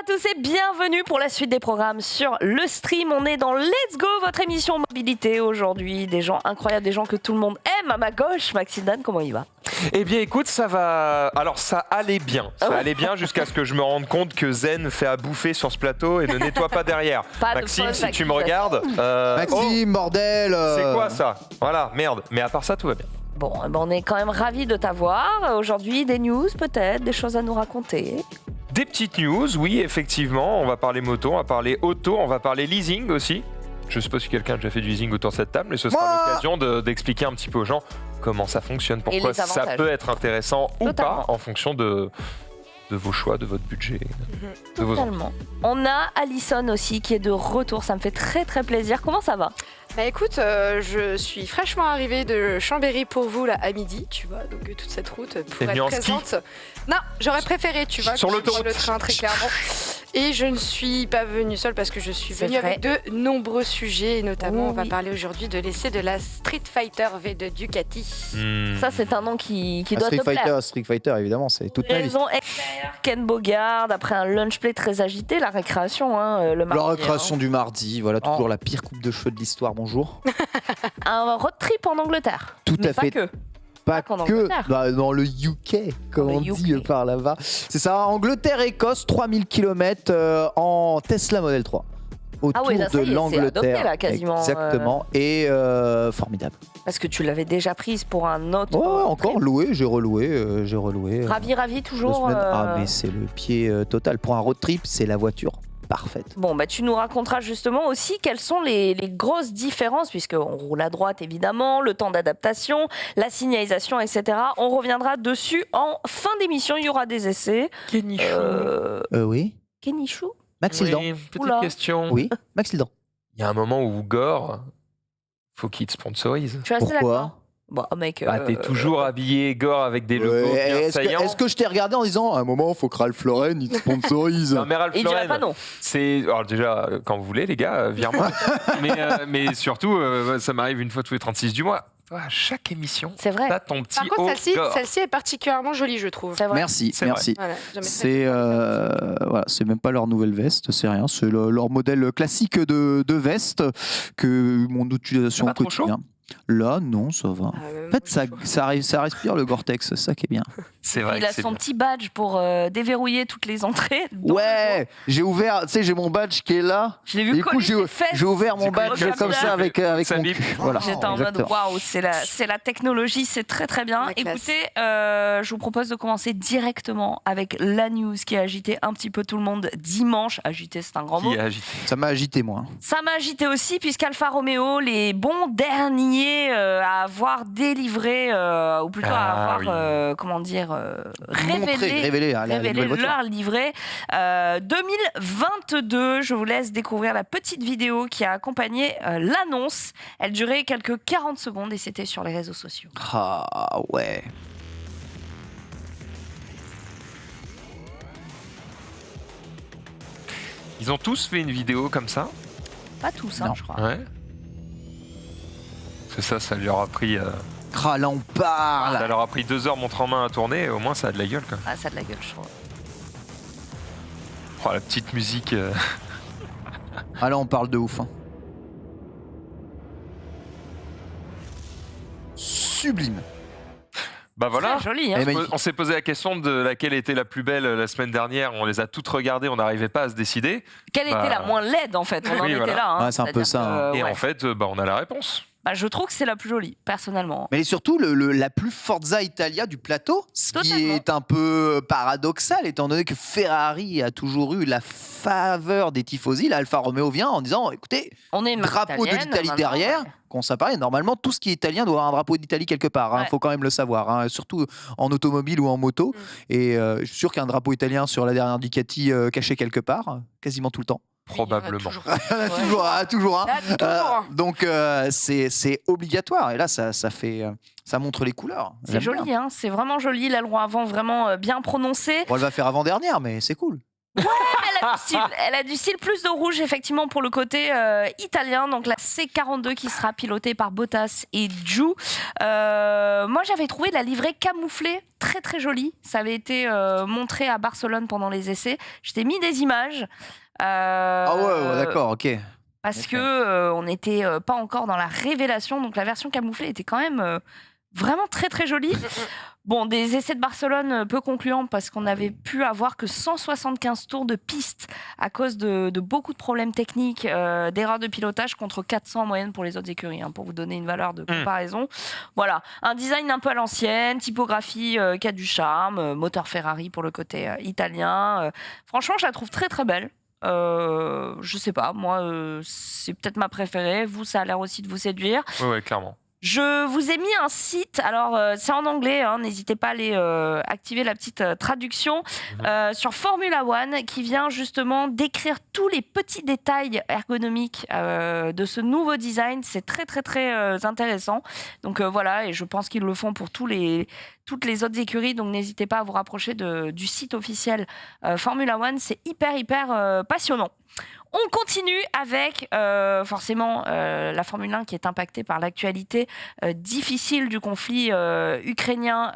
tous et bienvenue pour la suite des programmes sur le stream. On est dans Let's Go, votre émission mobilité aujourd'hui. Des gens incroyables, des gens que tout le monde aime. À ma gauche, Maxime Dan, comment il va? Eh bien écoute, ça va... Alors ça allait bien. Ça allait bien jusqu'à ce que je me rende compte que Zen fait à bouffer sur ce plateau et ne nettoie pas derrière. Maxime, si tu me regardes... Maxime, bordel C'est quoi ça? Voilà, merde. Mais à part ça, tout va bien. Bon, on est quand même ravis de t'avoir. Aujourd'hui, des news peut-être, des choses à nous raconter. Des petites news, oui, effectivement. On va parler moto, on va parler auto, on va parler leasing aussi. Je ne sais pas si quelqu'un a déjà fait du leasing autour de cette table, mais ce sera l'occasion d'expliquer un petit peu aux gens comment ça fonctionne, pourquoi ça peut être intéressant ou pas en fonction de vos choix, de votre budget, de vos envies. On a Alison aussi qui est de retour, ça me fait très très plaisir. Comment ça va? Bah écoute, je suis fraîchement arrivée de Chambéry pour vous là à midi, tu vois, donc toute cette route pour être présente. Non, j'aurais préféré, tu vois, sur l'autoroute, le train très clairement. Et je ne suis pas venue seule parce que je suis venue avec de nombreux sujets, et notamment on va parler aujourd'hui de l'essai de la Street Fighter V2 Ducati. Ça c'est un nom qui doit te plaire. Street Fighter, évidemment, c'est toute ma vie. Raison extérieure, Ken Bogard, après un lunch play très agité, la récréation, le mardi. La récréation du mardi, voilà, toujours la pire coupe de cheveux de l'histoire, bonjour. Un road trip en Angleterre. Tout à fait. Pas que dans le UK, comme on dit par là-bas. C'est ça, Angleterre-Écosse, 3000 km en Tesla Model 3. Autour de l'Angleterre. Là, quasiment, exactement, et formidable. Parce que tu l'avais déjà prise pour un autre. Ouais, encore loué, j'ai reloué. Ravi, toujours. Ah, mais c'est le pied total. Pour un road trip, c'est la voiture parfaite. Bon, bah tu nous raconteras justement aussi quelles sont les grosses différences, puisqu'on roule à droite évidemment, le temps d'adaptation, la signalisation, etc. On reviendra dessus en fin d'émission, il y aura des essais. Kenny Oui. Kenny Chou Max Hildan. Petite question. Oui, Max Hildan. Il y a un moment où Gore, faut qu'il te sponsorise. Je suis assez d'accord. Bon, mec, t'es toujours habillé Gore avec des logos bien saillants. Est-ce que je t'ai regardé en disant à un moment, il faut que Ralph Lauren il te sponsorise? Non, mais Ralph il Lauren, dirait pas non. Alors déjà, quand vous voulez, les gars, virement. mais surtout, ça m'arrive une fois tous les 36 du mois. À chaque émission, c'est vrai. T'as ton petit Par contre, celle-ci est particulièrement jolie, je trouve. C'est vrai. Merci. Voilà, c'est même pas leur nouvelle veste, c'est rien. C'est leur modèle classique de veste que mon utilisation quotidienne. Là, non, ça va. En fait, ça respire le Gore-Tex, c'est ça qui est bien. C'est vrai. Il a son petit badge pour déverrouiller toutes les entrées. Ouais, j'ai ouvert, tu sais, j'ai mon badge qui est là. Je l'ai vu coller ses fesses. J'ai ouvert mon badge comme ça avec mon cul. Voilà. J'étais en mode waouh, c'est la technologie, c'est très très bien. Écoutez, je vous propose de commencer directement avec la news qui a agité un petit peu tout le monde dimanche. Agité, c'est un grand mot. Ça m'a agité, moi. Ça m'a agité aussi, puisqu'Alfa Romeo, les bons derniers à avoir délivré, ou plutôt à avoir, comment dire, révélé leur livret 2022. Je vous laisse découvrir la petite vidéo qui a accompagné l'annonce. Elle durait quelques 40 secondes et c'était sur les réseaux sociaux. Ah ouais. Ils ont tous fait une vidéo comme ça? Pas tous, hein, je crois. Ouais. Ça leur a pris... Là, on parle. Ça leur a pris 2 heures montre en main à tourner, au moins ça a de la gueule, quoi. Ah, ça a de la gueule, je trouve. Oh, la petite musique... Ah là, on parle de ouf. Hein. Sublime. Bah voilà, joli, hein. On s'est posé la question de laquelle était la plus belle la semaine dernière. On les a toutes regardées, on n'arrivait pas à se décider. Quelle était la moins laide, en fait? On en était là. Hein. Ouais, c'est un peu ça. Et en fait, on a la réponse. Je trouve que c'est la plus jolie, personnellement. Mais surtout, la plus Forza Italia du plateau, ce qui est un peu paradoxal, étant donné que Ferrari a toujours eu la faveur des tifosi. Là, Alfa Romeo vient en disant, écoutez, on est une drapeau de l'Italie derrière. Qu'on s'apparaît. Normalement, tout ce qui est italien doit avoir un drapeau d'Italie quelque part. Il faut quand même le savoir, surtout en automobile ou en moto. Et je suis sûr qu'il y a un drapeau italien sur la dernière Ducati caché quelque part, quasiment tout le temps. Probablement. Toujours. Donc c'est obligatoire. Et là, ça montre les couleurs. C'est joli, hein, c'est vraiment joli. L'aileron avant vraiment bien prononcé. On va faire avant-dernière, mais c'est cool. Elle a du style, plus de rouge effectivement pour le côté italien. Donc la C42 qui sera pilotée par Bottas et Zhou. Moi j'avais trouvé la livrée camouflée très très jolie. Ça avait été montré à Barcelone pendant les essais. Je t'ai mis des images. Ah ouais, d'accord, ok. Parce que on n'était pas encore dans la révélation. Donc la version camouflée était quand même vraiment très très jolie. Bon, des essais de Barcelone peu concluants parce qu'on avait pu avoir que 175 tours de piste à cause de beaucoup de problèmes techniques, d'erreurs de pilotage contre 400 en moyenne pour les autres écuries, pour vous donner une valeur de comparaison. Voilà, un design un peu à l'ancienne, typographie qui a du charme, moteur Ferrari pour le côté italien. Franchement, je la trouve très très belle. Je sais pas, moi, c'est peut-être ma préférée. Vous, ça a l'air aussi de vous séduire. Ouais, clairement. Je vous ai mis un site, alors c'est en anglais, n'hésitez pas à aller activer la petite traduction, sur Formula One qui vient justement décrire tous les petits détails ergonomiques de ce nouveau design. C'est très très très intéressant. Donc voilà, et je pense qu'ils le font pour toutes les autres écuries, donc n'hésitez pas à vous rapprocher du site officiel Formula One, c'est hyper passionnant. On continue avec forcément la Formule 1 qui est impactée par l'actualité difficile du conflit ukrainien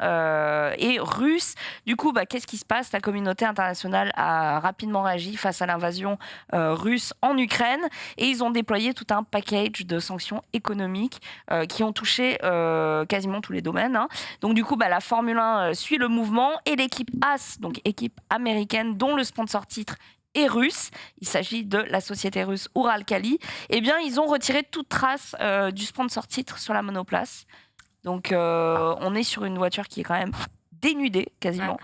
et russe. Du coup, qu'est-ce qui se passe? La communauté internationale a rapidement réagi face à l'invasion russe en Ukraine et ils ont déployé tout un package de sanctions économiques qui ont touché quasiment tous les domaines. Donc du coup, la Formule 1 suit le mouvement et l'équipe Haas, donc équipe américaine dont le sponsor titre et russe, il s'agit de la société russe Uralkali, eh bien ils ont retiré toute trace du sponsor titre sur la monoplace. Donc on est sur une voiture qui est quand même dénudée quasiment.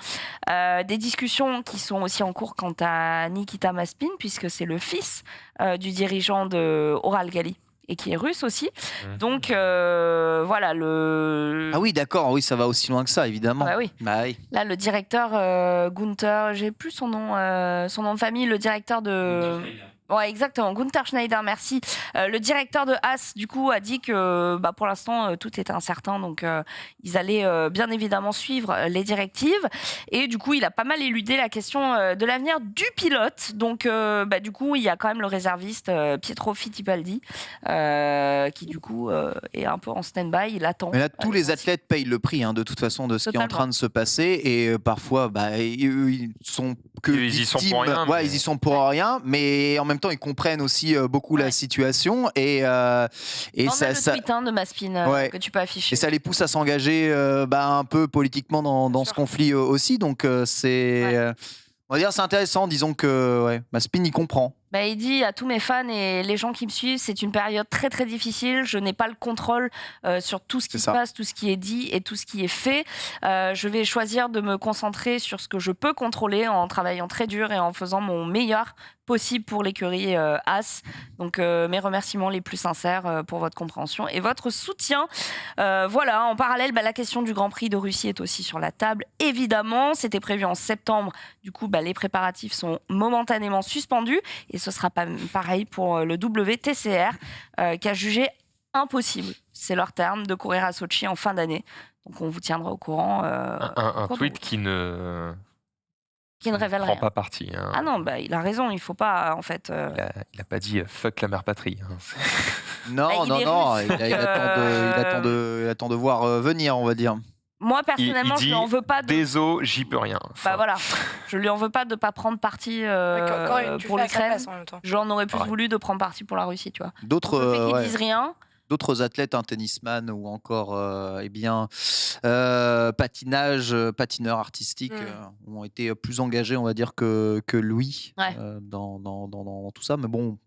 Des discussions qui sont aussi en cours quant à Nikita Mazepin, puisque c'est le fils du dirigeant de Uralkali et qui est russe aussi. Donc voilà le. Ah oui, d'accord, oui, ça va aussi loin que ça, évidemment. Bah oui. Là, le directeur Gunther, j'ai plus son nom de famille, le directeur de. Ouais, exactement. Gunther Schneider, merci. Le directeur de Haas, du coup, a dit que pour l'instant, tout était incertain. Donc, ils allaient bien évidemment suivre les directives. Et du coup, il a pas mal éludé la question de l'avenir du pilote. Donc, du coup, il y a quand même le réserviste Pietro Fittipaldi qui, du coup, est un peu en stand-by. Il attend. Mais là, tous les athlètes payent le prix, de toute façon, de ce qui est en train de se passer. Et parfois, ils sont que ils y sont pour rien. Ils y sont pour rien. Mais en même temps, ils comprennent aussi beaucoup la situation et ça, le tweet de Mazepin que tu peux afficher. Et ça les pousse à s'engager un peu politiquement dans ce conflit aussi. Donc c'est, on va dire, c'est intéressant. Disons que Mazepin il comprend. Il dit à tous mes fans et les gens qui me suivent, c'est une période très très difficile. Je n'ai pas le contrôle sur tout ce qui se passe, tout ce qui est dit et tout ce qui est fait. Je vais choisir de me concentrer sur ce que je peux contrôler en travaillant très dur et en faisant mon meilleur possible pour l'écurie Haas. Donc mes remerciements les plus sincères pour votre compréhension et votre soutien. Voilà, en parallèle, la question du Grand Prix de Russie est aussi sur la table. Évidemment, c'était prévu en septembre. Du coup, les préparatifs sont momentanément suspendus. Et ce sera pas pareil pour le WTCR qui a jugé impossible, c'est leur terme, de courir à Sochi en fin d'année. Donc on vous tiendra au courant. Un tweet qui ne révèle prend rien. pas parti. Ah non, il a raison, il faut pas en fait. Il a pas dit fuck la mère patrie. Non, il attend de voir venir, on va dire. Moi, personnellement, je lui en veux pas. Désolé, j'y peux rien. Voilà, je lui en veux pas de pas prendre parti pour l'Ukraine. J'en aurais plus voulu de prendre parti pour la Russie, tu vois. D'autres qui disent rien. D'autres athlètes, tennisman ou encore patineurs artistiques ont été plus engagés, on va dire, que lui dans tout ça. Mais bon,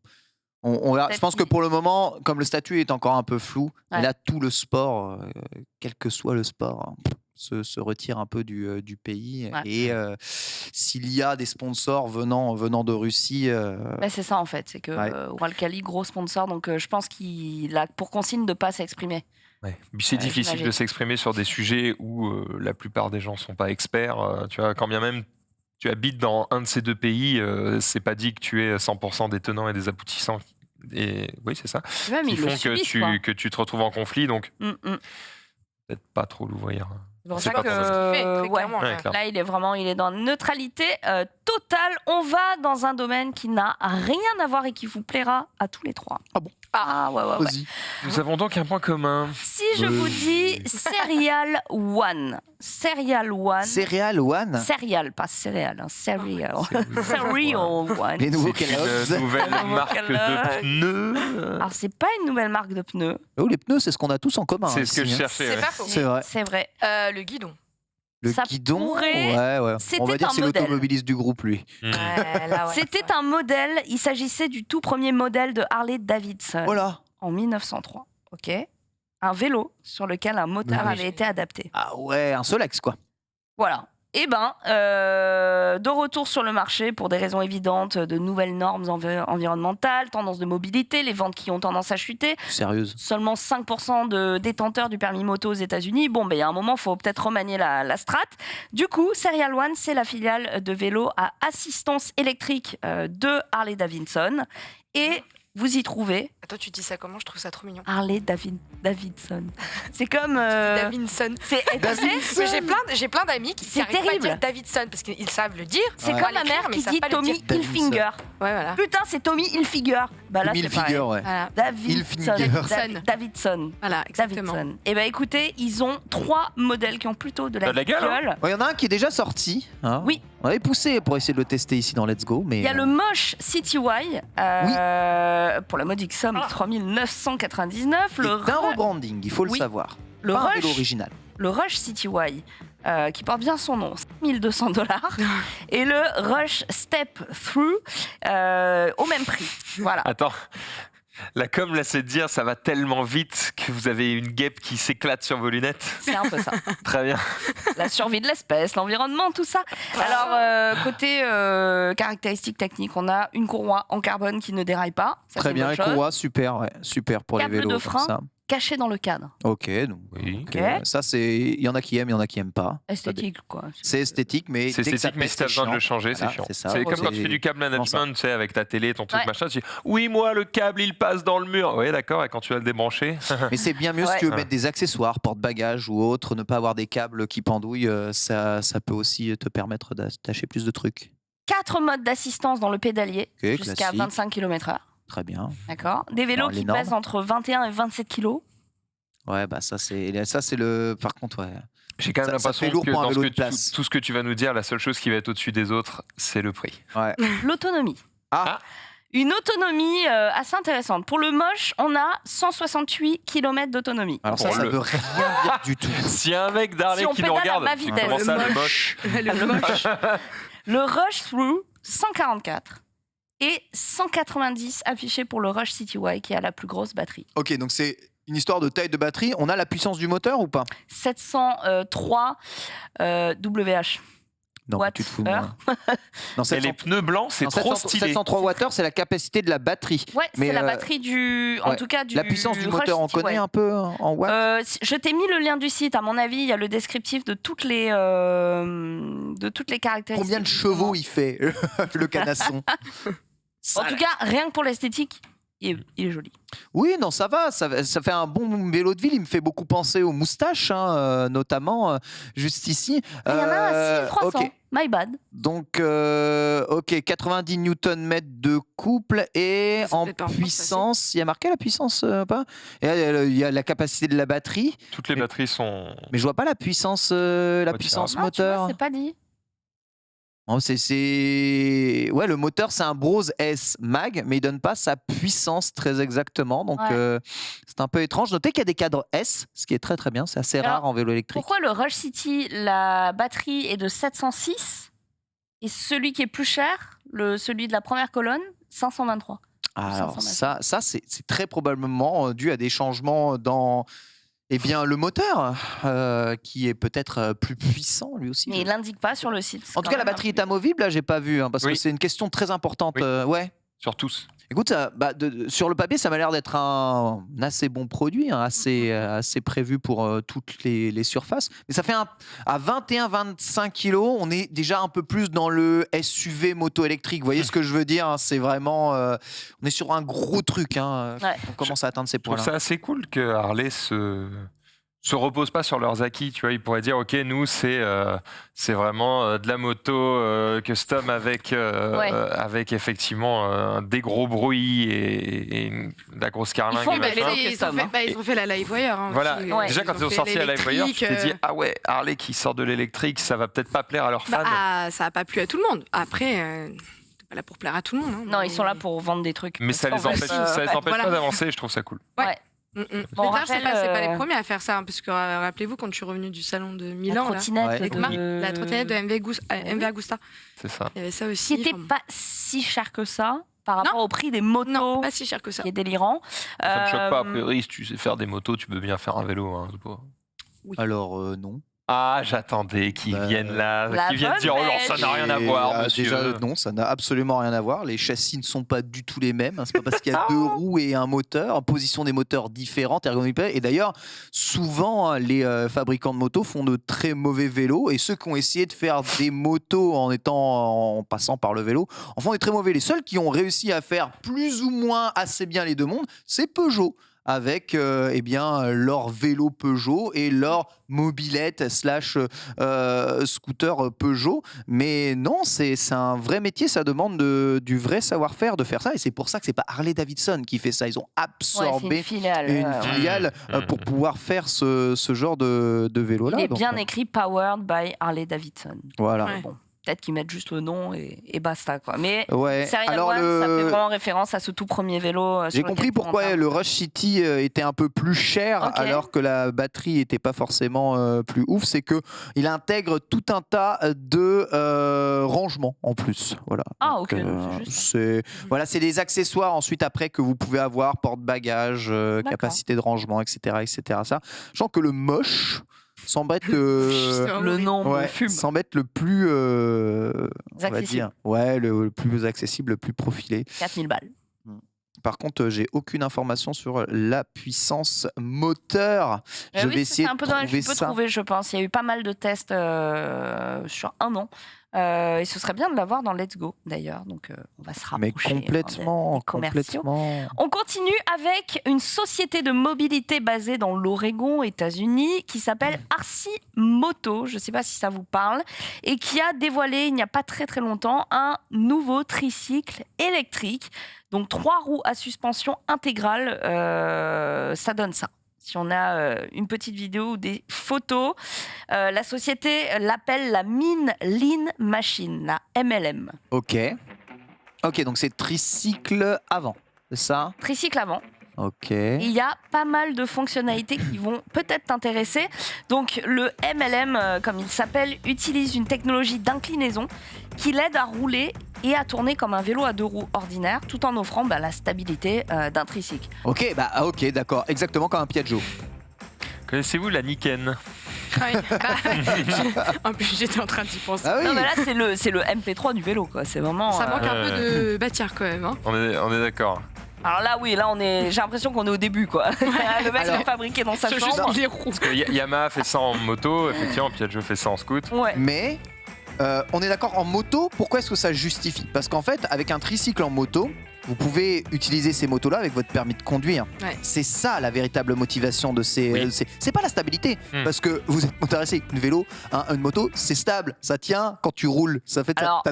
je pense que pour le moment, comme le statut est encore un peu flou, là, tout le sport, quel que soit le sport, se retire un peu du pays. Et s'il y a des sponsors venant de Russie... c'est ça, en fait. C'est que Uralkali, gros sponsor, donc je pense qu'il a pour consigne de ne pas s'exprimer. C'est difficile de s'exprimer sur des sujets où la plupart des gens ne sont pas experts. Tu vois, quand bien même tu habites dans un de ces deux pays, c'est pas dit que tu es 100% des tenants et des aboutissants. Et oui, c'est ça. Même qui font que tu te retrouves en conflit, donc peut-être pas trop l'ouvrir. C'est pour C'est ça pas que ton c'est ce qu'il fait, très ouais. clairement. Ouais, clairement. Là, il est dans neutralité totale. On va dans un domaine qui n'a rien à voir et qui vous plaira à tous les trois. Ah bon? Ah ouais. Vas-y. Nous avons donc un point commun. Si je vous dis Serial One. Serial One. Serial One. Serial, pas céréales, Serial. Serial One. Les nouveaux C'est Kellogg's. une nouvelle marque de pneus. Alors, c'est pas une nouvelle marque de pneus. Oh, les pneus, c'est ce qu'on a tous en commun. C'est ce que ici, je hein. cherchais. C'est ouais. pas faux. C'est vrai. C'est vrai. Le guidon. Le Ça guidon, pourrait- ouais. C'était On va dire un c'est modèle. l'automobiliste du groupe, lui. Mm. Là, ouais. C'était un modèle, il s'agissait du tout premier modèle de Harley Davidson Voilà. en 1903. Ok, un vélo sur lequel un moteur Oui. avait été adapté. Ah ouais, un Solex, quoi. Voilà. Eh ben, de retour sur le marché pour des raisons évidentes, de nouvelles normes environnementales, tendance de mobilité, les ventes qui ont tendance à chuter. Sérieuse. Seulement 5% de détenteurs du permis moto aux États-Unis. Bon, ben, il y a un moment, il faut peut-être remanier la strate. Du coup, Serial One, c'est la filiale de vélo à assistance électrique de Harley Davidson. Et vous y trouvez Toi, tu dis ça comment? Je trouve ça trop mignon. Harley Davidson. C'est comme. Davidson. C'est Mais j'ai plein d'amis qui C'est n'arrivent pas à terrible. dire Davidson parce qu'ils savent le dire. c'est Ouais. comme ma l'écrire, mère mais qui ils savent dit pas le Tommy dire. Hilfiger. Ouais, voilà. Putain, c'est Tommy Hilfiger. Bah là, Mille c'est pareil. figures, ouais. Voilà, Davidson. Hilfiger. Davidson. voilà, exactement. Davidson. Et ben écoutez, ils ont 3 modèles qui ont plutôt de la, T'as de la gueule, hein. Il y en a un qui est déjà sorti. hein. Oui. On avait poussé pour essayer de le tester ici dans Let's Go. Mais Il y a le Moche City Y pour la modique somme de 3999. c'est Le, un rebranding, il faut le Oui. savoir. le Pas un vélo Rush, original. le Rush City Y qui porte bien son nom, $1200. Et le Rush Step Through au même prix. Voilà. Attends. La com, là, c'est de dire ça va tellement vite que vous avez une guêpe qui s'éclate sur vos lunettes. C'est un peu ça. Très bien. La survie de l'espèce, l'environnement, tout ça. Alors, côté caractéristiques techniques, on a une courroie en carbone qui ne déraille pas. Ça, Très c'est une bien, bonne et chose. courroie, super, ouais, super pour Câble les vélos. de comme frein. ça. Cachée dans le cadre. Ok, donc, Oui. Ok. ça c'est, il y en a qui aiment, il y en a qui aiment pas. Esthétique, quoi. C'est esthétique, mais C'est dès que ça esthétique, mais pète, si t'as c'est besoin de le chiant. changer, Voilà, c'est chiant. c'est ça. C'est comme C'est- quand tu fais du câble management, tu sais, avec ta télé, ton truc Ouais. machin, tu dis oui, moi, le câble, il passe dans le mur. Oui, d'accord, et quand tu vas le débrancher. Mais c'est bien mieux Ouais. si tu veux Ouais. mettre des accessoires, porte-bagages ou autre, ne pas avoir des câbles qui pendouillent, ça peut aussi te permettre d'attacher plus de trucs. 4 modes d'assistance dans le pédalier, Ok, jusqu'à classique. 25 km/h. Très bien. D'accord. Des vélos Alors, les qui normes. pèsent entre 21 et 27 kg. Ouais, bah ça c'est le. Par contre, ouais. J'ai quand même Ça l'impression fait lourd que pour un dans vélo ce de que place. tout ce que tu vas nous dire, la seule chose qui va être au-dessus des autres, c'est le prix. Ouais. L'autonomie. Ah. Une autonomie assez intéressante. Pour le moche, on a 168 km d'autonomie. Alors ça, Pour ça le- veut rien dire du tout. S'il y a un mec d'Harley Si on qui nous pédale à regarde, ma vitesse. comment ça, Le le moche Le moche. Le Rush Through, 144. Et 190 affichés pour le Rush City Y qui a la plus grosse batterie. Ok, donc c'est une histoire de taille de batterie. On a la puissance du moteur ou pas? 703 WH. Non, Watt tu te fous de heure. moi. Non, Et les pneus blancs, c'est trop 700 stylé. 703 Wh, c'est la capacité de la batterie. Ouais, Mais, c'est la batterie du. En ouais. tout cas, du. La puissance du Rush moteur, on City connaît Y. un peu en watts? Je t'ai mis le lien du site. À mon avis, il y a le descriptif de toutes les caractéristiques. Combien de chevaux il fait, le canasson? En tout cas, rien que pour l'esthétique, il est joli. Oui, non, ça va. Ça fait un bon vélo de ville. Il me fait beaucoup penser aux moustaches, hein, notamment juste ici. Il y en a à 6300. ok. My bad. Donc, ok, 90 Nm de couple et Ça en peut être un puissance. Il y a marqué la puissance pas? Et il y a la capacité de la batterie, Toutes les batteries sont. mais je vois pas la puissance, puissance Non, tu vois, moteur. c'est pas dit. Oh, ouais, le moteur c'est un Brose S Mag, mais il donne pas sa puissance très exactement, donc Ouais. c'est un peu étrange. Notez qu'il y a des cadres S, ce qui est très très bien. C'est assez Alors, rare en vélo électrique. Pourquoi le Rush City, la batterie est de 706 et celui qui est plus cher, celui de la première colonne, 523. Alors 500 ça c'est très probablement dû à des changements dans le moteur qui est peut-être plus puissant lui aussi. Mais il l'indique pas sur le site. En tout cas, la batterie est amovible, là, j'ai pas vu, hein, parce que Oui. c'est une question très importante. Oui. Ouais. Sur tous. Écoute, sur le papier, ça m'a l'air d'être un assez bon produit, hein, assez prévu pour toutes les surfaces. Mais ça fait à 21-25 kilos, on est déjà un peu plus dans le SUV moto électrique. Vous voyez ce que je veux dire, hein, c'est vraiment, on est sur un gros truc. Hein, Ouais. on commence à atteindre ces Je trouve points-là. ça assez cool que Harley se reposent pas sur leurs acquis, tu vois, ils pourraient dire ok, nous c'est vraiment de la moto custom avec effectivement des gros bruits et de la grosse carlingue. Ils ont fait la Livewire. Voilà, déjà quand ils ont sorti la Livewire, tu t'es dit ah ouais, Harley qui sort de l'électrique, ça va peut-être pas plaire à leurs fans. Ça a pas plu à tout le monde. Après. Pas là pour plaire à tout le monde. Hein, non, ils sont là pour vendre des trucs. Mais ça les empêche pas d'avancer, je trouve ça cool. Ouais. Bon, c'est pas les premiers à faire ça, hein, parce que rappelez-vous quand je suis revenue du salon de Milan, la trottinette de MV Agusta. C'est ça. Il y avait ça aussi. Qui n'était pas si cher que ça par rapport au prix des motos. Non, pas si cher que ça. Qui est délirant. Ça me choque pas, a priori, si tu sais faire des motos, tu peux bien faire un vélo. Hein, oui. Alors non. Ah, j'attendais qu'ils viennent là, qu'ils viennent dire oh non, ça n'a rien à voir, monsieur. Déjà, non, ça n'a absolument rien à voir. Les châssis ne sont pas du tout les mêmes. Hein. C'est pas parce qu'il y a 2 roues et un moteur, en position des moteurs différentes, ergonomiques. Et d'ailleurs, souvent, les fabricants de motos font de très mauvais vélos. Et ceux qui ont essayé de faire des motos en passant par le vélo, en font des très mauvais. Les seuls qui ont réussi à faire plus ou moins assez bien les deux mondes, c'est Peugeot. Avec leur vélo Peugeot et leur mobilette / scooter Peugeot. Mais non, c'est un vrai métier, ça demande du vrai savoir-faire de faire ça. Et c'est pour ça que c'est pas Harley-Davidson qui fait ça. Ils ont absorbé une filiale pour pouvoir faire ce genre de vélo-là. Il est bien écrit « Powered by Harley-Davidson ». Voilà. Ouais. Bon. Peut-être qu'ils mettent juste le nom et basta, quoi. Mais Serial One, ça fait vraiment référence à ce tout premier vélo. J'ai compris pourquoi le Rush City était un peu plus cher alors que la batterie n'était pas forcément plus ouf. C'est qu'il intègre tout un tas de rangements en plus. Voilà. Ah, ok. C'est des accessoires ensuite après que vous pouvez avoir, porte-bagages, capacité de rangement, etc. Ça. Je sens que le moche semble être le nom semble être le plus accessible. Le plus accessible, le plus profilé. 4000 balles. Par contre, j'ai aucune information sur la puissance moteur. Je vais essayer de trouver ça. Trouver, je pense. Il y a eu pas mal de tests sur 1 an. Et ce serait bien de l'avoir dans Let's Go d'ailleurs, donc on va se rapprocher. Mais complètement. On continue avec une société de mobilité basée dans l'Oregon, États-Unis, qui s'appelle RC Moto. Je ne sais pas si ça vous parle, et qui a dévoilé il n'y a pas très très longtemps un nouveau tricycle électrique. Donc 3 roues à suspension intégrale, ça donne ça. Si on a une petite vidéo ou des photos, la société l'appelle la Mean Lean Machine, la MLM. Ok, donc c'est tricycle avant, c'est ça ? Tricycle avant. Ok. Il y a pas mal de fonctionnalités qui vont peut-être t'intéresser. Donc le MLM, comme il s'appelle, utilise une technologie d'inclinaison qui l'aide à rouler et à tourner comme un vélo à 2 roues ordinaire, tout en offrant la stabilité d'un tricycle. Ok, d'accord, exactement comme un Piaggio. Connaissez-vous la Niken ? En plus, j'étais en train d'y penser. Ah oui. Non, mais là, c'est le MP3 du vélo, quoi. C'est vraiment. Ça manque un peu de bâtard quand même. Hein. On est d'accord. Alors là, oui, j'ai l'impression qu'on est au début, quoi. Le mec est fabriqué dans sa chambre. Parce que Yamaha fait ça en moto, effectivement, Piaggio fait ça en scoot. Ouais. Mais on est d'accord, en moto, pourquoi est-ce que ça justifie ? Parce qu'en fait, avec un tricycle en moto, vous pouvez utiliser ces motos-là avec votre permis de conduire. Ouais. C'est ça la véritable motivation de ces. C'est pas la stabilité, parce que vous êtes motorisé. Une moto, c'est stable, ça tient quand tu roules, ça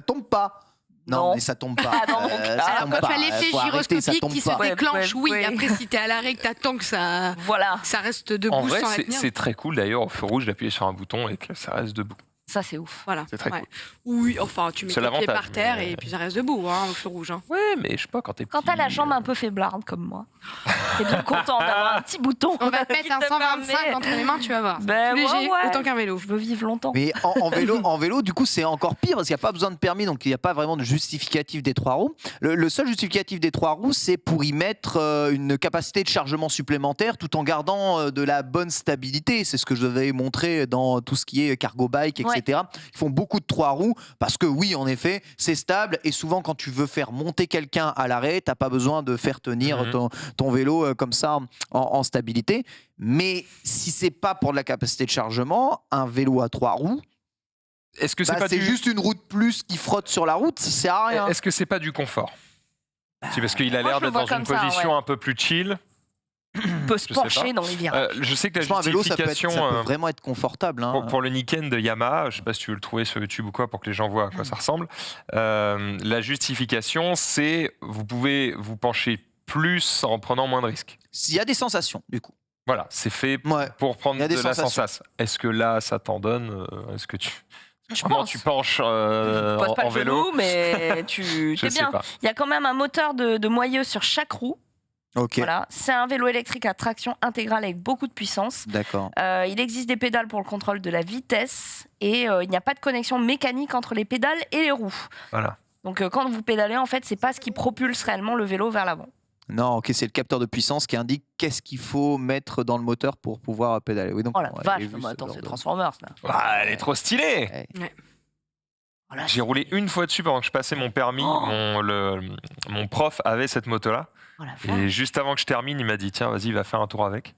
tombe pas. Non, mais ça tombe pas. Alors quand tu as l'effet gyroscopique qui se déclenche, après si t'es à l'arrêt que t'attends que ça reste debout. En vrai, sans la tenir. C'est très cool d'ailleurs au feu rouge d'appuyer sur un bouton et que ça reste debout. Ça, c'est ouf. Voilà. C'est très cool. Oui, enfin, tu mets tes pieds par terre et puis ça reste debout, au feu rouge. Ouais, mais je sais pas, quand t'as la jambe un peu faiblarde comme moi, t'es bien content d'avoir un petit bouton. On va te mettre un 125 entre les mains, tu vas voir. Léger, autant qu'un vélo. Je veux vivre longtemps. Mais en vélo, du coup, c'est encore pire parce qu'il n'y a pas besoin de permis, donc il n'y a pas vraiment de justificatif des 3 roues. Le seul justificatif des 3 roues, c'est pour y mettre une capacité de chargement supplémentaire tout en gardant de la bonne stabilité. C'est ce que je vous avais montré dans tout ce qui est cargo bike, etc. Ils font beaucoup de 3 roues parce que oui, en effet, c'est stable et souvent quand tu veux faire monter quelqu'un à l'arrêt, t'as pas besoin de faire tenir ton vélo comme ça en stabilité. Mais si c'est pas pour de la capacité de chargement, un vélo à 3 roues, est-ce que c'est juste une roue de plus qui frotte sur la route, ça sert à rien. Est-ce que c'est pas du confort ? C'est parce qu'il a l'air d'être dans une position un peu plus chill. peut se pencher dans les virages. Je sais que la un vélo, ça peut justification vraiment être confortable. Hein. pour le Niken de Yamaha, je sais pas si tu veux le trouver sur YouTube ou quoi pour que les gens voient à quoi ça ressemble. La justification, c'est vous pouvez vous pencher plus en prenant moins de risques. Il y a des sensations, du coup. Voilà, c'est fait pour prendre de la sensation. Est-ce que là, ça t'en donne? Est-ce que comment tu penches en vélo, mais tu t'es bien. Il y a quand même un moteur de moyeu sur chaque roue. Okay. Voilà. C'est un vélo électrique à traction intégrale avec beaucoup de puissance. D'accord. Il existe des pédales pour le contrôle de la vitesse et il n'y a pas de connexion mécanique entre les pédales et les roues. Voilà. Donc quand vous pédalez, en fait, c'est pas ce qui propulse réellement le vélo vers l'avant. Non, ok, c'est le capteur de puissance qui indique qu'est-ce qu'il faut mettre dans le moteur pour pouvoir pédaler. Oui, donc, oh la vache, attends, c'est Transformers là. Ah, elle est trop stylée. Ouais. Voilà, j'ai roulé une fois dessus pendant que je passais mon permis. Mon prof avait cette moto-là. Oh et juste avant que je termine, il m'a dit tiens, vas-y, va faire un tour avec.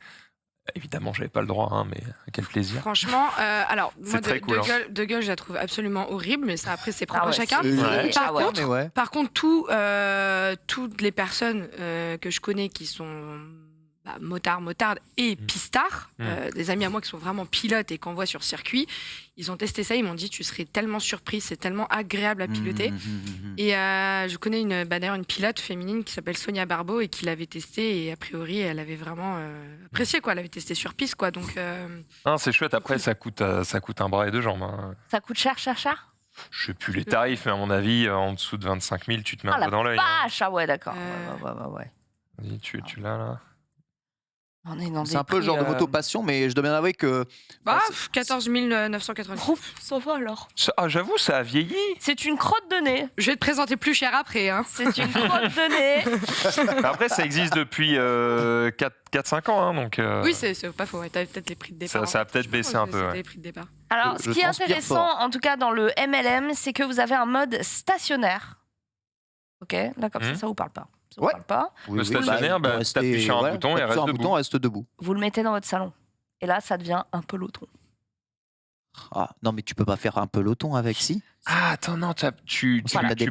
Évidemment, j'avais pas le droit, hein, mais quel plaisir. Franchement, alors moi très cool, de gueule, je la trouve absolument horrible, mais ça après c'est propre à chacun. Par contre, toutes les personnes que je connais qui sont motards et pistards, des amis à moi qui sont vraiment pilotes et qu'on voit sur circuit, ils ont testé ça, ils m'ont dit tu serais tellement surpris, c'est tellement agréable à piloter. Et je connais d'ailleurs une pilote féminine qui s'appelle Sonia Barbeau et qui l'avait testé et a priori elle avait vraiment apprécié quoi, elle avait testé sur piste quoi, donc. Non, c'est chouette. Après ça coûte un bras et deux jambes. Hein. Ça coûte cher. Je sais plus les tarifs, mais à mon avis en dessous de 25 000, tu te mets un peu dans l'œil. Vache, ah ouais d'accord. Ouais. Vas-y, tu l'as là. C'est un peu le genre de moto passion, mais je dois bien avouer que. 14 990. Ça va alors. J'avoue, ça a vieilli. C'est une crotte de nez. Je vais te présenter plus cher après. Hein. C'est une crotte de nez. Après, ça existe depuis 4-5 ans. Hein, donc, oui, c'est pas faux. T'as peut-être les prix de départ. Ça a peut-être baissé un peu. Les prix de départ. Alors, ce qui est intéressant, en tout cas dans le MLM, c'est que vous avez un mode stationnaire. Ok, là, comme ça vous parle pas. Ça vous parle pas. Le stationnaire, t'appuies sur un bouton et reste debout. Vous le mettez dans votre salon. Et là, ça devient un peloton. Ah, non, mais tu peux pas faire un peloton avec, si. Ah, attends, non, tu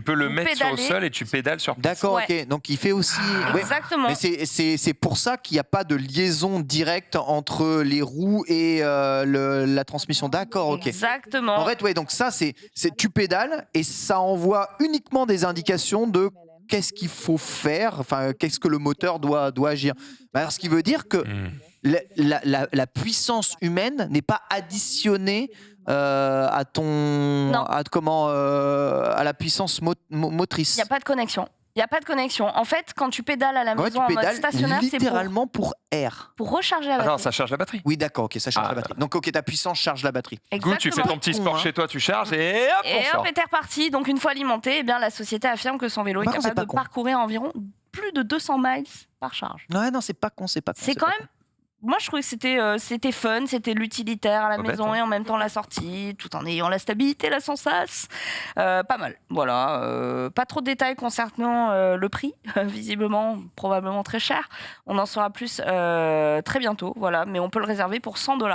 peux le mettre sur le sol et tu pédales sur place. D'accord, ok. Donc, il fait aussi... Exactement. Mais c'est pour ça qu'il n'y a pas de liaison directe entre les roues et la transmission. D'accord, ok. Exactement. En fait, donc ça, c'est tu pédales et ça envoie uniquement des indications de qu'est-ce qu'il faut faire, enfin, qu'est-ce que le moteur doit agir. Alors, ce qui veut dire que la puissance humaine n'est pas additionnée à la puissance motrice. Il n'y a pas de connexion. Il n'y a pas de connexion. En fait, quand tu pédales à la maison en mode stationnaire, c'est littéralement pour air. Pour recharger la batterie. Attends, ça charge la batterie. Oui, d'accord, ok, ça charge la batterie. Donc, ok, ta puissance charge la batterie. Exactement. Du coup, tu fais ton petit sport chez toi, tu charges et hop, et t'es reparti. Donc, une fois alimenté, la société affirme que son vélo est capable de parcourir environ plus de 200 miles par charge. Ouais, non, c'est pas con. C'est quand même... Moi, je trouvais que c'était fun, c'était l'utilitaire à la maison et en même temps la sortie, tout en ayant la stabilité, la sensation. Pas mal. Voilà. Pas trop de détails concernant le prix, visiblement, probablement très cher. On en saura plus très bientôt, voilà. Mais on peut le réserver pour $100.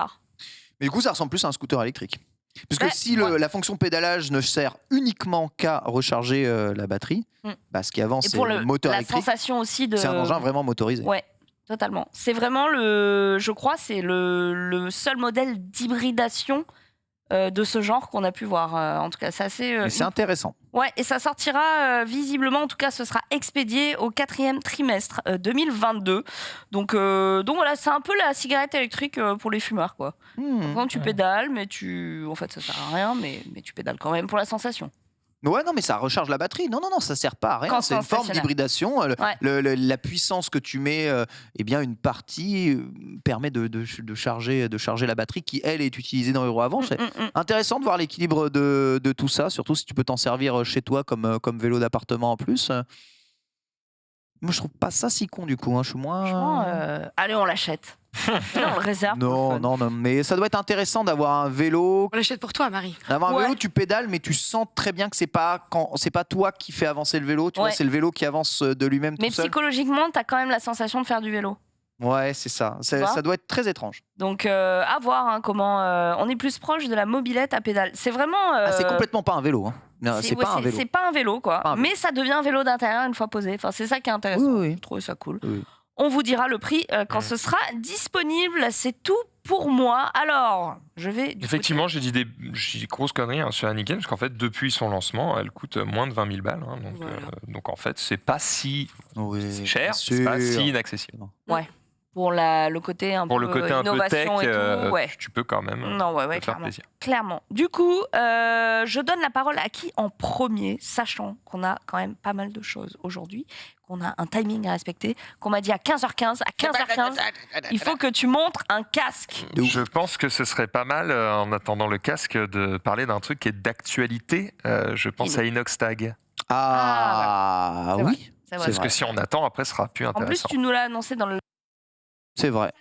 Mais du coup, ça ressemble plus à un scooter électrique. Parce que si la fonction pédalage ne sert uniquement qu'à recharger la batterie, ce qui avance, c'est le moteur électrique. La sensation aussi de... C'est un engin vraiment motorisé. Ouais. Totalement. C'est vraiment je crois, c'est le seul modèle d'hybridation de ce genre qu'on a pu voir. En tout cas, c'est assez... c'est intéressant. Ouais, et ça sortira visiblement, en tout cas, ce sera expédié au 4e trimestre 2022. Donc voilà, c'est un peu la cigarette électrique pour les fumeurs, quoi. Quand tu pédales, mais en fait, ça sert à rien, mais tu pédales quand même pour la sensation. Ouais, non, mais ça recharge la batterie. Non, ça sert pas à rien. C'est une forme d'hybridation. La puissance que tu mets, une partie permet de charger la batterie qui, elle, est utilisée dans Euro Avant. C'est intéressant de voir l'équilibre de tout ça, surtout si tu peux t'en servir chez toi comme vélo d'appartement en plus. Moi, je trouve pas ça si con du coup. Je suis moins. Allez, on l'achète. On le réserve. Non, mais ça doit être intéressant d'avoir un vélo. On l'achète pour toi, Marie. D'avoir un vélo, tu pédales, mais tu sens très bien que c'est pas toi qui fais avancer le vélo. Tu vois, c'est le vélo qui avance de lui-même. Mais tout seul. Psychologiquement, t'as quand même la sensation de faire du vélo. Ouais, c'est ça. Ça doit être très étrange. Donc, à voir comment. On est plus proche de la mobilette à pédale. C'est vraiment. C'est complètement pas un vélo. Hein. C'est pas un vélo. C'est pas un vélo, quoi. Mais ça devient un vélo d'intérieur une fois posé. Enfin, c'est ça qui est intéressant. Oui. Je trouve ça cool. Oui. On vous dira le prix quand ce sera disponible. C'est tout pour moi. Alors, je vais... Effectivement, j'ai dit des grosses conneries sur la Niken, parce qu'en fait, depuis son lancement, elle coûte moins de 20 000 balles. Hein, donc en fait, c'est pas si cher, c'est pas si inaccessible. Ouais. Pour le côté un peu innovation et tout, tu peux quand même faire plaisir. Clairement. Du coup, je donne la parole à qui en premier, sachant qu'on a quand même pas mal de choses aujourd'hui, qu'on a un timing à respecter, qu'on m'a dit à 15h15, il faut que tu montres un casque. Je pense que ce serait pas mal, en attendant le casque, de parler d'un truc qui est d'actualité. Je pense à Inoxtag. Oui. Parce que si on attend, après, ce sera plus intéressant. En plus, tu nous l'as annoncé dans le... C'est vrai.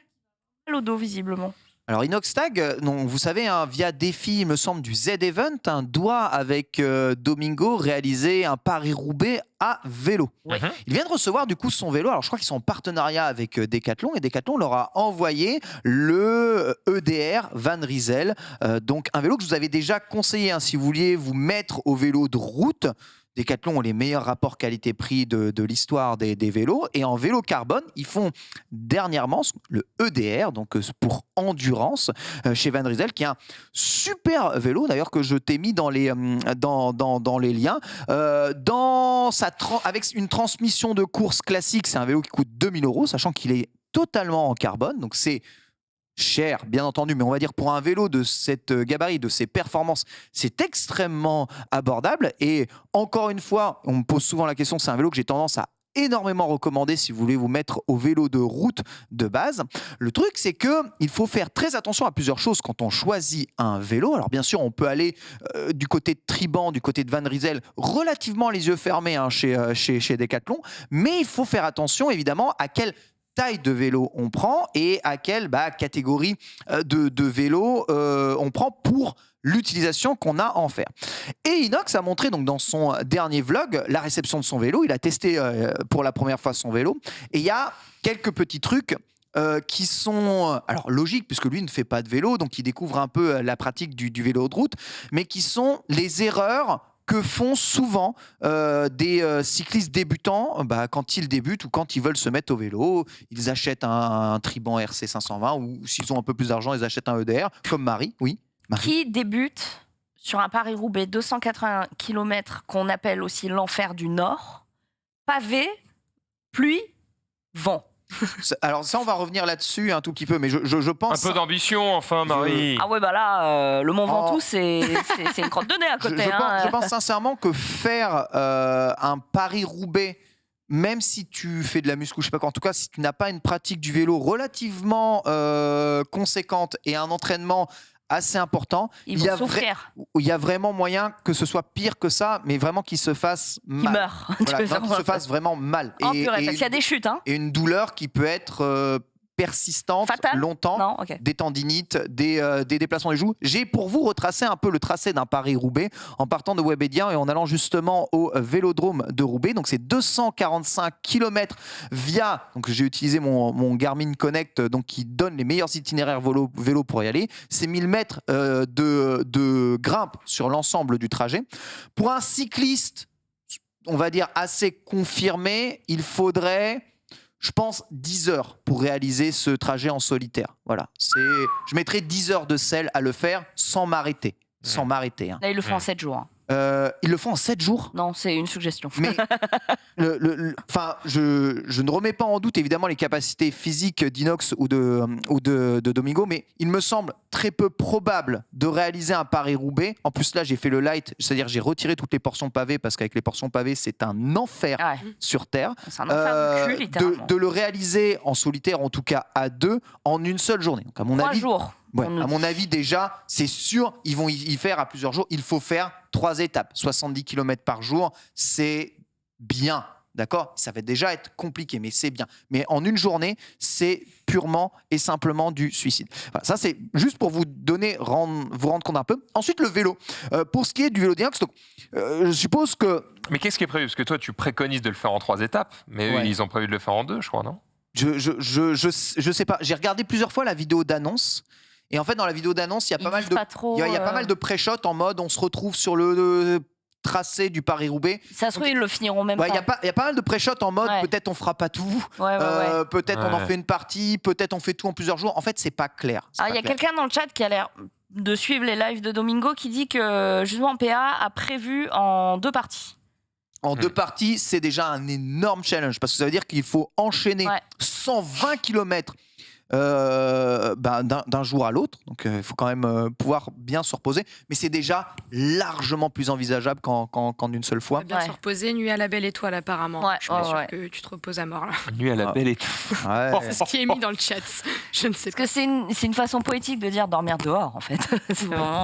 L'odo, visiblement. Alors Inoxtag, vous savez, via défi, il me semble, du Z-Event, doit, avec Domingo, réaliser un Paris-Roubaix à vélo. Ouais. Il vient de recevoir du coup son vélo. Alors je crois qu'ils sont en partenariat avec Decathlon, et Decathlon leur a envoyé le EDR Van Rysel, donc un vélo que je vous avais déjà conseillé, si vous vouliez vous mettre au vélo de route. Decathlon ont les meilleurs rapports qualité-prix de l'histoire des vélos. Et en vélo carbone, ils font dernièrement le EDR, donc pour endurance, chez Van Rysel, qui est un super vélo, d'ailleurs, que je t'ai mis dans les liens. Avec une transmission de course classique, c'est un vélo qui coûte 2 000 €, sachant qu'il est totalement en carbone. Donc c'est cher, bien entendu, mais on va dire pour un vélo de cette gabarit, de ces performances, c'est extrêmement abordable. Et encore une fois, on me pose souvent la question, c'est un vélo que j'ai tendance à énormément recommander si vous voulez vous mettre au vélo de route de base. Le truc, c'est qu'il faut faire très attention à plusieurs choses quand on choisit un vélo. Alors bien sûr, on peut aller du côté de Triban, du côté de Van Rysel, relativement les yeux fermés chez Decathlon, mais il faut faire attention évidemment à quelle taille de vélo on prend et à quelle catégorie de vélo on prend pour l'utilisation qu'on a à en faire. Et Inox a montré donc dans son dernier vlog la réception de son vélo. Il a testé pour la première fois son vélo et il y a quelques petits trucs qui sont alors logiques puisque lui ne fait pas de vélo, donc il découvre un peu la pratique du vélo de route, mais qui sont les erreurs que font souvent des cyclistes débutants quand ils débutent ou quand ils veulent se mettre au vélo. Ils achètent un Triban RC 520 ou s'ils ont un peu plus d'argent, ils achètent un EDR, comme Marie. Oui, Marie. Qui débute sur un Paris-Roubaix 280 km qu'on appelle aussi l'enfer du Nord, pavé, pluie, vent. Alors ça, on va revenir là-dessus un tout petit peu, mais je pense... Un peu d'ambition, enfin, Marie. Ah ouais, là, le Mont Ventoux, c'est une crotte de nez à côté. Je pense sincèrement que faire un Paris-Roubaix, même si tu fais de la muscu, je sais pas quoi, en tout cas, si tu n'as pas une pratique du vélo relativement conséquente et un entraînement assez important, il y a vraiment moyen que ce soit pire que ça, mais vraiment qu'il se fasse mal. Qu'il meure. Voilà, qu'il se fasse vraiment mal. Parce qu'il y a des chutes. Et une douleur qui peut être persistante, fatale, longtemps, non, okay. Des tendinites, des déplacements des joues. J'ai pour vous retracé un peu le tracé d'un Paris-Roubaix en partant de Webedia et en allant justement au Vélodrome de Roubaix. Donc c'est 245 km via, donc j'ai utilisé mon Garmin Connect donc qui donne les meilleurs itinéraires vélo pour y aller. C'est 1000 mètres de grimpe sur l'ensemble du trajet. Pour un cycliste, on va dire assez confirmé, il faudrait... je pense 10 heures pour réaliser ce trajet en solitaire. Voilà. Je mettrais 10 heures de selle à le faire sans m'arrêter. Sans m'arrêter. Là, ils le font en 7 jours. Ils le font en 7 jours ? Non, c'est une suggestion. Mais je ne remets pas en doute évidemment les capacités physiques d'Inox ou de Domingo, mais il me semble très peu probable de réaliser un Paris-Roubaix. En plus là, j'ai fait le light, c'est-à-dire j'ai retiré toutes les portions pavées parce qu'avec les portions pavées, c'est un enfer sur Terre. C'est un enfer du cul, littéralement. De le réaliser en solitaire, en tout cas à deux, en une seule journée. Donc à mon 3 jours. Ouais, à mon avis, déjà, c'est sûr, ils vont y faire à plusieurs jours. Il faut faire 3 étapes. 70 km par jour, c'est bien. D'accord ? Ça va déjà être compliqué, mais c'est bien. Mais en une journée, c'est purement et simplement du suicide. Voilà, ça, c'est juste pour vous rendre compte un peu. Ensuite, le vélo. Pour ce qui est du vélo d'Inox, je suppose que... Mais qu'est-ce qui est prévu ? Parce que toi, tu préconises de le faire en 3 étapes, mais eux, ils ont prévu de le faire en 2, je crois, non ? Je sais pas. J'ai regardé plusieurs fois la vidéo d'annonce. Et en fait, dans la vidéo d'annonce, il y a pas mal de pré-shots en mode on se retrouve sur le tracé du Paris-Roubaix. Ça se trouve, ils le finiront même pas. Il y a pas mal de pré-shots en mode peut-être on fera pas tout, peut-être on en fait une partie, peut-être on fait tout en plusieurs jours. En fait, c'est pas clair. Il y a quelqu'un dans le chat qui a l'air de suivre les lives de Domingo qui dit que justement PA a prévu en 2 parties. En 2 parties, c'est déjà un énorme challenge parce que ça veut dire qu'il faut enchaîner 120 km d'un jour à l'autre. Donc il faut quand même pouvoir bien se reposer. Mais c'est déjà largement plus envisageable qu'en une seule fois. Bien se reposer, nuit à la belle étoile apparemment. Je suis sûr que tu te reposes à mort là. Nuit à la belle étoile. C'est ce qui est mis dans le chat. Je ne sais pas. Parce que c'est une façon poétique de dire dormir dehors en fait.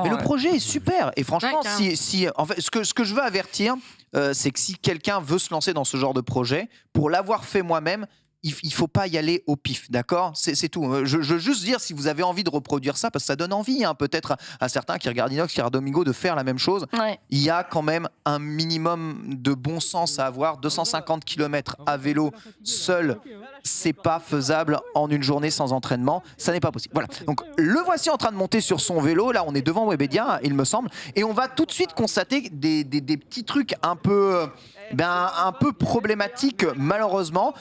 Mais le projet est super. Et franchement, en fait, ce que je veux avertir, c'est que si quelqu'un veut se lancer dans ce genre de projet, pour l'avoir fait moi-même, il faut pas y aller au pif, d'accord ? C'est tout. Je veux juste dire, si vous avez envie de reproduire ça, parce que ça donne envie, peut-être à certains qui regardent Inox, qui regardent Domingo, de faire la même chose. Il y a quand même un minimum de bon sens à avoir. 250 km à vélo seul, c'est pas faisable en une journée sans entraînement. Ça n'est pas possible. Voilà. Donc le voici en train de monter sur son vélo. Là, on est devant Webedia, il me semble, et on va tout de suite constater des petits trucs un peu problématique malheureusement.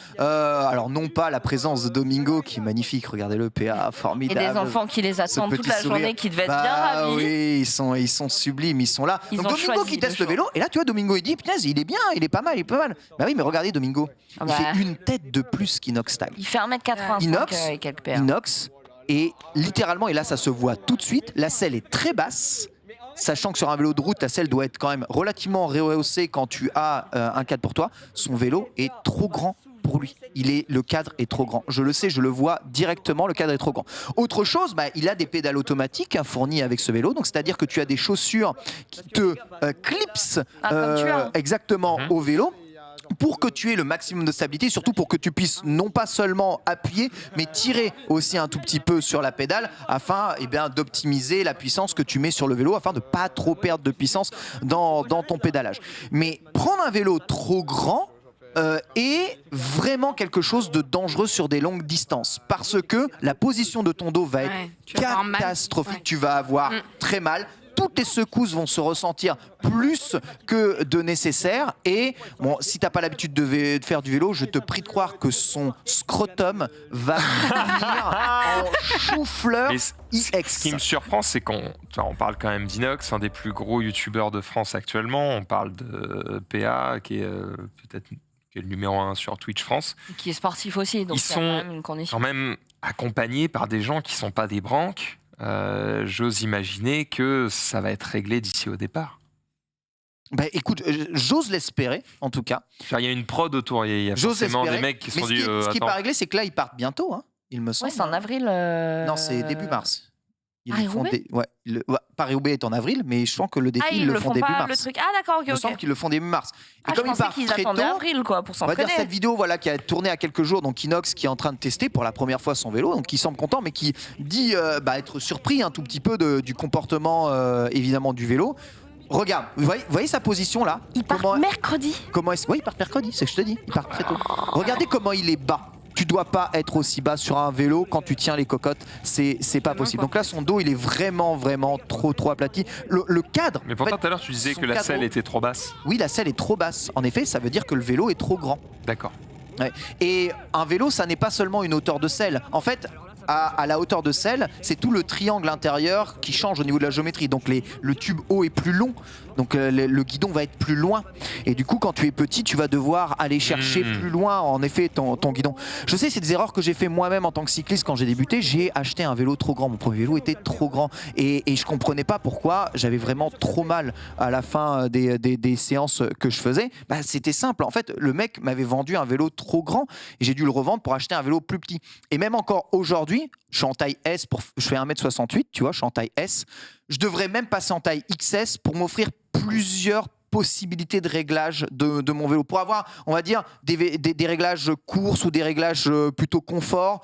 Alors non pas la présence de Domingo qui est magnifique, regardez-le, PA formidable. Et des enfants qui les attendent toute la journée, qui devaient être bien ravis. Oui, ils sont sublimes, ils sont là. Donc Domingo qui teste le vélo, et là tu vois Domingo il dit putain il est bien, il est pas mal, Bah oui mais regardez Domingo, il fait une tête de plus qu'Inox Tag. Il fait 1m85 et quelques paires. Inox, et littéralement, et là ça se voit tout de suite, la selle est très basse. Sachant que sur un vélo de route, ta selle doit être quand même relativement rehaussée quand tu as un cadre pour toi. Son vélo est trop grand pour lui. Le cadre est trop grand. Je le sais, je le vois directement, le cadre est trop grand. Autre chose, il a des pédales automatiques fournies avec ce vélo. Donc c'est-à-dire que tu as des chaussures qui te clipsent exactement au vélo, pour que tu aies le maximum de stabilité, surtout pour que tu puisses non pas seulement appuyer, mais tirer aussi un tout petit peu sur la pédale afin d'optimiser la puissance que tu mets sur le vélo, afin de ne pas trop perdre de puissance dans ton pédalage. Mais prendre un vélo trop grand est vraiment quelque chose de dangereux sur des longues distances, parce que la position de ton dos va être catastrophique, tu vas avoir très mal. Toutes les secousses vont se ressentir plus que de nécessaire. Et bon, si t'as pas l'habitude de faire du vélo, je te prie de croire que son scrotum va finir en chou-fleur IX. Ce qui me surprend, c'est qu'on parle quand même d'Inox, un des plus gros youtubeurs de France actuellement. On parle de PA, qui est peut-être le numéro 1 sur Twitch France. Qui est sportif aussi, donc ils sont quand même accompagnés par des gens qui sont pas des branques. J'ose imaginer que ça va être réglé d'ici au départ. Écoute, j'ose l'espérer en tout cas. Il y a une prod autour, il y a forcément des mecs qui sont dit. Ce qui n'est pas réglé, c'est que là ils partent bientôt, il me semble. Ouais, c'est en avril. Non, c'est début mars. Paris-Roubaix est en avril, mais je sens que le défi ils le font début mars. D'accord, ok. Il me semble qu'ils le font début mars. Et comme ils partent très tôt, avril, pour s'entraîner. On va dire cette vidéo qui a tourné à quelques jours, donc Inox qui est en train de tester pour la première fois son vélo, donc qui semble content, mais qui dit être surpris un tout petit peu du comportement évidemment du vélo. Regarde, vous voyez sa position là. Il part mercredi. Oui, il part mercredi, c'est ce que je te dis. Il part très tôt. Regardez comment il est bas. Tu dois pas être aussi bas sur un vélo quand tu tiens les cocottes, c'est pas possible. Donc là, son dos, il est vraiment trop aplati. Le cadre. Mais pourtant, tout à l'heure, tu disais que la selle était trop basse. Oui, la selle est trop basse. En effet, ça veut dire que le vélo est trop grand. D'accord. Ouais. Et un vélo, ça n'est pas seulement une hauteur de selle. En fait, à la hauteur de selle, c'est tout le triangle intérieur qui change au niveau de la géométrie. Donc le tube haut est plus long, donc le guidon va être plus loin. Et du coup, quand tu es petit, tu vas devoir aller chercher plus loin, en effet, ton guidon. Je sais, c'est des erreurs que j'ai fait moi-même en tant que cycliste quand j'ai débuté. J'ai acheté un vélo trop grand. Mon premier vélo était trop grand. Et je comprenais pas pourquoi j'avais vraiment trop mal à la fin des séances que je faisais. C'était simple. En fait, le mec m'avait vendu un vélo trop grand et j'ai dû le revendre pour acheter un vélo plus petit. Et même encore aujourd'hui, je suis en taille S, je fais 1m68, tu vois, je suis en taille S. Je devrais même passer en taille XS pour m'offrir plusieurs possibilités de réglage de mon vélo, pour avoir, on va dire, des réglages course ou des réglages plutôt confort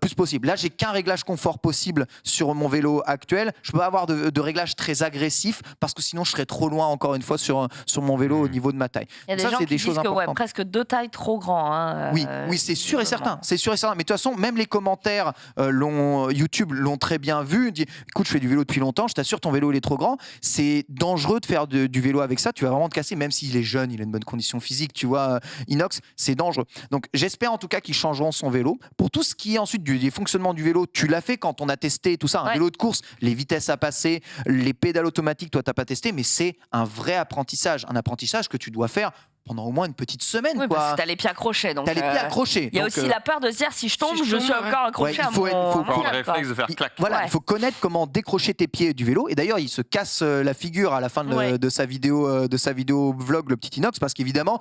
plus possible. Là, j'ai qu'un réglage confort possible sur mon vélo actuel. Je peux pas avoir de réglage très agressif parce que sinon je serais trop loin, encore une fois, sur mon vélo au niveau de ma taille. Il y a des gens qui disent que presque 2 tailles trop grand. Oui, c'est sûr et certain. C'est sûr et certain. Mais de toute façon, même les commentaires YouTube l'ont très bien vu. Dit, écoute, je fais du vélo depuis longtemps, je t'assure, ton vélo il est trop grand. C'est dangereux de faire du vélo avec ça. tu vas vraiment te casser, même s'il est jeune, il a une bonne condition physique, tu vois, inox, c'est dangereux. Donc j'espère en tout cas qu'ils changeront son vélo. Pour tout ce qui est ensuite des fonctionnements du vélo, tu l'as fait quand on a testé tout ça, un vélo de course, les vitesses à passer, les pédales automatiques, toi t'as pas testé, mais c'est un vrai apprentissage, un apprentissage que tu dois faire pendant au moins une petite semaine. Oui, parce que t'as les pieds accrochés. T'as les pieds accrochés. Il y a aussi la peur de se dire, si je tombe, je suis encore accroché à mon... Il faut avoir le réflexe de faire clac. Voilà, il faut connaître comment décrocher tes pieds du vélo. Et d'ailleurs, il se casse la figure à la fin de sa vidéo vlog, le petit inox, parce qu'évidemment,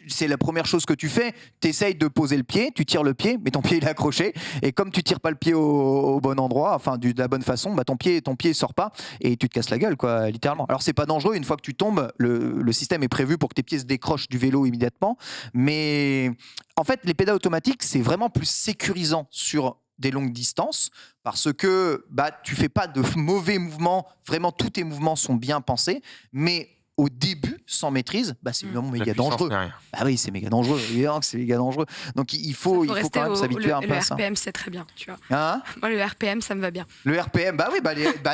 c'est la première chose que tu fais. Tu essayes de poser le pied, tu tires le pied, mais ton pied il est accroché. Et comme tu tires pas le pied au bon endroit, enfin de la bonne façon, bah, ton pied sort pas et tu te casses la gueule, quoi, littéralement. Alors c'est pas dangereux, une fois que tu tombes, le système est prévu pour que tes pieds se décrochent du vélo immédiatement. Mais en fait, les pédales automatiques, c'est vraiment plus sécurisant sur des longues distances parce que tu fais pas de mauvais mouvements. Vraiment, tous tes mouvements sont bien pensés. Mais au début, sans maîtrise, c'est vraiment méga dangereux. Ah oui, c'est méga dangereux. Évidemment que c'est méga dangereux. Donc il faut quand même s'habituer un peu à ça. Le RPM, c'est très bien, tu vois. Hein? Moi, le RPM, ça me va bien. Le RPM,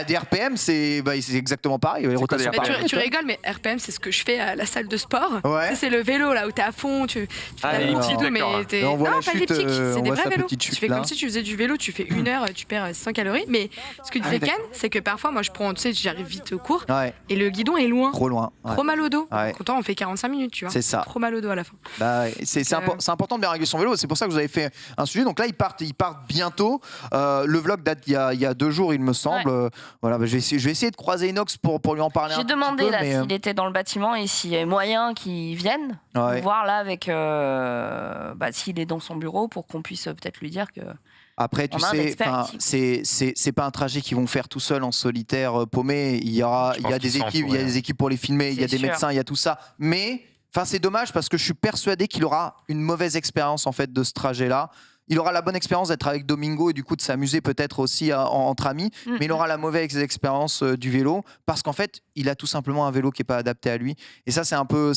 des RPM, c'est exactement pareil. Les rotations tu rigoles, mais RPM, c'est ce que je fais à la salle de sport. Ouais. C'est le vélo là où t'es à fond, tu fais les petits mais t'es... On voit non, la pas chute, elliptique, c'est des vrais vélos. Tu fais comme si tu faisais du vélo, tu fais 1 heure, tu perds 100 calories. Mais ce que tu fais, Ken, c'est que parfois, moi, je prends, tu sais, j'arrive vite au cours et le guidon est loin. Trop loin. Trop mal au dos. Pourtant, on fait 45 minutes, tu vois. C'est ça. Trop mal au dos à la fin. C'est important de bien régler son vélo. C'est pour ça que vous avez fait un sujet. Donc là, ils partent bientôt. Le vlog date il y a 2 jours, il me semble. Voilà, je vais essayer de croiser Inox pour lui en parler un petit peu. J'ai demandé là s'il était dans le bâtiment et s'il y a moyen qu'il vienne. Voir là avec s'il est dans son bureau pour qu'on puisse peut-être lui dire que. Après, tu sais, c'est pas un trajet qu'ils vont faire tout seul en solitaire paumé. Il y a des équipes pour les filmer, il y a des médecins, il y a tout ça. Mais c'est dommage parce que je suis persuadé qu'il aura une mauvaise expérience en fait de ce trajet-là. Il aura la bonne expérience d'être avec Domingo et du coup de s'amuser peut-être aussi entre amis, mais il aura la mauvaise expérience du vélo parce qu'en fait, il a tout simplement un vélo qui n'est pas adapté à lui. Et ça, c'est un peu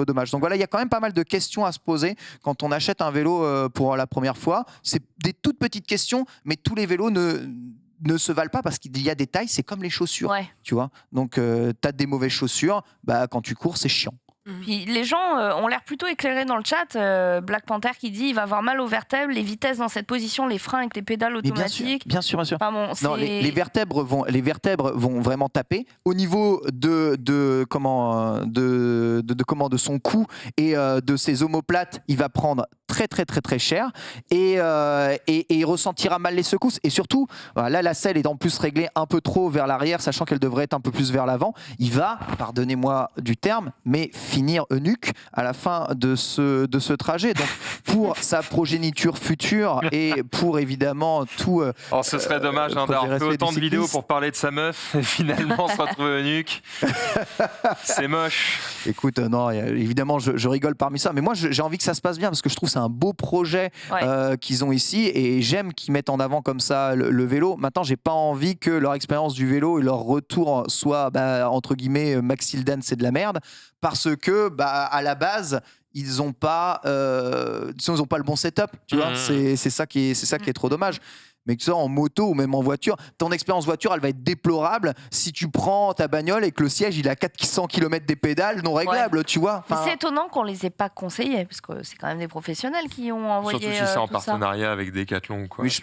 dommage. Donc voilà, il y a quand même pas mal de questions à se poser quand on achète un vélo pour la première fois. C'est des toutes petites questions, mais tous les vélos ne se valent pas parce qu'il y a des tailles, c'est comme les chaussures, tu vois. Donc, tu as des mauvaises chaussures, quand tu cours, c'est chiant. Puis les gens ont l'air plutôt éclairés dans le chat. Black Panther qui dit il va avoir mal aux vertèbres, les vitesses dans cette position, les freins avec les pédales automatiques. Bien sûr. Enfin bon, non, les vertèbres vont vraiment taper au niveau de son cou et de ses omoplates. Il va prendre très cher et il ressentira mal les secousses et surtout là la selle est en plus réglée un peu trop vers l'arrière sachant qu'elle devrait être un peu plus vers l'avant. Il va, pardonnez-moi du terme, mais finir eunuque à la fin de ce trajet. Donc pour sa progéniture future et pour évidemment tout... ce serait dommage d'avoir fait autant de vidéos pour parler de sa meuf et finalement se retrouver eunuque. C'est moche. Écoute, non, évidemment je rigole parmi ça, mais moi j'ai envie que ça se passe bien parce que je trouve que c'est un beau projet qu'ils ont ici et j'aime qu'ils mettent en avant comme ça le vélo. Maintenant, j'ai pas envie que leur expérience du vélo et leur retour soit entre guillemets Maxildan c'est de la merde parce que à la base ils ont pas le bon setup, tu vois. C'est ça qui est trop dommage. Mais que ça en moto ou même en voiture, ton expérience voiture, elle va être déplorable si tu prends ta bagnole et que le siège il a 400 km des pédales non réglables, tu vois. C'est étonnant qu'on les ait pas conseillés parce que c'est quand même des professionnels qui ont envoyé. Surtout si c'est en partenariat avec Decathlon, quoi. Oui,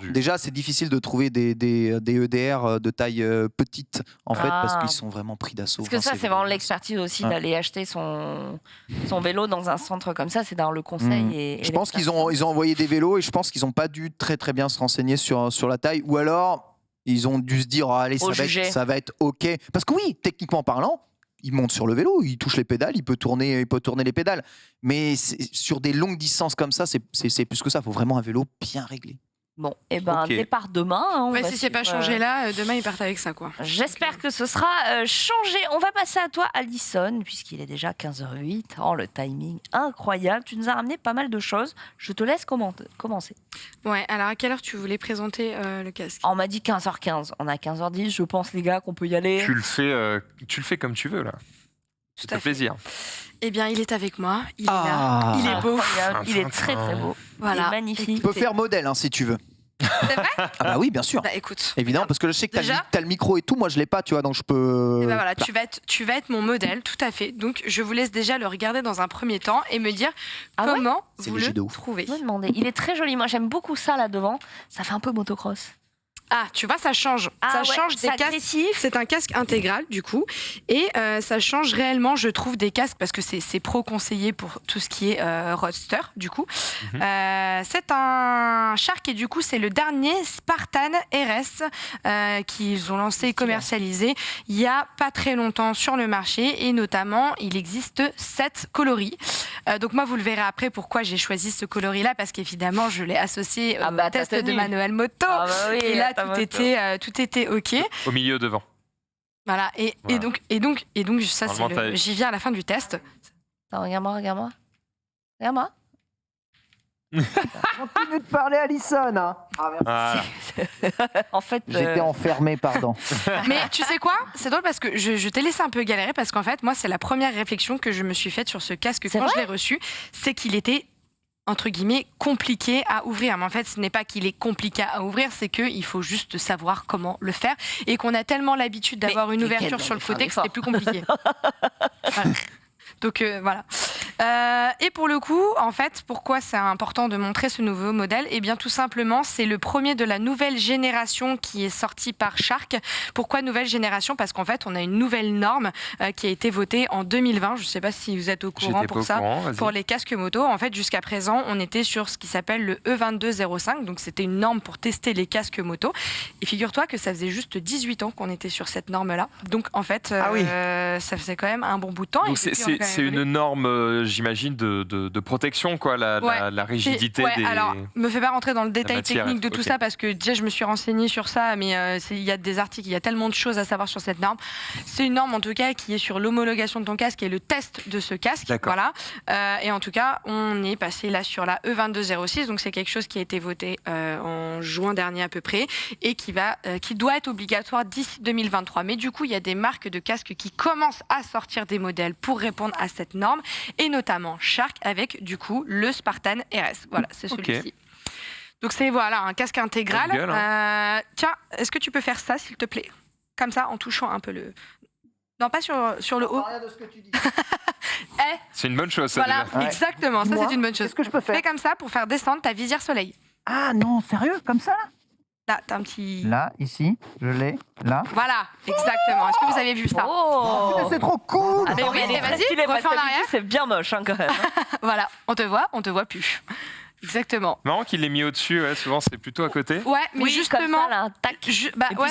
déjà, c'est difficile de trouver des EDR de taille petite en fait parce qu'ils sont vraiment pris d'assaut. Parce que ça, c'est vraiment l'expertise aussi d'aller acheter son vélo dans un centre comme ça, c'est dans le conseil. Et je pense qu'ils ont envoyé des vélos et je pense qu'ils n'ont pas dû très bien se renseigner sur la taille ou alors ils ont dû se dire allez ça va être ok parce que oui techniquement parlant il monte sur le vélo, il touche les pédales, il peut tourner les pédales mais sur des longues distances comme ça c'est plus que ça, il faut vraiment un vélo bien réglé. Bon, départ demain. Si c'est pas changé là, demain ils partent avec ça, quoi. J'espère que ce sera changé. On va passer à toi, Alison, puisqu'il est déjà 15h08. Oh, le timing incroyable. Tu nous as ramené pas mal de choses. Je te laisse commencer. Ouais, alors à quelle heure tu voulais présenter le casque ? On m'a dit 15h15. On a 15h10. Je pense, les gars, qu'on peut y aller. Tu le fais comme tu veux, là. Tout à fait plaisir. Eh bien, il est avec moi. Il est là. Il est beau. Il est très beau. Voilà. Il est magnifique. Tu peux faire modèle si tu veux. C'est vrai? Ah bah oui, bien sûr. Bah écoute. Évidemment, parce que je sais que t'as le micro et tout, moi je l'ai pas, tu vois, donc je peux. Et bah voilà, tu vas être mon modèle, tout à fait. Donc je vous laisse déjà le regarder dans un premier temps et me dire comment vous le trouvez. Il est très joli, moi j'aime beaucoup ça là devant, ça fait un peu motocross. Ah, tu vois, ça change. Ça change des casques. C'est un casque intégral, du coup. Et ça change réellement, je trouve, des casques, parce que c'est pro-conseillé pour tout ce qui est roadster, du coup. C'est un Shark, et du coup, c'est le dernier Spartan RS qu'ils ont lancé et commercialisé il y a pas très longtemps sur le marché. Et notamment, il existe 7 coloris. Donc moi, vous le verrez après pourquoi j'ai choisi ce coloris-là, parce qu'évidemment, je l'ai associé au test de Manuel Moto. Ah bah oui, et là, tout était OK. Au milieu, devant. Voilà. Et donc, ça, j'y viens à la fin du test. Attends, regarde-moi. Continue de parler, Alison. Hein. En fait, j'étais enfermé, pardon. Mais tu sais quoi? C'est drôle parce que je t'ai laissé un peu galérer, parce qu'en fait, moi, c'est la première réflexion que je me suis faite sur ce casque quand je l'ai reçu, c'est qu'il était entre guillemets compliqué à ouvrir. Mais en fait, ce n'est pas qu'il est compliqué à ouvrir, c'est qu'il faut juste savoir comment le faire, et qu'on a tellement l'habitude d'avoir une ouverture sur le côté que c'était plus compliqué. Voilà. Donc voilà. Et pour le coup, en fait, pourquoi c'est important de montrer ce nouveau modèle? Eh bien, tout simplement, c'est le premier de la nouvelle génération qui est sorti par Shark. Pourquoi nouvelle génération? Parce qu'en fait, on a une nouvelle norme qui a été votée en 2020. Je ne sais pas si vous êtes au courant pour les casques moto. En fait, jusqu'à présent, on était sur ce qui s'appelle le E2205. Donc, c'était une norme pour tester les casques moto. Et figure-toi que ça faisait juste 18 ans qu'on était sur cette norme-là. Donc, en fait, ça faisait quand même un bon bout de temps. Donc, c'est une norme, j'imagine, de protection, quoi, la rigidité des... Alors, me fais pas rentrer dans le détail technique de tout ça, parce que déjà, je me suis renseignée sur ça, mais il y a des articles, il y a tellement de choses à savoir sur cette norme. C'est une norme, en tout cas, qui est sur l'homologation de ton casque et le test de ce casque. Voilà. Et en tout cas, on est passé là sur la E2206, donc c'est quelque chose qui a été voté en juin dernier à peu près, et qui doit être obligatoire d'ici 2023. Mais du coup, il y a des marques de casques qui commencent à sortir des modèles pour répondre à cette norme, et notamment Shark avec du coup le Spartan RS. Voilà, c'est celui-ci. Donc c'est un casque intégral. Tiens, est-ce que tu peux faire ça, s'il te plaît? Comme ça, en touchant un peu le... Non, pas sur le haut. Rien de ce que tu dis. C'est une bonne chose, ça. Voilà, exactement. Ça, c'est une bonne chose. Qu'est-ce que je peux faire? Fais comme ça pour faire descendre ta visière soleil. Ah non, sérieux? Comme ça, là? Là, t'as un petit... Là, ici, je l'ai, là. Voilà, exactement. Est-ce que vous avez vu ça? C'est trop cool! Mais oui, vas-y, refais en arrière. C'est bien moche, hein, quand même. Voilà, on te voit plus. Exactement. Marrant qu'il l'ait mis au-dessus, souvent c'est plutôt à côté. Ouais, mais justement, comme ça, là, tac.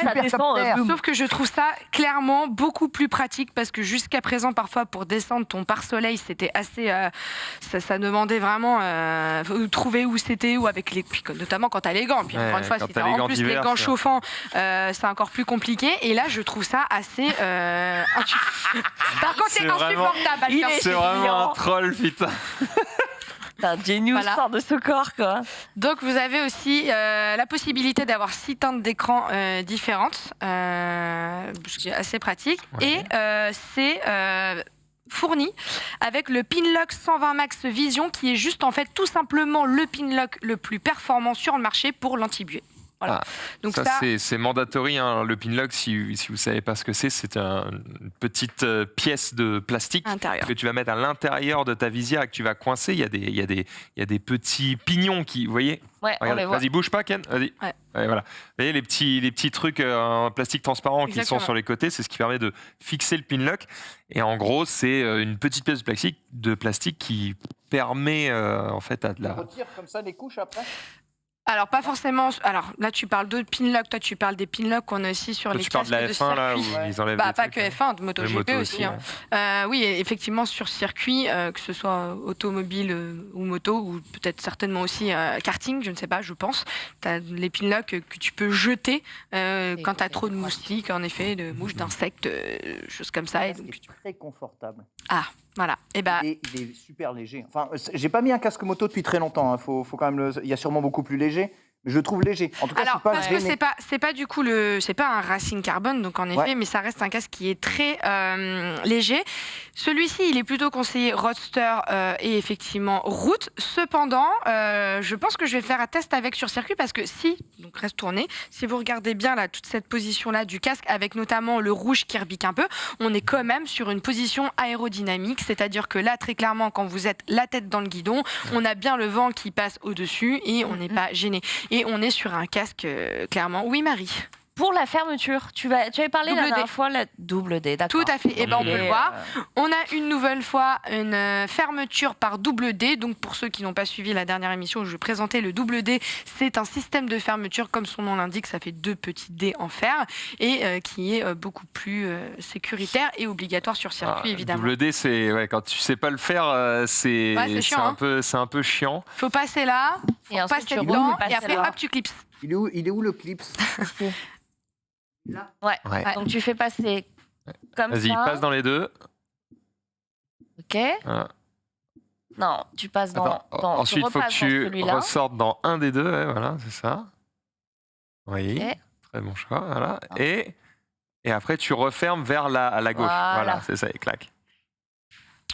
Ça descend, sauf que je trouve ça clairement beaucoup plus pratique, parce que jusqu'à présent, parfois, pour descendre ton pare-soleil, c'était assez... ça demandait vraiment trouver où c'était, ou avec les... notamment quand t'as les gants. Puis encore une fois, si t'as en plus les gants chauffants, c'est encore plus compliqué. Et là, je trouve ça assez... Par contre, c'est insupportable. C'est vraiment un troll, putain. Un génius sort de ce corps, quoi. Donc vous avez aussi la possibilité d'avoir 6 teintes d'écran différentes, ce qui est assez pratique. Et c'est fourni avec le Pinlock 120 Max Vision, qui est juste en fait tout simplement le Pinlock le plus performant sur le marché pour l'anti-buée. Voilà. Donc ça c'est mandatory, hein. Le Pinlock, si vous savez pas ce que c'est une petite pièce de plastique que tu vas mettre à l'intérieur de ta visière et que tu vas coincer. Il y a des petits pignons qui, vous voyez. Vas-y, bouge pas, Ken. Vas-y. Voilà. Vous voyez les petits trucs en plastique transparent qui sont sur les côtés, c'est ce qui permet de fixer le Pinlock. Et en gros, c'est une petite pièce de plastique qui permet en fait à de la... On retire comme ça les couches après. Alors, pas forcément. Alors, là, tu parles d'autres pinlocks. Toi, tu parles des pinlocks qu'on a aussi sur les casques de circuit. Tu parles de la F1, là, où ils enlèvent pas que F1, de MotoGP aussi. Oui, effectivement, sur circuit, que ce soit automobile ou moto, ou peut-être certainement aussi karting, je ne sais pas, je pense. Tu as les pinlocks que tu peux jeter quand tu as trop de moustiques, en effet, de mouches, d'insectes, choses comme ça. C'est très confortable. Ah, voilà. Et il est super léger. Enfin, j'ai pas mis un casque moto depuis très longtemps. Hein. Faut quand même il y a sûrement beaucoup plus léger, mais je le trouve léger. En tout cas, alors, parce que c'est pas du coup c'est pas un Racing Carbon, donc en effet, mais ça reste un casque qui est très léger. Celui-ci, il est plutôt conseillé roadster et effectivement route. Cependant, je pense que je vais faire un test avec sur circuit parce que donc reste tourné, si vous regardez bien là, toute cette position-là du casque, avec notamment le rouge qui rebique un peu, on est quand même sur une position aérodynamique, c'est-à-dire que là, très clairement, quand vous êtes la tête dans le guidon, on a bien le vent qui passe au-dessus et on n'est pas gêné. Et on est sur un casque, clairement. Oui, Marie. Pour la fermeture, tu avais parlé la dernière fois, la double D, d'accord. Tout à fait. Et ben on peut le voir. On a une nouvelle fois une fermeture par double D. Donc pour ceux qui n'ont pas suivi la dernière émission où je présentais le double D, c'est un système de fermeture, comme son nom l'indique, ça fait 2 petits dés en fer et qui est beaucoup plus sécuritaire et obligatoire sur circuit, évidemment. Double D, c'est quand tu sais pas le faire, c'est un peu chiant. Faut passer là, faut passer dedans et après hop tu clipses. Il est où le clips? Là. Ouais. Donc tu fais passer comme ça. Vas-y, passe dans les deux. Ok. Voilà. Non, tu passes dans. Ensuite, il faut que tu ressortes dans un des deux. Voilà, c'est ça. Oui. Okay. Très bon choix. Voilà. Et après, tu refermes vers la gauche. Voilà, c'est ça, et clac.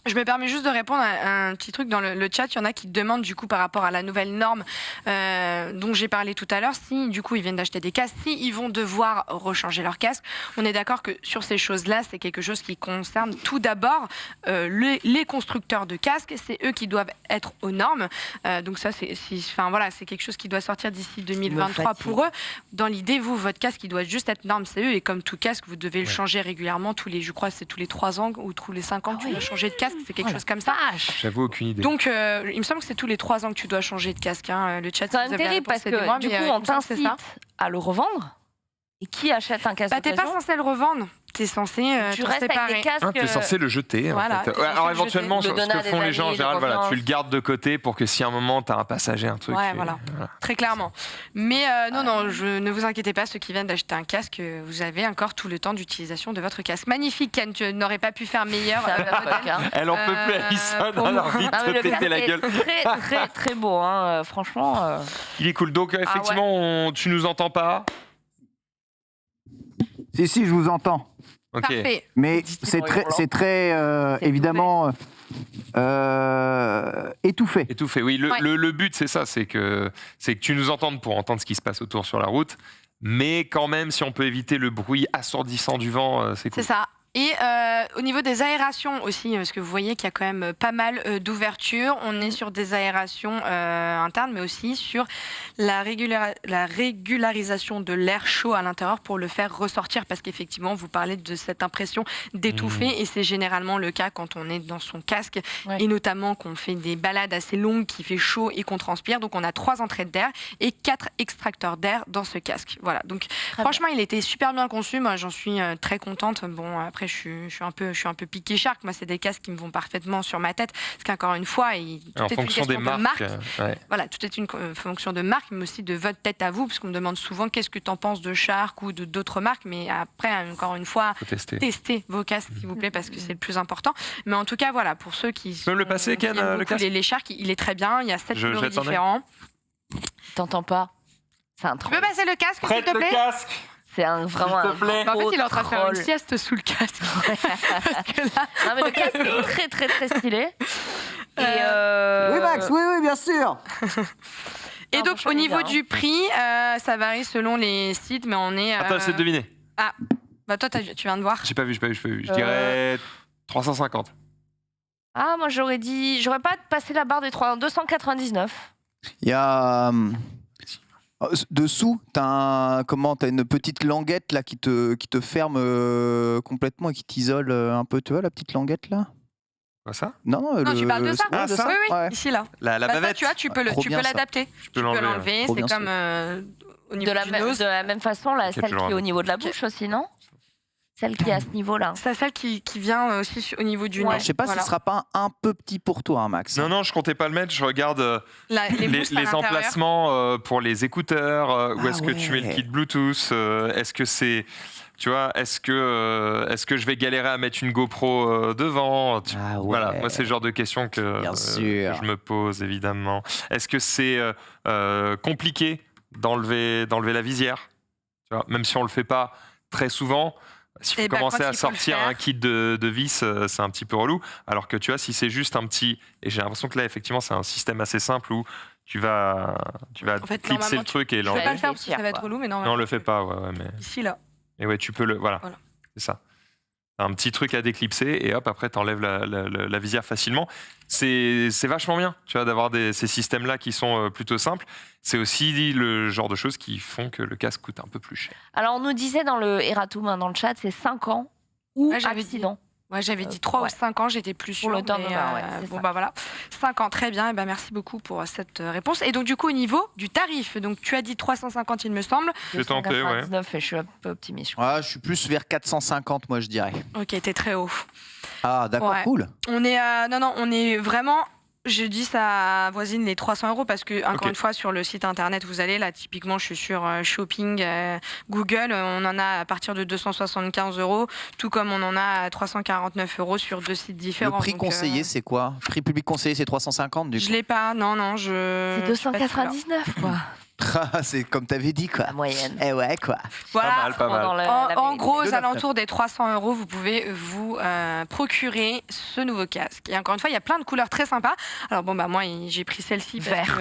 Je me permets juste de répondre à un petit truc dans le chat. Il y en a qui demandent du coup par rapport à la nouvelle norme dont j'ai parlé tout à l'heure, si du coup ils viennent d'acheter des casques, si ils vont devoir rechanger leur casque. On est d'accord que sur ces choses-là, c'est quelque chose qui concerne tout d'abord les constructeurs de casques. C'est eux qui doivent être aux normes. Donc ça, c'est quelque chose qui doit sortir d'ici 2023 pour eux. Dans l'idée, votre casque, il doit juste être norme CE et comme tout casque, vous devez le changer régulièrement tous les 3 ans ou tous les 5 ans, tu dois changer de casque. C'est quelque chose comme ça. J'avoue, aucune idée. Donc, il me semble que c'est tous les 3 ans que tu dois changer de casque. Le chat, c'est terrible parce que du coup, on t'incite à le revendre. Et qui achète un casque t'es pas censé le revendre. T'es censé tu restes séparer. Avec des casques. T'es censé le jeter. Voilà, en fait. Alors éventuellement, ce que font les gens en général, tu le gardes de côté pour que si à un moment t'as un passager, un truc. Voilà. Très clairement. Mais non, ne vous inquiétez pas, ceux qui viennent d'acheter un casque, vous avez encore tout le temps d'utilisation de votre casque. Magnifique, Ken, tu n'aurais pas pu faire meilleur. Elle en peut plus, Alison. Elle a envie de te péter la gueule. Très, très, très beau, hein. Franchement. Il est cool. Donc effectivement, tu nous entends pas? Si, je vous entends. Okay. Parfait. Mais c'est très évidemment étouffé. Étouffé, oui. Le but, c'est ça, c'est que tu nous entendes pour entendre ce qui se passe autour sur la route, mais quand même, si on peut éviter le bruit assourdissant du vent, c'est cool. C'est ça. Et au niveau des aérations aussi, parce que vous voyez qu'il y a quand même pas mal d'ouvertures. On est sur des aérations internes, mais aussi sur la régularisation de l'air chaud à l'intérieur pour le faire ressortir. Parce qu'effectivement, vous parlez de cette impression d'étouffer, et c'est généralement le cas quand on est dans son casque, et notamment qu'on fait des balades assez longues, qui fait chaud et qu'on transpire. Donc on a 3 entrées d'air et 4 extracteurs d'air dans ce casque. Voilà. Donc franchement, il était super bien conçu. Moi, j'en suis très contente. Bon, après, je suis un peu piqué shark. Moi, c'est des casques qui me vont parfaitement sur ma tête. Parce qu'encore une fois, tout est une question de marque. Voilà, tout est une fonction de marque, mais aussi de votre tête à vous, parce qu'on me demande souvent qu'est-ce que tu en penses de Shark ou d'autres marques. Mais après, encore une fois, testez vos casques, s'il vous plaît, parce que c'est le plus important. Mais en tout cas, voilà, pour ceux qui sont, le passer, Ken, le casque. Les Shark, il est très bien. Il y a 7 coloris différents. T'entends pas? C'est un troll. Tu peux passer le casque, s'il te plaît? Le casque. C'est vraiment un en fait, il est en train de faire une sieste sous le casque. Parce que là... Non, mais le casque est très, très, très stylé. Oui, Max, oui, bien sûr. Et donc, au niveau du prix, ça varie selon les sites, mais on est... Attends, j'essaie de deviner. Ah, bah toi, tu viens de voir. J'ai pas vu. Je dirais 350. Ah, moi, j'aurais pas passé la barre des 299. Il y a... dessous, t'as une petite languette là qui te ferme complètement et qui t'isole un peu, tu vois la petite languette là? Quoi ça? Non, tu parles de ça. Ça oui, ici là. La bavette. Ça, tu vois, tu peux l'adapter. Tu peux l'enlever. C'est comme au niveau du nose. De la même façon, celle qui est au niveau de la bouche aussi, non? Celle qui est à ce niveau-là. C'est celle qui vient aussi au niveau du nez. Je sais pas si ce sera pas un peu petit pour toi, hein, Max. Non, je comptais pas le mettre. Je regarde les emplacements pour les écouteurs. Où est-ce que tu mets le kit Bluetooth? Est-ce que c'est... Tu vois, est-ce que je vais galérer à mettre une GoPro devant? Voilà, moi, c'est le genre de questions que je me pose, évidemment. Est-ce que c'est compliqué d'enlever la visière? Tu vois, même si on le fait pas très souvent... S'il faut commencer à sortir un kit de vis, c'est un petit peu relou. Alors que tu vois, si c'est juste un petit... Et j'ai l'impression que là, effectivement, c'est un système assez simple où tu vas clipser le truc et l'enlever. Je vais pas le faire parce que ça va être relou, mais non. Non, le fais pas, mais... Ici, là. Et ouais, tu peux le... Voilà. C'est ça. Un petit truc à déclipser et hop, après, t'enlèves la visière facilement. C'est vachement bien, tu vois, d'avoir ces systèmes-là qui sont plutôt simples. C'est aussi le genre de choses qui font que le casque coûte un peu plus cher. Alors, on nous disait dans le Eratum, dans le chat, c'est 5 ans ou accident. Ouais, j'avais dit 3 ou 5 ans, j'étais plus sûre. Pour le temps bah voilà. 5 ans, très bien. Et merci beaucoup pour cette réponse. Et donc, du coup, au niveau du tarif, donc tu as dit 350, il me semble. J'ai tenté, ouais. Et je suis un peu optimiste. Je suis plus vers 450, moi, je dirais. Ok, t'es très haut. Ah, d'accord, cool. On est on est vraiment... Je dis ça voisine les 300 € parce que, encore une fois, sur le site internet, vous allez, là, typiquement, je suis sur Shopping, Google, on en a à partir de 275 €, tout comme on en a à 349 € sur 2 sites différents. Le prix conseillé, c'est quoi? Prix public conseillé, c'est 350 du coup? Je l'ai pas, non, C'est 299, quoi. C'est comme t'avais dit, quoi. La moyenne. Eh ouais, quoi. Voilà. Pas mal. En gros, aux alentours des 300 €, vous pouvez vous procurer ce nouveau casque. Et encore une fois, il y a plein de couleurs très sympas. Alors bon, moi, j'ai pris celle-ci. Vert.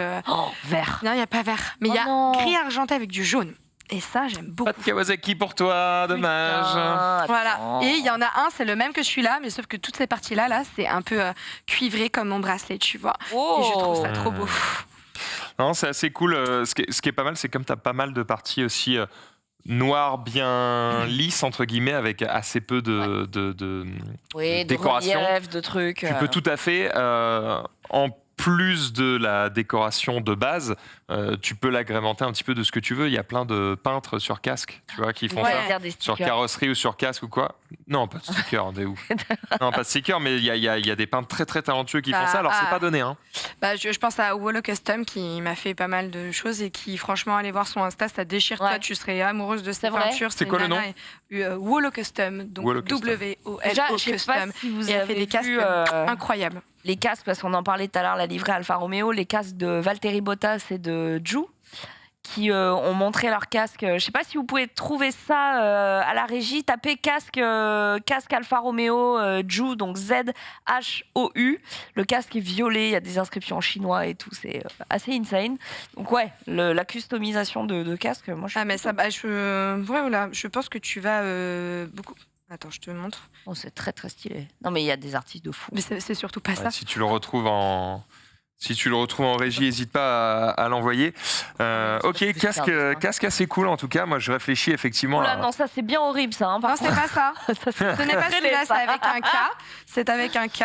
Vert. Non, il n'y a pas vert. Mais il y a gris argenté avec du jaune. Et ça, j'aime beaucoup. Pas de Kawasaki pour toi, dommage. Voilà. Et il y en a un, c'est le même que celui-là, mais sauf que toutes ces parties-là, c'est un peu cuivré comme mon bracelet, tu vois. Et je trouve ça trop beau. Non, c'est assez cool. Ce qui est pas mal, c'est comme tu as pas mal de parties aussi noires, bien lisses, entre guillemets, avec assez peu de décoration. De relief, de trucs. Tu peux tout à fait, en plus de la décoration de base, tu peux l'agrémenter un petit peu de ce que tu veux. Il y a plein de peintres sur casque, tu vois, qui font ça. Sur carrosserie ou sur casque ou quoi. Non, pas de sticker, des ouf. Non, pas de sticker, mais il y a des peintres très très talentueux qui font ça. Alors, c'est pas donné, hein. Je pense à Wallo Custom qui m'a fait pas mal de choses et qui, franchement, allez voir son Insta, ça déchire. Toi, tu serais amoureuse de cette peinture. C'est quoi le nom? Wallo Custom, donc W-O-L-O Custom. Et elle fait des casques incroyables. Les casques, parce qu'on en parlait tout à l'heure, la livrée Alfa Romeo, les casques de Valtteri Bottas et de Ju, qui ont montré leurs casques. Je ne sais pas si vous pouvez trouver ça à la régie. Tapez casque Alfa Romeo Ju, donc Z-H-O-U. Le casque est violet, il y a des inscriptions en chinois et tout, c'est assez insane. Donc ouais, la customisation de casque, moi je suis je pense que tu vas beaucoup... Attends, je te montre. C'est très très stylé. Non mais il y a des artistes de fou. Mais c'est surtout pas ça. Si tu le retrouves en régie, n'hésite pas à l'envoyer. Ok, casque assez cool en tout cas. Moi, je réfléchis effectivement. Non, ça c'est bien horrible ça. Non, c'est pas ça. Ce n'est pas celui-là, c'est avec un K. C'est avec un K.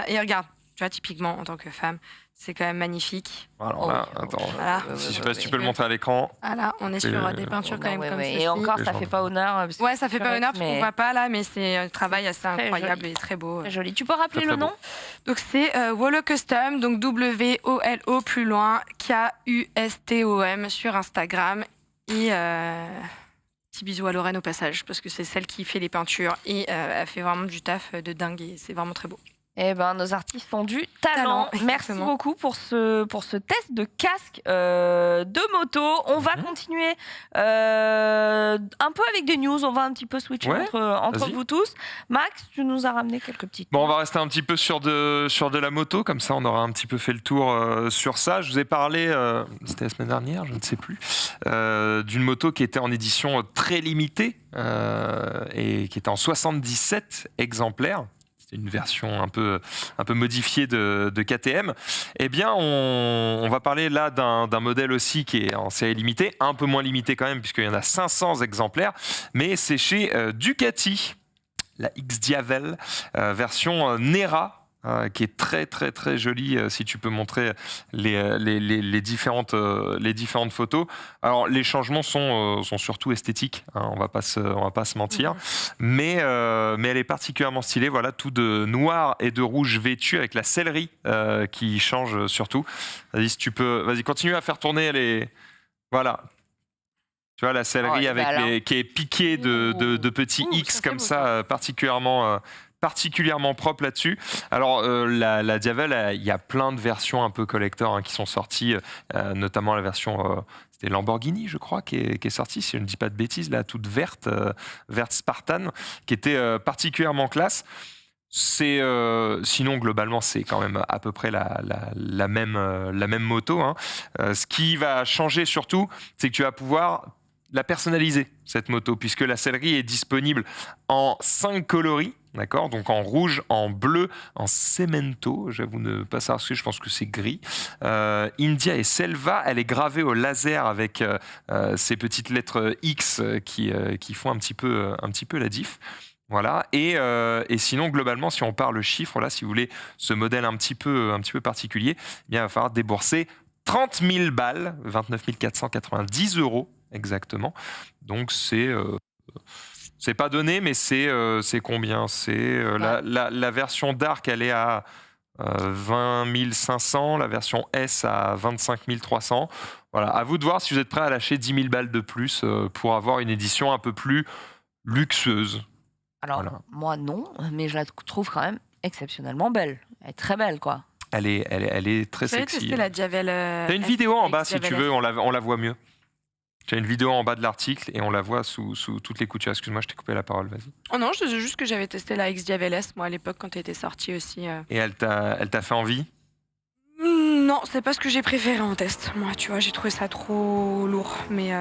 Et regarde, tu vois, typiquement en tant que femme, c'est quand même magnifique. Alors là, attends, je sais pas si tu peux le montrer à l'écran. Voilà, on est sur des peintures quand même comme ceci. Et encore, ça fait pas honneur. Ouais, ça fait pas honneur parce qu'on voit pas là, mais c'est un travail assez incroyable et très beau. Très joli. Tu peux rappeler le nom? Donc c'est Wallo Custom, donc W-O-L-O plus loin, K-U-S-T-O-M sur Instagram. Et petit bisou à Lorraine au passage, parce que c'est celle qui fait les peintures et elle fait vraiment du taf de dingue et c'est vraiment très beau. Eh ben, nos artistes ont du talent. Merci beaucoup pour ce test de casque de moto. On va continuer un peu avec des news. On va un petit peu switcher entre vous tous. Max, tu nous as ramené quelques petites. Bon, on va rester un petit peu sur de la moto. Comme ça, on aura un petit peu fait le tour sur ça. Je vous ai parlé, c'était la semaine dernière, je ne sais plus, d'une moto qui était en édition très limitée et qui était en 77 exemplaires. C'est une version un peu modifiée de KTM. Eh bien, on va parler là d'un modèle aussi qui est en série limitée, un peu moins limité quand même, puisqu'il y en a 500 exemplaires, mais c'est chez Ducati, la X-Diavel, version Nera, qui est très très très jolie, si tu peux montrer les différentes photos. Alors les changements sont surtout esthétiques, hein, on va pas se mentir, mais elle est particulièrement stylée, voilà, tout de noir et de rouge vêtu avec la sellerie qui change surtout. Vas-y, si tu peux, vas-y, continue à faire tourner les, voilà. Tu vois, la sellerie qui est piquée de petits X comme ça, particulièrement particulièrement propre là-dessus. Alors, la Diavel, il y a plein de versions un peu collector qui sont sorties, notamment la version... C'était Lamborghini, je crois, qui est sortie, si je ne dis pas de bêtises, là, toute verte, verte Spartan, qui était particulièrement classe. Sinon, globalement, c'est quand même à peu près la même moto. Ce qui va changer surtout, c'est que tu vas pouvoir la personnaliser, cette moto, puisque la sellerie est disponible en 5 coloris. D'accord, donc en rouge, en bleu, en cemento, j'avoue ne pas savoir ce que je pense que c'est gris. India et Selva, elle est gravée au laser avec ces petites lettres X qui font un petit peu la diff. Voilà. Et sinon, globalement, si on parle chiffres, là, si vous voulez ce modèle un petit peu particulier, eh bien, il va falloir débourser 30 000 balles, 29 490 € exactement. Donc c'est pas donné, mais c'est combien? C'est la version Dark, elle est à 20 500, la version S à 25 300. Voilà, à vous de voir si vous êtes prêt à lâcher 10 000 balles de plus pour avoir une édition un peu plus luxueuse. Alors, moi non, mais je la trouve quand même exceptionnellement belle. Elle est très belle, quoi. Elle est très sexy. Tester la Diavel. T'as une vidéo en bas, si tu veux, on la voit mieux. Tu as une vidéo en bas de l'article et on la voit sous toutes les coutures. Excuse-moi, je t'ai coupé la parole, vas-y. Oh non, je disais juste que j'avais testé la X-Diavel S, moi, à l'époque, quand elle était sortie aussi. Et elle t'a fait envie? Non, c'est pas ce que j'ai préféré en test. Moi, tu vois, j'ai trouvé ça trop lourd, mais...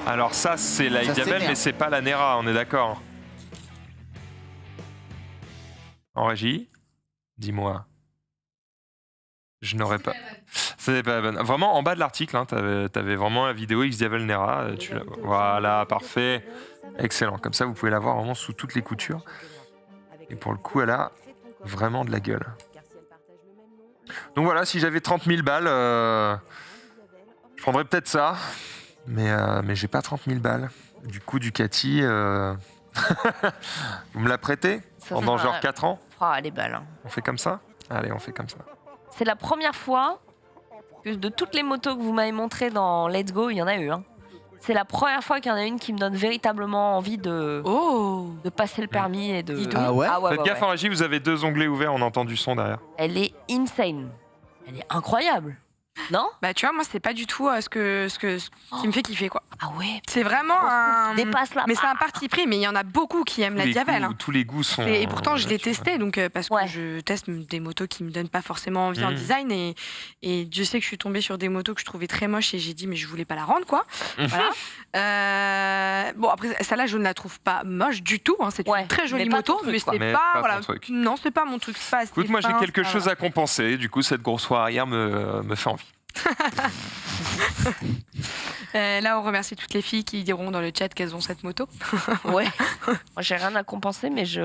Alors ça, c'est la X-Diavel, mais c'est pas la Nera, on est d'accord. En régie, dis-moi. Je n'aurais pas... C'est pas bonne. Vraiment, en bas de l'article, t'avais vraiment la vidéo X-Diavel Nera. Voilà, parfait. Excellent. Comme ça, vous pouvez la voir vraiment sous toutes les coutures. Et pour le coup, elle a vraiment de la gueule. Donc voilà, si j'avais 30 000 balles, je prendrais peut-être ça. Mais j'ai pas 30 000 balles. Du coup, Ducati, vous me la prêtez pendant genre 4 ans? Elle est belle. On fait comme ça? Allez, on fait comme ça. C'est la première fois que de toutes les motos que vous m'avez montrées dans Let's Go, il y en a eu. C'est la première fois qu'il y en a une qui me donne véritablement envie de passer le permis et de... Ah ouais? Faites gaffe en régie, vous avez 2 onglets ouverts, on entend du son derrière. Elle est insane. Elle est incroyable. Non? Bah tu vois, moi c'est pas du tout ce qui me fait kiffer, quoi. Ah ouais. C'est vraiment un... dépasse là. Mais c'est un parti pris, mais il y en a beaucoup qui aiment la Diavel. Tous les goûts sont... Et pourtant je l'ai testé, donc, parce que je teste des motos qui me donnent pas forcément envie en design, et Dieu sait que je suis tombée sur des motos que je trouvais très moches et j'ai dit mais je voulais pas la rendre, quoi. Voilà. Bon après celle-là je ne la trouve pas moche du tout, c'est une très jolie moto, mais c'est pas voilà. Non, c'est pas mon truc. Écoute, moi j'ai quelque chose à compenser, du coup cette grosse roue arrière me fait envie. Là, on remercie toutes les filles qui diront dans le chat qu'elles ont cette moto. Ouais. Moi, j'ai rien à compenser, mais j'ai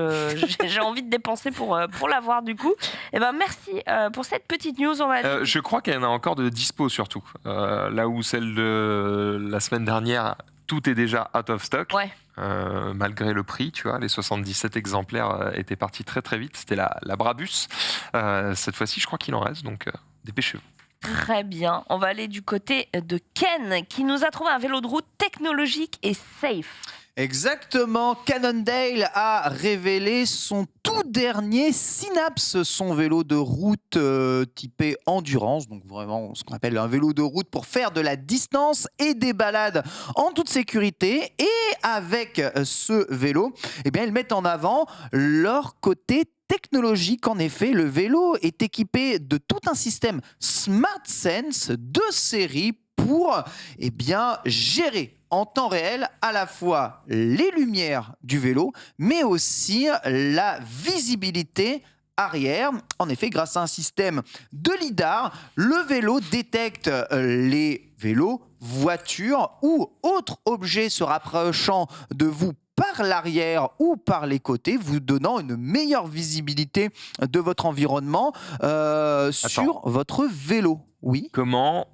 envie de dépenser pour l'avoir du coup. Et ben, merci pour cette petite news. Je crois qu'il y en a encore de dispo surtout. Là où celle de la semaine dernière, tout est déjà out of stock. Ouais. Malgré le prix, tu vois, les 77 exemplaires étaient partis très très vite. C'était la Brabus. Cette fois-ci, je crois qu'il en reste, donc dépêchez-vous. Très bien. On va aller du côté de Ken, qui nous a trouvé un vélo de route technologique et safe. Exactement, Cannondale a révélé son tout dernier Synapse, son vélo de route typé endurance, donc vraiment ce qu'on appelle un vélo de route pour faire de la distance et des balades en toute sécurité. Et avec ce vélo, eh bien, ils mettent en avant leur côté technologique. En effet, le vélo est équipé de tout un système SmartSense de série pour gérer en temps réel à la fois les lumières du vélo, mais aussi la visibilité arrière. En effet, grâce à un système de lidar, le vélo détecte les vélos, voitures ou autres objets se rapprochant de vous par l'arrière ou par les côtés, vous donnant une meilleure visibilité de votre environnement sur votre vélo. Oui. Comment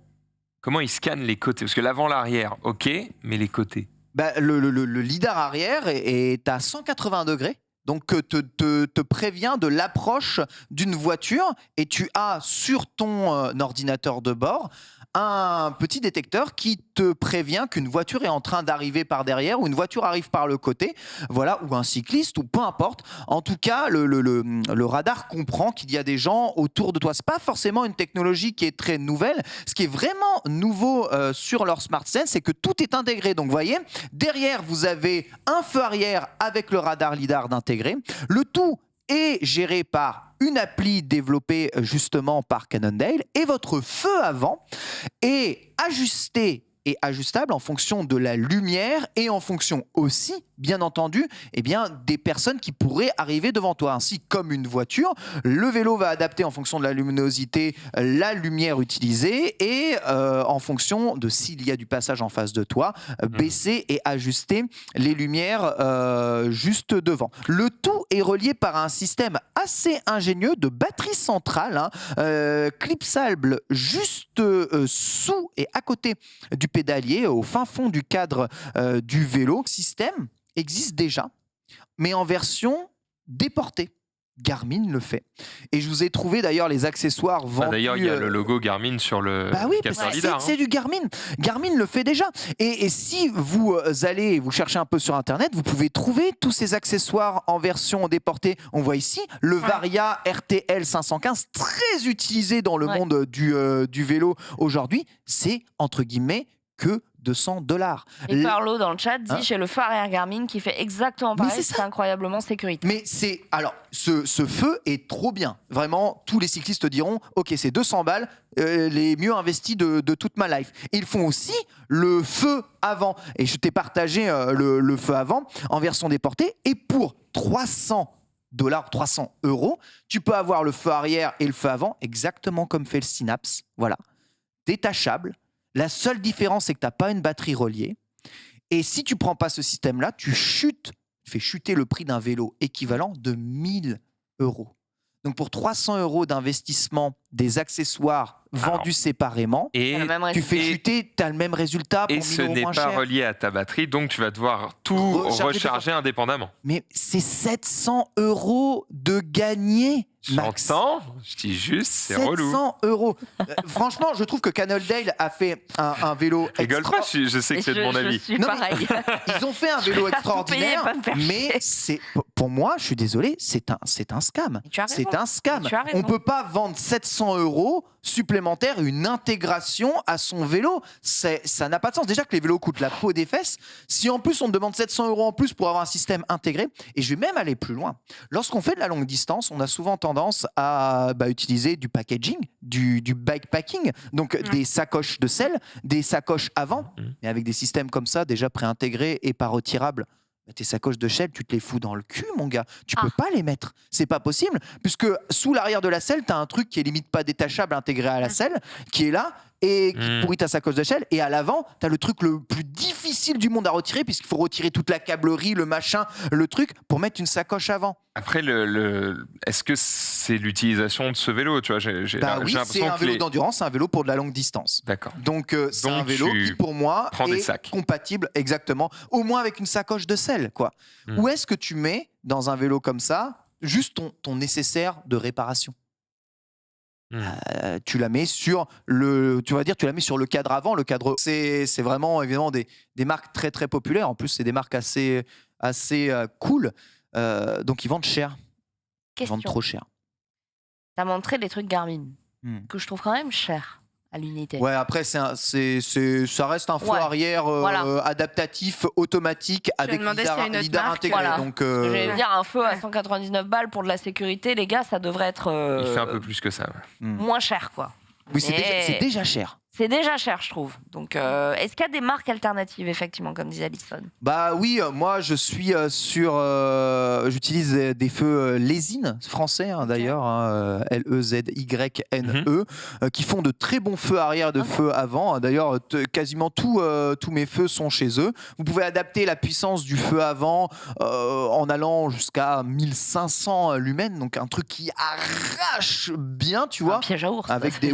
il scanne les côtés? Parce que l'avant, l'arrière, ok, mais les côtés. Le lidar arrière est à 180 degrés. Donc, te prévient de l'approche d'une voiture, et tu as sur ton ordinateur de bord un petit détecteur qui te prévient qu'une voiture est en train d'arriver par derrière ou une voiture arrive par le côté, voilà, ou un cycliste ou peu importe. En tout cas, le radar comprend qu'il y a des gens autour de toi. C'est pas forcément une technologie qui est très nouvelle. Ce qui est vraiment nouveau sur leur Smart Sense, c'est que tout est intégré. Donc, vous voyez, derrière, vous avez un feu arrière avec le radar lidar d'intégré. Le tout est géré par une appli développée justement par Cannondale et votre feu avant est ajusté et ajustable en fonction de la lumière et en fonction aussi, bien entendu, des personnes qui pourraient arriver devant toi. Ainsi, comme une voiture, le vélo va adapter en fonction de la luminosité la lumière utilisée et en fonction de s'il y a du passage en face de toi, baisser et ajuster les lumières juste devant. Le tout est relié par un système assez ingénieux de batterie centrale, clipsable juste sous et à côté du pédalier, au fin fond du cadre du vélo. Le système existe déjà, mais en version déportée. Garmin le fait. Et je vous ai trouvé d'ailleurs les accessoires vendus. D'ailleurs, il y a le logo Garmin sur le capteur lidar. C'est du Garmin. Garmin le fait déjà. Et si vous allez vous cherchez un peu sur Internet, vous pouvez trouver tous ces accessoires en version déportée. On voit ici le Varia RTL 515, très utilisé dans le monde du vélo aujourd'hui. C'est entre guillemets que $200. Et Carlo dans le chat dit chez le phare arrière Garmin qui fait exactement pareil, c'est incroyablement sécuritaire. Mais ce feu est trop bien. Vraiment, tous les cyclistes te diront ok, c'est 200 balles, les mieux investis de toute ma life. Et ils font aussi le feu avant. Et je t'ai partagé le feu avant en version déportée. Et pour $300, 300 €, tu peux avoir le feu arrière et le feu avant, exactement comme fait le Synapse. Voilà. Détachable. La seule différence, c'est que tu n'as pas une batterie reliée. Et si tu ne prends pas ce système-là, tu fais chuter le prix d'un vélo équivalent de 1 000 €. Donc pour 300 € d'investissement, des accessoires vendus séparément, tu fais chuter, tu as le même résultat pour 1 000 € moins cher. Et ce n'est pas relié à ta batterie, donc tu vas devoir tout recharger indépendamment. Mais c'est 700 € de gagné. J'entends, je dis juste, c'est relou. 700 €. Franchement, je trouve que Cannondale a fait un vélo rigole pas, je sais que c'est de mon avis. Ils ont fait un vélo extraordinaire, mais pour moi, je suis désolé, c'est un scam. C'est un scam. On ne peut pas vendre 700 € supplémentaires, une intégration à son vélo. Ça n'a pas de sens. Déjà que les vélos coûtent la peau des fesses. Si en plus on te demande 700 € en plus pour avoir un système intégré, et je vais même aller plus loin. Lorsqu'on fait de la longue distance, on a souvent tendance à utiliser du packaging, du bikepacking, donc des sacoches de selle, des sacoches avant, mais avec des systèmes comme ça déjà préintégrés et pas retirables. Tes sacoches de selle, tu te les fous dans le cul, mon gars. Tu peux pas les mettre. C'est pas possible. Puisque sous l'arrière de la selle, tu as un truc qui est limite pas détachable, intégré à la selle, qui est là et qui pourrit ta sacoche de selle. Et à l'avant, tu as le truc le plus difficile du monde à retirer, puisqu'il faut retirer toute la câblerie, le machin, le truc, pour mettre une sacoche avant. Après, est-ce que c'est l'utilisation de ce vélo, tu vois, oui, c'est un vélo d'endurance, c'est un vélo pour de la longue distance. D'accord. Donc c'est un vélo qui, pour moi, est compatible, exactement, au moins avec une sacoche de selle, quoi. Où est-ce que tu mets, dans un vélo comme ça, juste ton nécessaire de réparation? Tu la mets sur le cadre avant, le cadre. C'est vraiment évidemment des marques très très populaires. En plus, c'est des marques assez cool. Donc ils vendent cher. Ils vendent trop cher. T'as montré les trucs Garmin que je trouve quand même cher à l'unité. Ouais, après ça reste un feu arrière adaptatif, automatique, avec lidar intégré. Voilà. Donc, je vais dire, un feu à 199 balles pour de la sécurité, les gars, ça devrait être il fait un peu plus que ça. Moins cher, quoi. Oui, c'est déjà cher. C'est déjà cher, je trouve. Donc, est-ce qu'il y a des marques alternatives, effectivement, comme disait Alison? Bah oui, moi je suis j'utilise des feux Lezyne français d'ailleurs, Lezyne, qui font de très bons feux arrière, de feux avant. D'ailleurs, quasiment tous mes feux sont chez eux. Vous pouvez adapter la puissance du feu avant en allant jusqu'à 1500 lumens, donc un truc qui arrache bien, tu vois. Un piège à ours. Avec des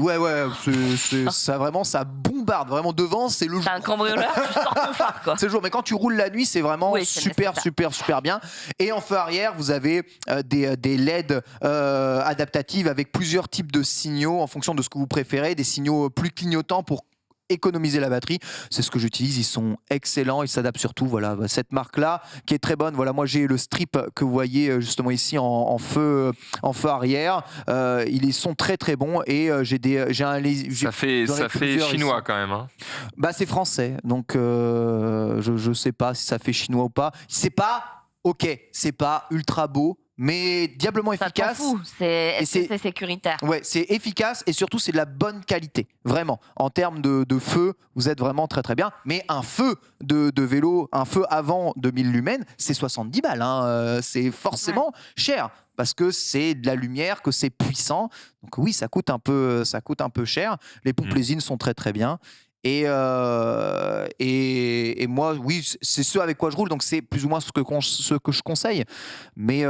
ça vraiment vraiment, ça bombarde. Vraiment, devant, c'est le jour. T'as un cambrioleur, tu sors ton phare, quoi. C'est le jour. Mais quand tu roules la nuit, c'est vraiment super bien. Et en feu arrière, vous avez des LED adaptatives avec plusieurs types de signaux en fonction de ce que vous préférez, des signaux plus clignotants pour économiser la batterie. C'est ce que j'utilise. Ils sont excellents. Ils s'adaptent surtout. Voilà, cette marque-là qui est très bonne. Voilà, moi j'ai le strip que vous voyez justement ici en feu arrière. Ils sont très très bons et ça fait chinois quand même. Hein. Bah c'est français. Donc je sais pas si ça fait chinois ou pas. C'est pas c'est pas ultra beau. Mais diablement efficace. Ça t'en fout, c'est sécuritaire. Ouais, c'est efficace et surtout c'est de la bonne qualité, vraiment. En termes de feu, vous êtes vraiment très très bien. Mais un feu de vélo, un feu avant de 1000 lumens, c'est 70 balles. Hein. C'est forcément cher parce que c'est de la lumière, que c'est puissant. Donc oui, ça coûte un peu cher. Les pompes Lésine sont très très bien. Et moi, oui, c'est ce avec quoi je roule, donc c'est plus ou moins ce que je conseille. Mais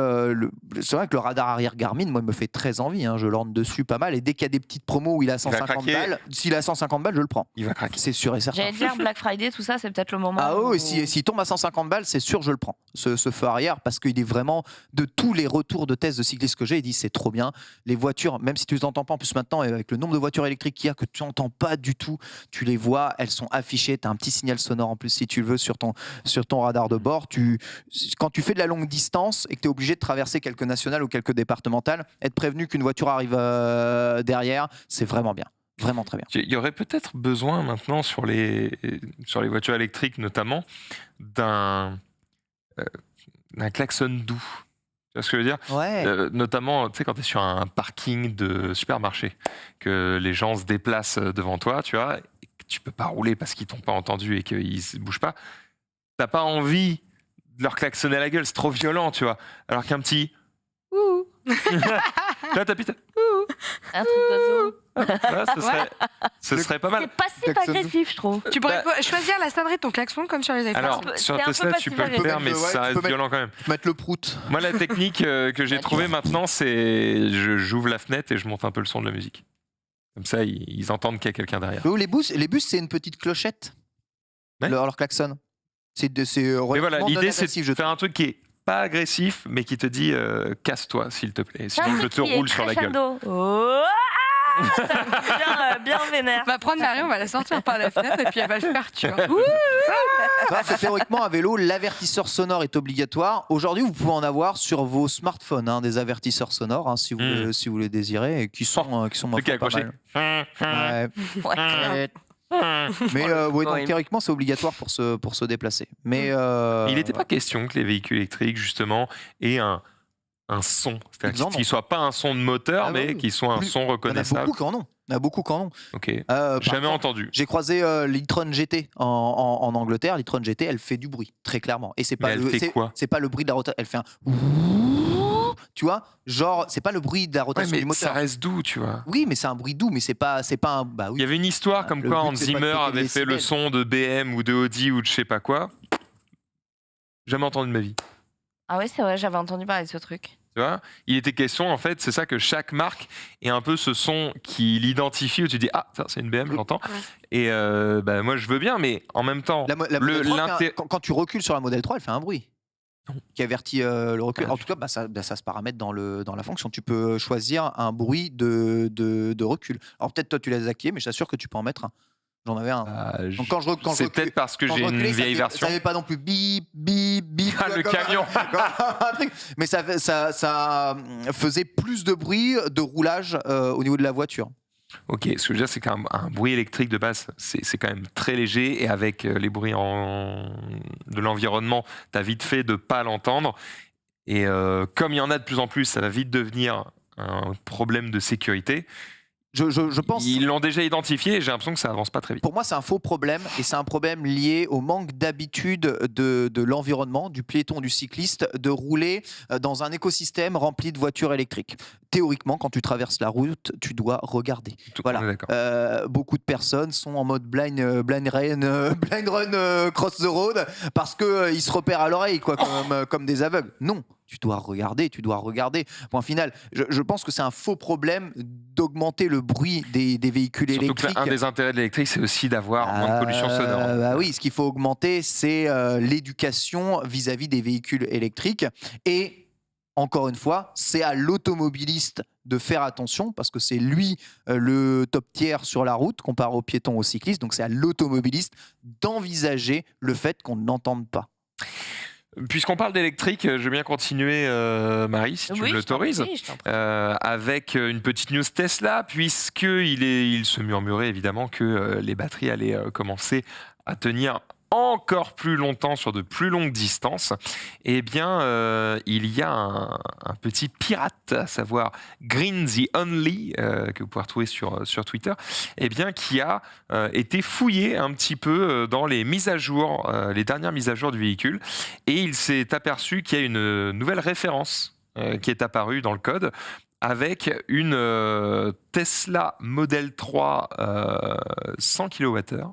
c'est vrai que le radar arrière Garmin, moi, il me fait très envie. Hein, je l'orne dessus pas mal. Et dès qu'il y a des petites promos où il a 150 balles, s'il a 150 balles, je le prends. Il va craquer. C'est sûr et certain. J'allais dire Black Friday, tout ça, c'est peut-être le moment. Ah oui, s'il tombe à 150 balles, c'est sûr, je le prends. Ce feu arrière, parce qu'il est vraiment, de tous les retours de tests de cyclistes que j'ai, il dit c'est trop bien. Les voitures, même si tu les entends pas en plus maintenant, avec le nombre de voitures électriques qu'il y a que tu n'entends pas du tout, tu les vois, elles sont affichées, tu as un petit signal sonore en plus si tu le veux sur ton radar de bord. Quand tu fais de la longue distance et que tu es obligé de traverser quelques nationales ou quelques départementales, être prévenu qu'une voiture arrive derrière, c'est vraiment bien. Vraiment très bien. Il y aurait peut-être besoin maintenant sur les voitures électriques notamment d'un klaxon doux. Tu vois ce que je veux dire ? Ouais. Notamment, tu sais, quand tu es sur un parking de supermarché, que les gens se déplacent devant toi, tu vois, et que tu peux pas rouler parce qu'ils t'ont pas entendu et qu'ils ne bougent pas. T'as pas envie de leur klaxonner à la gueule, c'est trop violent, tu vois. Alors qu'un petit ouh. Là, t'appuies. Un truc d'oiseau. Là, ce serait pas mal. C'est passif-agressif, je trouve. Tu pourrais choisir la sonnerie de ton klaxon comme sur les iPhones. Alors, sur Tesla, tu peux le faire, mais ça reste violent quand même. Mettre le prout. Moi, la technique que j'ai trouvée maintenant, c'est j'ouvre la fenêtre et je monte un peu le son de la musique. Comme ça, ils entendent qu'il y a quelqu'un derrière. Les bus, c'est une petite clochette. Ouais. Leur klaxon. Mais voilà, l'idée, c'est de faire un truc qui est pas agressif, mais qui te dit casse-toi, s'il te plaît. Sinon, je te roule sur la gueule. Oh bien vénère. On va prendre Marion, on va la sortir par la fenêtre et puis elle va le faire, tu vois. Théoriquement, à vélo, l'avertisseur sonore est obligatoire. Aujourd'hui, vous pouvez en avoir sur vos smartphones, des avertisseurs sonores, si vous les désirez, et qui sont pas mal. Ouais. Mais donc, théoriquement, c'est obligatoire pour se déplacer. Mais il n'était pas question que les véhicules électriques, justement, aient un son. C'est-à-dire qu'ils ne soient pas un son de moteur, mais qu'ils soient un son reconnaissable. Il y en a beaucoup qui en ont. Ok. Jamais entendu. J'ai croisé l'e-tron GT en Angleterre. L'e-tron GT, elle fait du bruit, très clairement. Et c'est pas le bruit de la rotation. Elle fait un. Tu vois, genre, c'est pas le bruit de la rotation du moteur. Ça reste doux, tu vois. Oui, mais c'est un bruit doux, mais c'est pas un. Bah oui. Il y avait une histoire comme quoi Hans Zimmer avait fait le son de BM ou de Audi ou de je sais pas quoi. Jamais entendu de ma vie. Ah oui, c'est vrai, j'avais entendu parler de ce truc. Tu vois, il était question, en fait, c'est ça que chaque marque ait un peu ce son qui l'identifie où tu dis ça c'est une BM, j'entends. Et moi je veux bien, mais en même temps, quand tu recules sur la Model 3, elle fait un bruit qui avertit le recul. En tout cas, ça se paramètre dans la fonction. Tu peux choisir un bruit de recul. Alors peut-être toi tu l'as activé, mais je t'assure que tu peux en mettre un. J'en avais un. Donc c'est peut-être parce que j'ai une vieille version. Ça n'avait pas non plus bip bip bip. Le camion. Mais ça faisait plus de bruit de roulage au niveau de la voiture. Ok, ce que je veux dire, c'est qu'un bruit électrique de base, c'est quand même très léger, et avec les bruits de l'environnement, t'as vite fait de pas l'entendre. Et comme il y en a de plus en plus, ça va vite devenir un problème de sécurité. Je pense. Ils l'ont déjà identifié et j'ai l'impression que ça avance pas très vite. Pour moi, c'est un faux problème, et c'est un problème lié au manque d'habitude de l'environnement, du piéton, du cycliste, de rouler dans un écosystème rempli de voitures électriques. Théoriquement, quand tu traverses la route, tu dois regarder. Voilà. Beaucoup de personnes sont en mode blind run cross the road parce qu'ils se repèrent à l'oreille, comme des aveugles. Non. tu dois regarder. Point final. Je pense que c'est un faux problème d'augmenter le bruit des véhicules électriques. Surtout qu'un des intérêts de l'électrique, c'est aussi d'avoir moins de pollution sonore. Bah oui, ce qu'il faut augmenter, c'est l'éducation vis-à-vis des véhicules électriques. Et encore une fois, c'est à l'automobiliste de faire attention parce que c'est lui le top tiers sur la route comparé aux piétons, aux cyclistes. Donc c'est à l'automobiliste d'envisager le fait qu'on ne l'entende pas. Puisqu'on parle d'électrique, je veux bien continuer, Marie, si tu me l'autorises, avec une petite news Tesla, puisqu'il se murmurait évidemment que les batteries allaient commencer à tenir encore plus longtemps sur de plus longues distances. Eh bien, il y a un petit pirate, à savoir Green the Only, que vous pouvez retrouver sur Twitter, eh bien, qui a été fouillé un petit peu dans les mises à jour, les dernières mises à jour du véhicule, et il s'est aperçu qu'il y a une nouvelle référence qui est apparue dans le code, avec une Tesla Model 3 100 kWh.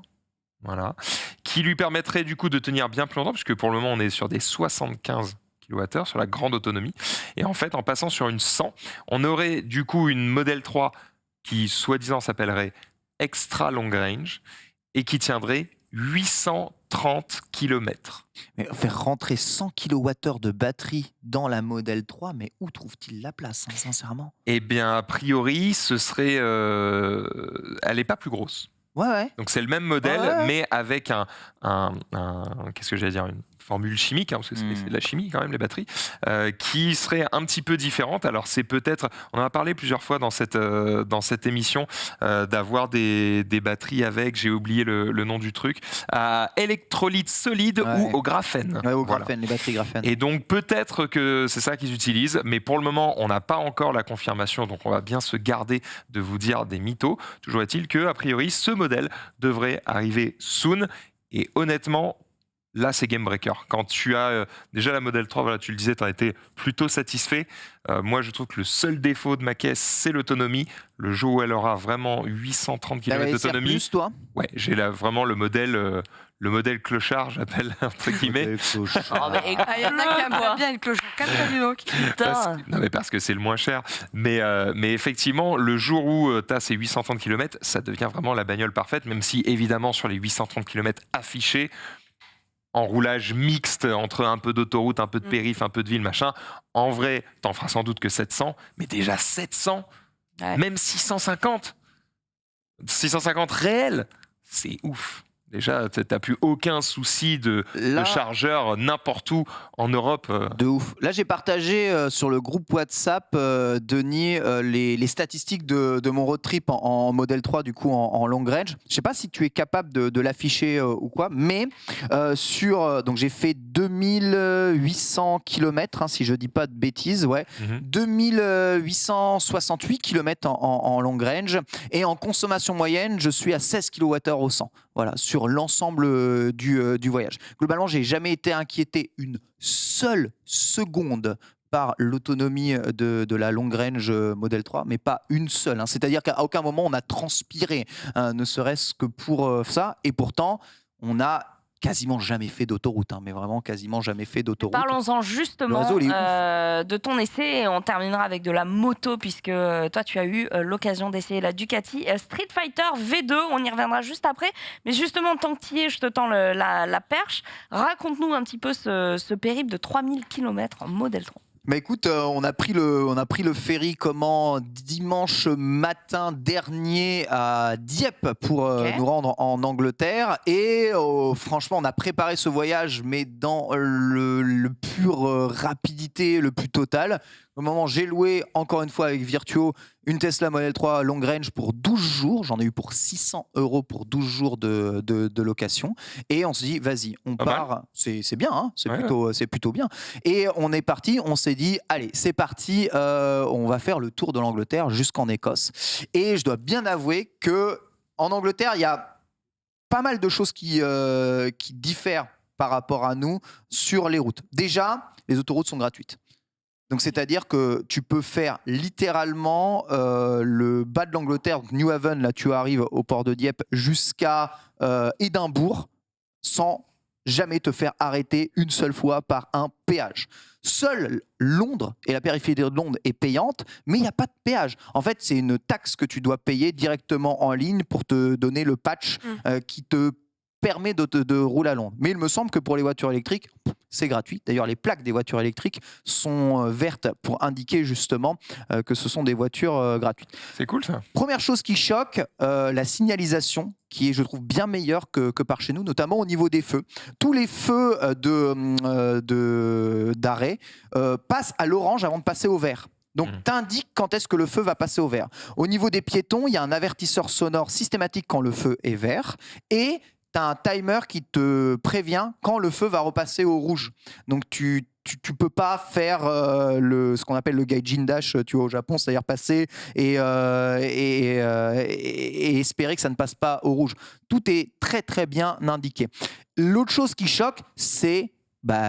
Voilà, qui lui permettrait du coup de tenir bien plus longtemps, puisque pour le moment on est sur des 75 kWh, sur la grande autonomie. Et en fait, en passant sur une 100, on aurait du coup une Model 3 qui soi-disant s'appellerait Extra Long Range et qui tiendrait 830 km. Mais faire rentrer 100 kWh de batterie dans la Model 3, mais où trouve-t-il la place, sincèrement ? Eh bien, a priori, ce serait... elle n'est pas plus grosse. Ouais. Donc c'est le même modèle, mais avec qu'est-ce que j'allais dire, une formule chimique, parce que c'est de la chimie quand même, les batteries, qui serait un petit peu différente. Alors c'est peut-être, on en a parlé plusieurs fois dans cette émission, d'avoir des batteries avec, j'ai oublié le nom du truc, à électrolyte solide ou au graphène. Ouais, au graphène, les batteries graphène. Et donc peut-être que c'est ça qu'ils utilisent, mais pour le moment on n'a pas encore la confirmation, donc on va bien se garder de vous dire des mythos. Toujours est-il que, a priori, ce modèle devrait arriver soon, et honnêtement, là, c'est game breaker. Quand tu as déjà la Model 3, voilà, tu le disais, tu as été plutôt satisfait. Moi, je trouve que le seul défaut de ma caisse, c'est l'autonomie. Le jour où elle aura vraiment 830 km d'autonomie. Plus, toi ? Ouais, j'ai là vraiment le modèle clochard, j'appelle, entre guillemets. Il y en a qui aiment bien le clochard. Calme-toi, donc. Parce que c'est le moins cher. Mais effectivement, le jour où tu as ces 830 km, ça devient vraiment la bagnole parfaite, même si, évidemment, sur les 830 km affichés, en roulage mixte entre un peu d'autoroute, un peu de périph', un peu de ville, machin. En vrai, t'en feras sans doute que 700, mais déjà 700, même 650 réels, c'est ouf. Déjà, t'as plus aucun souci de chargeur n'importe où en Europe. De ouf. Là, j'ai partagé sur le groupe WhatsApp, Denis, les statistiques de mon road trip en Model 3, du coup, en long range. Je sais pas si tu es capable de l'afficher ou quoi, mais donc j'ai fait 2800 km, si je dis pas de bêtises, 2868 km en long range, et en consommation moyenne, je suis à 16 kWh au 100. Voilà, sur l'ensemble du voyage. Globalement, j'ai jamais été inquiété une seule seconde par l'autonomie de la long range Model 3, mais pas une seule. C'est-à-dire qu'à aucun moment on a transpiré, ne serait-ce que pour ça. Et pourtant, on a quasiment jamais fait d'autoroute, mais vraiment quasiment jamais fait d'autoroute. Parlons-en justement de ton essai, et on terminera avec de la moto, puisque toi tu as eu l'occasion d'essayer la Ducati Street Fighter V2, on y reviendra juste après, mais justement tant que tu y es, je te tends la perche, raconte-nous un petit peu ce périple de 3000 km en Model 3. Bah écoute, on a pris le ferry dimanche matin dernier à Dieppe pour nous rendre en Angleterre, et franchement on a préparé ce voyage mais dans le pure rapidité, le plus total. Au moment, j'ai loué encore une fois avec Virtuo une Tesla Model 3 long range pour 12 jours. J'en ai eu pour 600 € pour 12 jours de location. Et on se dit, vas-y, on part. C'est bien, c'est plutôt bien. Et on est parti, on s'est dit, allez, c'est parti, on va faire le tour de l'Angleterre jusqu'en Écosse. Et je dois bien avouer qu'en Angleterre, il y a pas mal de choses qui diffèrent par rapport à nous sur les routes. Déjà, les autoroutes sont gratuites. Donc, c'est-à-dire que tu peux faire littéralement le bas de l'Angleterre, New Haven, là tu arrives au port de Dieppe, jusqu'à Édimbourg sans jamais te faire arrêter une seule fois par un péage. Seul Londres et la périphérie de Londres est payante, mais il n'y a pas de péage. En fait, c'est une taxe que tu dois payer directement en ligne pour te donner le patch qui te permet de rouler à Londres. Mais il me semble que pour les voitures électriques, c'est gratuit. D'ailleurs, les plaques des voitures électriques sont vertes pour indiquer justement que ce sont des voitures gratuites. C'est cool ça. Première chose qui choque, la signalisation, qui est, je trouve, bien meilleure que par chez nous, notamment au niveau des feux. Tous les feux d'arrêt passent à l'orange avant de passer au vert. Donc, t'indiques quand est-ce que le feu va passer au vert. Au niveau des piétons, il y a un avertisseur sonore systématique quand le feu est vert et tu as un timer qui te prévient quand le feu va repasser au rouge. Donc, tu peux pas faire ce qu'on appelle le gaijin dash, tu vois, au Japon, c'est-à-dire passer et espérer que ça ne passe pas au rouge. Tout est très, très bien indiqué. L'autre chose qui choque, c'est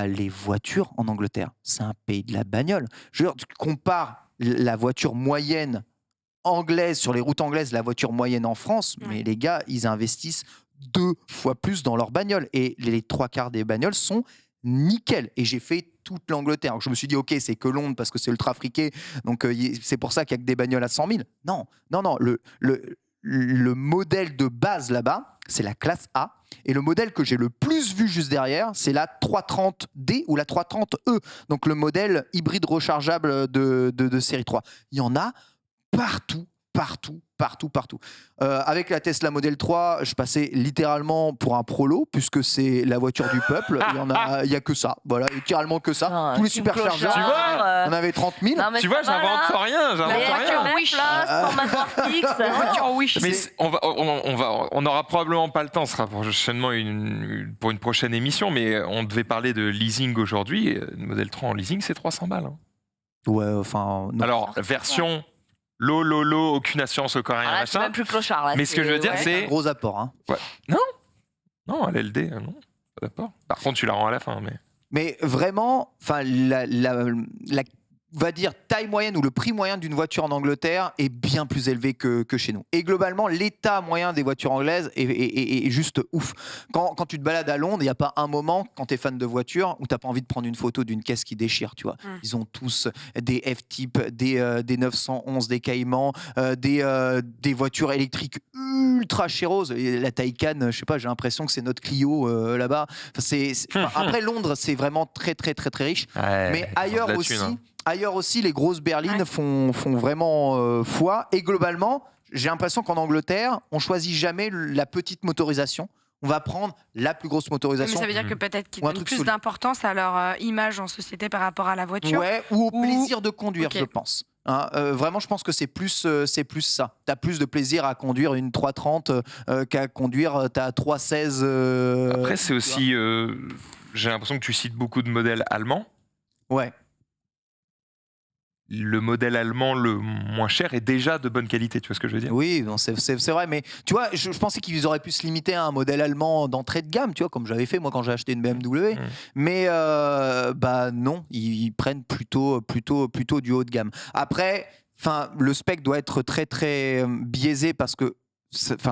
les voitures en Angleterre. C'est un pays de la bagnole. Je veux dire, tu compares la voiture moyenne anglaise sur les routes anglaises, la voiture moyenne en France, mais les gars, ils investissent 2 fois plus dans leur bagnole. Et les 3/4 des bagnoles sont nickel. Et j'ai fait toute l'Angleterre. Donc je me suis dit, ok, c'est que Londres parce que c'est ultra friqué. Donc c'est pour ça qu'il n'y a que des bagnoles à 100 000. Non. Le modèle de base là-bas, c'est la classe A. Et le modèle que j'ai le plus vu juste derrière, c'est la 330D ou la 330E. Donc le modèle hybride rechargeable de série 3. Il y en a partout. Avec la Tesla Model 3, je passais littéralement pour un prolo, puisque c'est la voiture du peuple. Il y a que ça. Voilà, littéralement que ça. Non, tous les superchargeurs. Tu vois, on avait 30 000. Tu vois, j'invente rien. Mais on n'aura probablement pas le temps. Ce sera prochainement pour une prochaine émission. Mais on devait parler de leasing aujourd'hui. Le Model 3 en leasing, c'est 300 balles. Ouais, enfin. Non. Alors, version. L'eau, aucune assurance au coréen, machin. C'est même plus clochard, là. Mais ce que je veux dire, c'est... un gros apport. Hein. Ouais. Non, à l'LD, non. Pas d'apport. Par contre, tu la rends à la fin. Mais vraiment, la va dire taille moyenne ou le prix moyen d'une voiture en Angleterre est bien plus élevé que chez nous. Et globalement, l'état moyen des voitures anglaises est juste ouf. Quand tu te balades à Londres, il n'y a pas un moment, quand tu es fan de voiture, où tu n'as pas envie de prendre une photo d'une caisse qui déchire, tu vois. Ils ont tous des F-Type, des 911, des Cayman, des voitures électriques ultra chéroses. La Taycan, je sais pas, j'ai l'impression que c'est notre Clio là-bas. Après, Londres, c'est vraiment très, très, très, très riche. Ouais, mais ailleurs aussi, les grosses berlines font vraiment foi. Et globalement, j'ai l'impression qu'en Angleterre, on choisit jamais la petite motorisation. On va prendre la plus grosse motorisation. Mais ça veut dire que peut-être qu'ils donnent plus d'importance à leur image en société par rapport à la voiture. Ouais, ou au plaisir de conduire, je pense. Hein, vraiment, je pense que c'est plus ça. Tu as plus de plaisir à conduire une 330 qu'à conduire ta 316. Après, c'est aussi... j'ai l'impression que tu cites beaucoup de modèles allemands. Ouais. Le modèle allemand le moins cher est déjà de bonne qualité, tu vois ce que je veux dire? Oui, c'est vrai, mais tu vois, je pensais qu'ils auraient pu se limiter à un modèle allemand d'entrée de gamme, tu vois, comme j'avais fait moi quand j'ai acheté une BMW. Mais non, ils prennent plutôt du haut de gamme. Après, le spec doit être très très biaisé parce que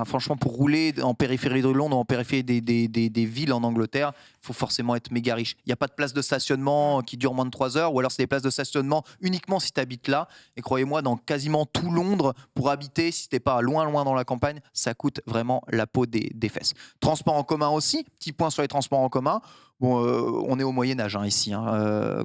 franchement, pour rouler en périphérie de Londres ou en périphérie des villes en Angleterre, il faut forcément être méga riche. Il n'y a pas de place de stationnement qui dure moins de 3 heures, ou alors c'est des places de stationnement uniquement si tu habites là. Et croyez-moi, dans quasiment tout Londres, pour habiter, si tu n'es pas loin dans la campagne, ça coûte vraiment la peau des fesses. Transport en commun aussi, petit point sur les transports en commun. Bon, on est au Moyen-Âge ici,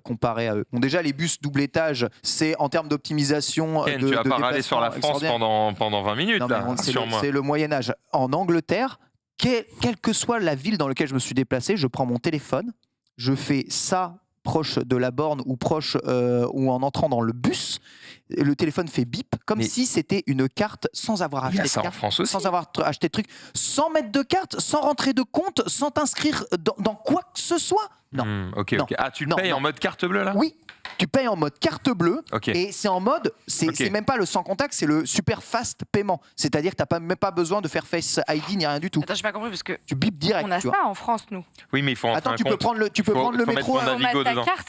comparé à eux. Bon, déjà, les bus double étage, c'est en termes d'optimisation. Ken, tu vas pas râler sur la France pendant 20 minutes, là, c'est le Moyen-Âge. En Angleterre, quelle que soit la ville dans laquelle je me suis déplacé, je prends mon téléphone, je fais ça proche de la borne ou proche ou en entrant dans le bus, le téléphone fait bip comme si c'était une carte sans avoir acheté de carte, sans avoir acheté de truc, sans mettre de carte, sans rentrer de compte, sans t'inscrire dans quoi que ce soit. Non. Ok. Ah, tu le payes en mode carte bleue là? Oui. Tu payes en mode carte bleue et c'est en mode, c'est même pas le sans contact, c'est le super fast paiement. C'est-à-dire que tu n'as même pas besoin de faire Face ID ni rien du tout. Attends, j'ai pas compris parce que tu bipes direct. On a ça en France, nous. Oui, mais il faut rentrer tu peux prendre le métro. Faut mettre ta carte.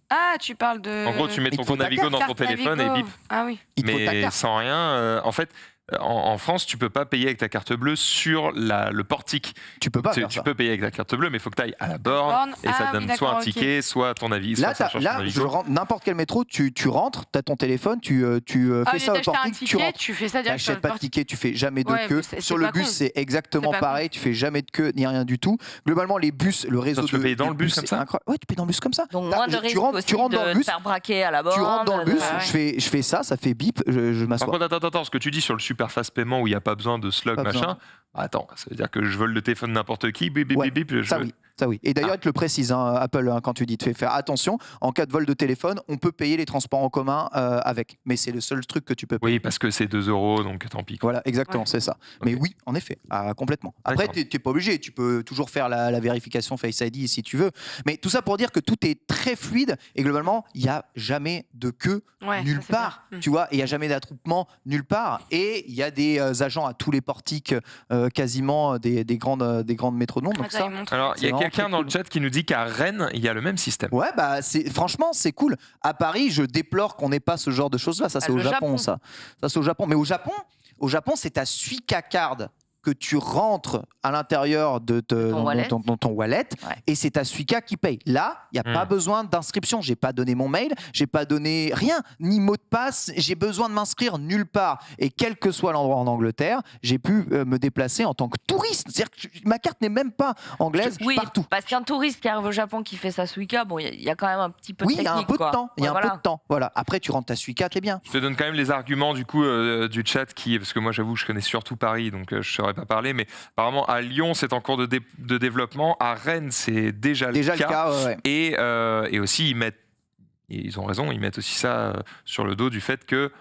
Ah, tu parles de... En gros, tu mets ton compte Navigo dans ton téléphone et bip. Ah oui. Mais sans rien. En fait, En France, tu peux pas payer avec ta carte bleue sur le portique. Tu peux pas. Tu peux payer avec ta carte bleue, mais il faut que tu ailles à la borne et ça te donne soit un ticket, soit à ton avis. Là, je rentre n'importe quel métro, tu rentres, tu as ton téléphone, tu fais ça au portique, tu rentres. Tu fais ça direct. Tu n'achètes pas de ticket, tu fais jamais de queue. Sur le bus, c'est exactement pareil, tu fais jamais de queue ni rien du tout. Globalement, les bus, le réseau de. Tu peux payer dans le bus comme ça. Ouais, tu payes dans le bus comme ça. Donc moins de risques tu rentres dans le bus, faire braquer à la borne. Tu rentres dans le bus, je fais ça fait bip, je m'assois. Attends, ce que tu dis sur le super fast paiement où il n'y a pas besoin de slug, machin. Attends, ça veut dire que je vole le téléphone de n'importe qui, bip, bip, bip, bip. Ça oui. Et d'ailleurs, il te le précise, Apple, quand tu dis, te fais faire attention, en cas de vol de téléphone, on peut payer les transports en commun avec. Mais c'est le seul truc que tu peux payer. Oui, parce que c'est 2 €, donc tant pis. Voilà, exactement, c'est ça. Okay. Mais oui, en effet, complètement. Après, tu n'es pas obligé, tu peux toujours faire la vérification Face ID si tu veux. Mais tout ça pour dire que tout est très fluide et globalement, il n'y a jamais de queue nulle part. Tu vois, il n'y a jamais d'attroupement nulle part. Et il y a des agents à tous les portiques quasiment des grandes métros de Londres. Donc ça, alors, il y a quelqu'un dans le chat qui nous dit qu'à Rennes, il y a le même système. Ouais, bah franchement, c'est cool. À Paris, je déplore qu'on n'ait pas ce genre de choses-là. Ça, c'est au Japon, ça. Ça, c'est au Japon. Mais au Japon, c'est ta Suica Card que tu rentres à l'intérieur de ton wallet et c'est ta Suica qui paye. Là, il n'y a pas besoin d'inscription. J'ai pas donné mon mail, j'ai pas donné rien, ni mot de passe. J'ai besoin de m'inscrire nulle part. Et quel que soit l'endroit en Angleterre, j'ai pu me déplacer en tant que touriste. C'est-à-dire que ma carte n'est même pas anglaise partout. Parce qu'un touriste qui arrive au Japon qui fait sa Suica, bon, il y a quand même un petit peu de technique. Il y a un peu de temps. Il y a un peu de temps. Voilà. Après, tu rentres ta Suica, t'es bien. Je te donne quand même les arguments du coup du chat parce que moi, j'avoue, je connais surtout Paris, donc je saurais pas parler, mais apparemment à Lyon c'est en cours de développement, à Rennes c'est déjà le cas. Et aussi ils ont raison, ils mettent aussi ça sur le dos du fait que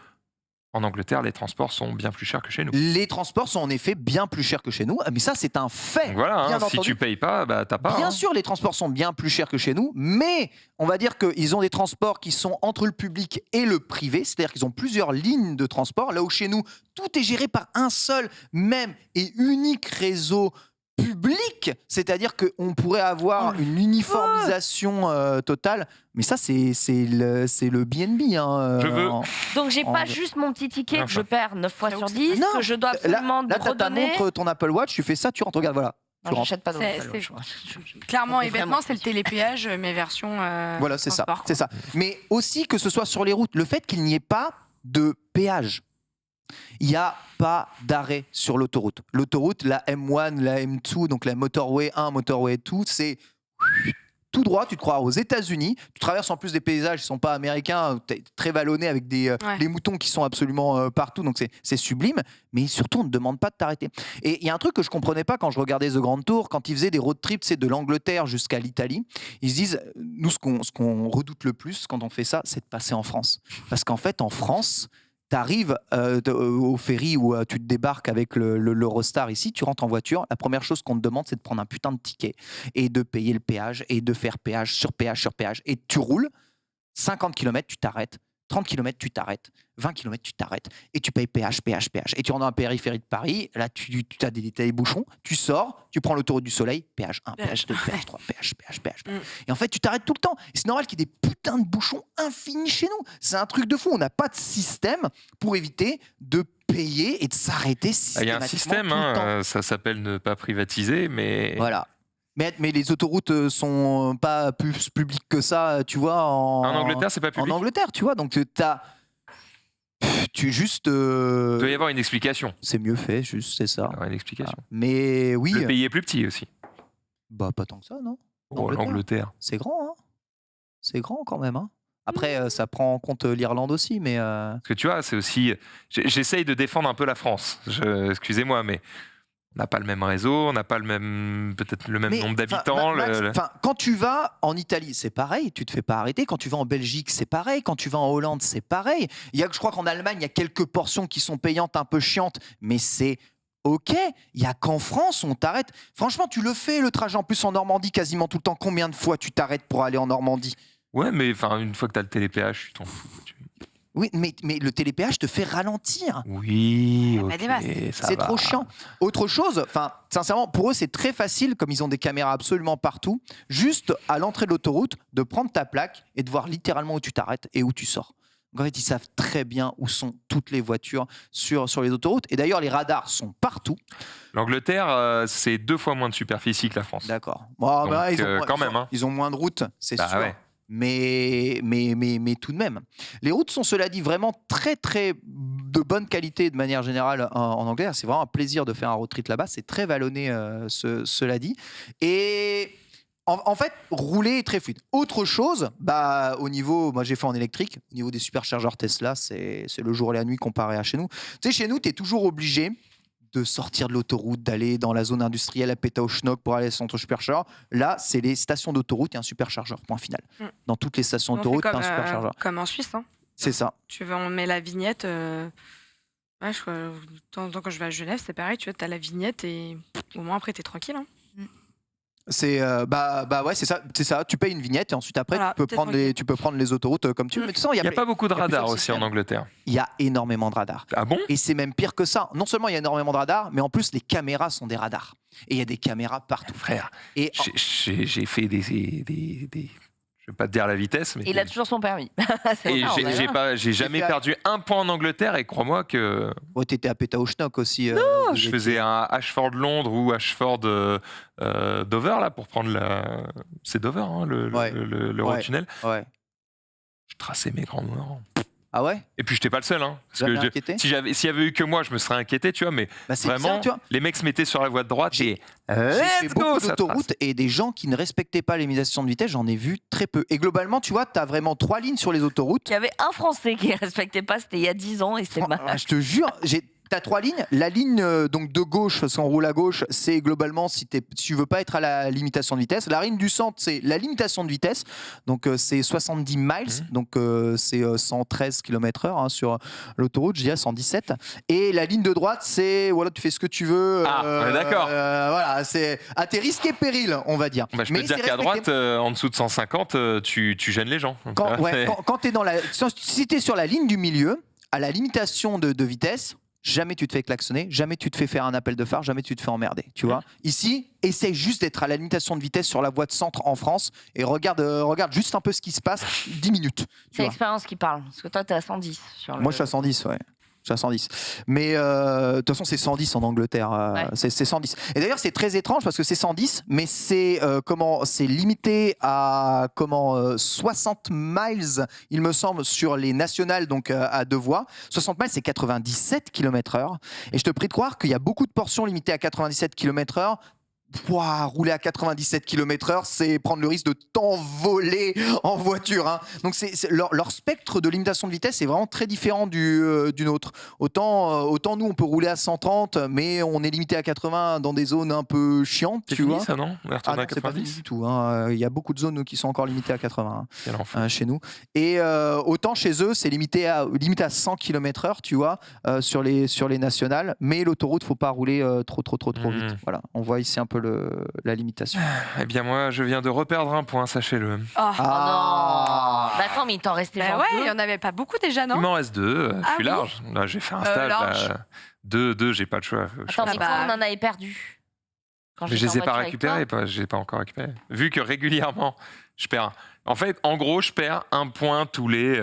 en Angleterre, les transports sont bien plus chers que chez nous. Les transports sont en effet bien plus chers que chez nous, mais ça c'est un fait. Donc voilà, si tu payes pas, t'as pas. Bien sûr, les transports sont bien plus chers que chez nous, mais on va dire qu'ils ont des transports qui sont entre le public et le privé, c'est-à-dire qu'ils ont plusieurs lignes de transport, là où chez nous, tout est géré par un seul, même et unique réseau public, c'est-à-dire qu'on pourrait avoir une uniformisation totale, mais ça c'est le BNB. Je veux. Donc j'ai pas juste mon petit ticket que je perds 9 fois sur 10, non, que je dois absolument redonner. Là, tu montres ton Apple Watch, tu fais ça, tu rentres, regarde, voilà. Non, j'achète pas clairement et bêtement, c'est le télépéage, mais version. Voilà, c'est ça. Mais aussi que ce soit sur les routes, le fait qu'il n'y ait pas de péage. Il n'y a pas d'arrêt sur l'autoroute. L'autoroute, la M1, la M2, donc la Motorway 1, Motorway 2, c'est tout droit, tu te crois aux États-Unis. Tu traverses en plus des paysages qui ne sont pas américains, très vallonnés avec des moutons qui sont absolument partout, donc c'est sublime. Mais surtout, on ne demande pas de t'arrêter. Et il y a un truc que je ne comprenais pas quand je regardais The Grand Tour, quand ils faisaient des road trips de l'Angleterre jusqu'à l'Italie. Ils se disent, nous, ce qu'on redoute le plus quand on fait ça, c'est de passer en France. Parce qu'en fait, en France, tu arrives au ferry où tu te débarques avec l'Eurostar ici, tu rentres en voiture, la première chose qu'on te demande, c'est de prendre un putain de ticket et de payer le péage et de faire péage sur péage sur péage. Et tu roules, 50 km, tu t'arrêtes, 30 km, tu t'arrêtes, 20 km, tu t'arrêtes et tu payes péage. Et tu rentres dans la périphérie de Paris, là, tu as des bouchons, tu sors, tu prends l'autoroute du Soleil, péage 1, péage 2, péage 3, péage. Et en fait, tu t'arrêtes tout le temps. Et c'est normal qu'il y ait des putains de bouchons infinis chez nous. C'est un truc de fou. On n'a pas de système pour éviter de payer et de s'arrêter systématiquement. Il y a un système, ça s'appelle ne pas privatiser, mais... Voilà. Mais les autoroutes sont pas plus publiques que ça, tu vois. En Angleterre, c'est pas public. En Angleterre, tu vois. Donc, tu juste. Il doit y avoir une explication. C'est mieux fait, juste, c'est ça. Il doit y avoir une explication. Mais oui. Le pays est plus petit aussi. Bah, pas tant que ça, non. L'Angleterre. C'est grand, hein. C'est grand quand même, hein. Après, ça prend en compte l'Irlande aussi, mais. Parce que tu vois, c'est aussi. J'essaye de défendre un peu la France. Excusez-moi, mais. On n'a pas le même réseau, on n'a pas peut-être le même nombre d'habitants. Quand tu vas en Italie, c'est pareil, tu te fais pas arrêter. Quand tu vas en Belgique, c'est pareil. Quand tu vas en Hollande, c'est pareil. Je crois qu'en Allemagne, il y a quelques portions qui sont payantes, un peu chiantes, mais c'est ok. Il y a qu'en France, on t'arrête. Franchement, tu le fais, le trajet en plus en Normandie, quasiment tout le temps. Combien de fois tu t'arrêtes pour aller en Normandie ? Ouais, mais une fois que tu as le télépéage, tu t'en fous. Oui, mais le télépéage te fait ralentir. Oui, okay, c'est trop chiant. Autre chose, sincèrement, pour eux, c'est très facile, comme ils ont des caméras absolument partout, juste à l'entrée de l'autoroute, de prendre ta plaque et de voir littéralement où tu t'arrêtes et où tu sors. Donc en fait, ils savent très bien où sont toutes les voitures sur les autoroutes. Et d'ailleurs, les radars sont partout. L'Angleterre, c'est 2 fois moins de superficie que la France. D'accord. Bon, ils ont moins de routes, c'est sûr. Ouais. Mais tout de même. Les routes sont, cela dit, vraiment très, très de bonne qualité de manière générale en Angleterre. C'est vraiment un plaisir de faire un road trip là-bas. C'est très vallonné, cela dit. Et en fait, rouler est très fluide. Autre chose, au niveau, moi j'ai fait en électrique, au niveau des superchargeurs Tesla, c'est le jour et la nuit comparé à chez nous. Tu sais, chez nous, tu es toujours obligé de sortir de l'autoroute, d'aller dans la zone industrielle à Pétaouchnok pour aller sur ton superchargeur. Là, c'est les stations d'autoroute et un superchargeur, point final. Dans toutes les stations d'autoroute, tu as un superchargeur. Comme en Suisse. Hein. C'est ça. On met la vignette. Ouais, de temps en temps, quand je vais à Genève, c'est pareil. Tu as la vignette et au moins après, tu es tranquille. Hein. C'est ouais, c'est ça. Tu payes une vignette et ensuite après voilà, tu peux prendre les autoroutes comme tu veux. Mais il n'y a pas beaucoup de radars aussi en Angleterre. Il y a énormément de radars. Ah bon ? Et c'est même pire que ça. Non seulement il y a énormément de radars, mais en plus les caméras sont des radars. Et il y a des caméras partout. Frère, et j'ai fait des je vais pas te dire la vitesse, mais il a toujours son permis. Et j'ai jamais perdu un point en Angleterre et crois-moi que. Oh, t'étais à Pétaouchnok aussi. Non, je faisais un Ashford Londres ou Ashford Dover là pour prendre la. C'est Dover hein, l'Eurotunnel. Ouais. Je traçais mes grands morts. Ah ouais ? Et puis j'étais pas le seul hein. Parce que s'il y avait eu que moi, je me serais inquiété, tu vois. Mais vraiment, bizarre, tu vois. Les mecs se mettaient sur la voie de droite et j'ai fait beaucoup d'autoroutes et des gens qui ne respectaient pas les limitations de vitesse, j'en ai vu très peu. Et globalement, tu vois, t'as vraiment 3 lignes sur les autoroutes. Il y avait un Français qui ne respectait pas, c'était il y a 10 ans et c'était mal. Je te jure, t'as 3 lignes. La ligne donc de gauche, parce qu'on roule à gauche, c'est globalement si tu veux pas être à la limitation de vitesse. La ligne du centre, c'est la limitation de vitesse. Donc c'est 70 miles, donc c'est 113 km/h hein, sur l'autoroute, je dirais 117. Et la ligne de droite, c'est voilà, tu fais ce que tu veux. On est d'accord. Voilà, c'est à tes risques et périls, on va dire. Je peux te dire qu'à droite, en dessous de 150, tu gênes les gens. Quand t'es si t'es sur la ligne du milieu, à la limitation de vitesse. Jamais tu te fais klaxonner, jamais tu te fais faire un appel de phare, jamais tu te fais emmerder, tu vois. Ici, essaye juste d'être à la limitation de vitesse sur la voie de centre en France et regarde juste un peu ce qui se passe 10 minutes. C'est l'expérience qui parle, parce que toi, t'es à 110. Moi, je suis à 110, ouais. Je suis à 110. Mais de toute façon, c'est 110 en Angleterre. Ouais. C'est 110. Et d'ailleurs, c'est très étrange parce que c'est 110, mais c'est limité à 60 miles, il me semble, sur les nationales, donc à 2 voies. 60 miles, c'est 97 km/h. Et je te prie de croire qu'il y a beaucoup de portions limitées à 97 km/h. Rouler à 97 km/h, c'est prendre le risque de t'envoler en voiture. Hein. Donc leur spectre de limitation de vitesse est vraiment très différent du nôtre. Autant nous, on peut rouler à 130, mais on est limité à 80 dans des zones un peu chiantes. C'est tu fini vois. Ça, non ? Non, c'est pas fini du tout. Hein. Il y a beaucoup de zones qui sont encore limitées à 80 chez nous. Et autant chez eux, c'est limité à 100 km/h, tu vois, sur les nationales. Mais l'autoroute, faut pas rouler trop vite. Voilà, on voit ici un peu la limitation. Eh bien moi je viens de reperdre un point, sachez-le. Oh non. Bah attends, mais il t'en restait genre 2. Il n'y en avait pas beaucoup déjà, non ? Il m'en reste 2, je suis large. Là, j'ai fait un stage. 2, j'ai pas le choix. Attends, mais quand on en avait perdu mais je les ai pas récupérés, je les ai pas encore récupérés. Vu que régulièrement, je perds. En fait, en gros, je perds un point tous les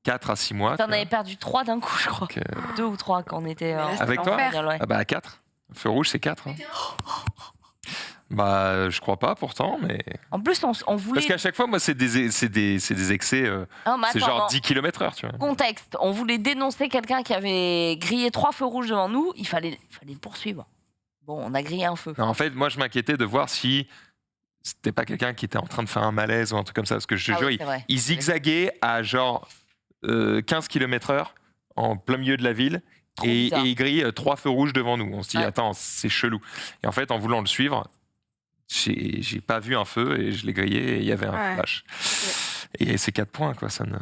4 à 6 mois. T'en avais perdu 3 d'un coup, je crois. 2 ou 3 quand on était avec toi. À 4. Feu rouge, c'est 4. Hein. Je crois pas pourtant, mais. En plus, on voulait. Parce qu'à chaque fois, moi, c'est des excès. C'est genre 10 km/h, tu vois. Contexte, on voulait dénoncer quelqu'un qui avait grillé 3 feux rouges devant nous, il fallait le poursuivre. Bon, on a grillé un feu. Non, en fait, moi, je m'inquiétais de voir si c'était pas quelqu'un qui était en train de faire un malaise ou un truc comme ça. Parce que je te jure, il zigzaguait à genre 15 km/h en plein milieu de la ville. Et il grille 3 feux rouges devant nous. On se dit, attends, c'est chelou. Et en fait, en voulant le suivre, j'ai pas vu un feu et je l'ai grillé et il y avait un flash. Et c'est 4 points, quoi. Ça ne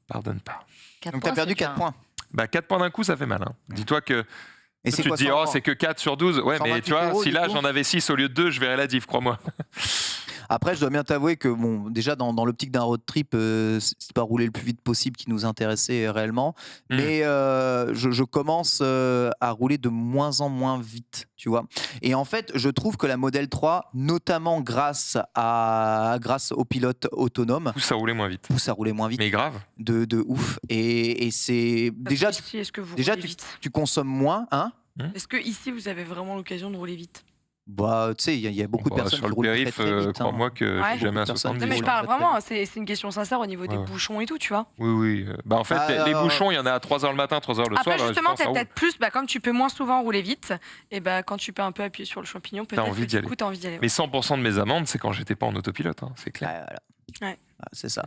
pardonne pas. Donc t'as perdu 4 points. 4 points d'un coup, ça fait mal. Hein. Dis-toi que. Et tu te dis, c'est que 4 sur 12. Ouais, mais tu vois, si là j'en avais 6 au lieu de 2, je verrais la diff, crois-moi. Après, je dois bien t'avouer que, bon, déjà, dans l'optique d'un road trip, c'est pas rouler le plus vite possible qui nous intéressait réellement. Mais je commence à rouler de moins en moins vite, tu vois. Et en fait, je trouve que la Model 3, notamment grâce au pilote autonome, pousse à rouler moins vite. Mais grave. De ouf. Et c'est... Déjà, tu consommes moins, hein. Est-ce que ici vous avez vraiment l'occasion de rouler vite? Bah, tu sais, il y a beaucoup de personnes sur qui le roulent périph', très vite. crois-moi que je suis jamais à 70. Non, mais je parle vraiment, c'est une question sincère au niveau des bouchons et tout, tu vois. Oui. Bah, en fait, les bouchons, il y en a à 3h le matin, 3h le soir. Après, justement, t'as peut-être plus, comme tu peux moins souvent rouler vite, et quand tu peux un peu appuyer sur le champignon, peut-être que du coup, t'as envie d'y aller. Mais 100% de mes amendes, c'est quand j'étais pas en autopilote, hein, c'est clair. Ouais. C'est ça.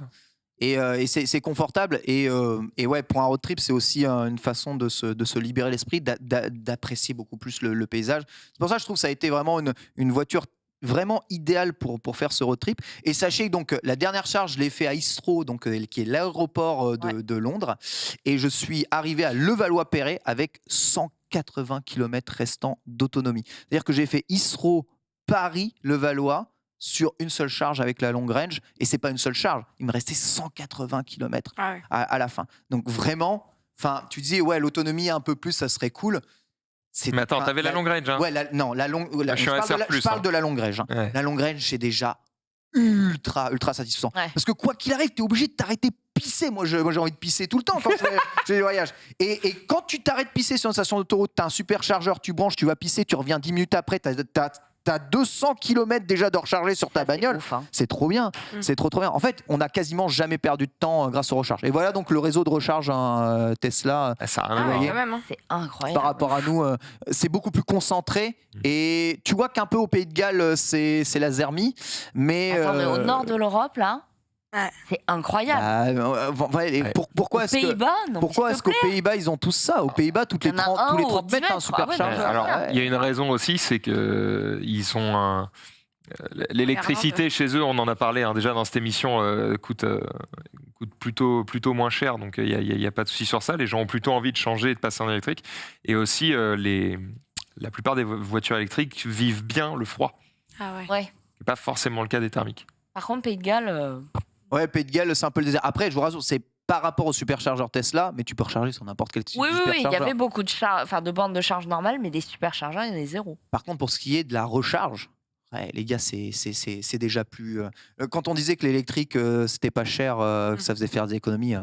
Et c'est confortable. Et ouais, pour un road trip, c'est aussi une façon de se libérer l'esprit, d'apprécier beaucoup plus le paysage. C'est pour ça que je trouve que ça a été vraiment une voiture vraiment idéale pour faire ce road trip. Et sachez donc la dernière charge, je l'ai fait à Heathrow, donc, qui est l'aéroport de Londres. Et je suis arrivé à Levallois-Perret avec 180 km restants d'autonomie. C'est-à-dire que j'ai fait Heathrow-Paris-Levallois sur une seule charge avec la long range, et c'est pas une seule charge, il me restait 180 km à la fin. Donc vraiment, tu disais l'autonomie un peu plus, ça serait cool. Mais attends, t'avais la long range, hein? Ouais, je parle de la long range. Ouais. La long range, c'est déjà ultra satisfaisant. Ouais. Parce que quoi qu'il arrive, t'es obligé de t'arrêter pisser. Moi, j'ai envie de pisser tout le temps quand je fais des voyages. Et quand tu t'arrêtes pisser sur une station d'autoroute, t'as un superchargeur, tu branches, tu vas pisser, tu reviens 10 minutes après, t'as 200 km déjà de recharger sur ta bagnole. Ouf, hein. C'est trop bien. C'est trop bien. En fait, on n'a quasiment jamais perdu de temps grâce aux recharges. Et voilà donc le réseau de recharge Tesla. Ça a rien quand même, hein. C'est incroyable. Par rapport à nous, c'est beaucoup plus concentré. Et tu vois qu'un peu au Pays de Galles, c'est la zermie. Mais attends, mais au nord de l'Europe, là, c'est incroyable. Pourquoi est-ce qu'aux Pays-Bas ils ont tous ça? Aux Pays-Bas, tous les 30 mètres, un superchargeur. Alors, il y a une raison aussi, c'est que l'électricité chez eux, on en a parlé déjà dans cette émission, coûte plutôt moins cher, donc il n'y a pas de souci sur ça. Les gens ont plutôt envie de changer et de passer en électrique. Et aussi, la plupart des voitures électriques vivent bien le froid. Ah ouais. C'est pas forcément le cas des thermiques. Par contre, Pays de Galles... Ouais, Pays de Galles, c'est un peu le désert. Après, je vous rassure, c'est par rapport au superchargeur Tesla, mais tu peux recharger sur n'importe quel type de superchargeur. Oui, il y avait beaucoup de bornes de charge normales, mais des superchargeurs, il y en a zéro. Par contre, pour ce qui est de la recharge, les gars, c'est déjà plus... Quand on disait que l'électrique, c'était pas cher, que ça faisait faire des économies,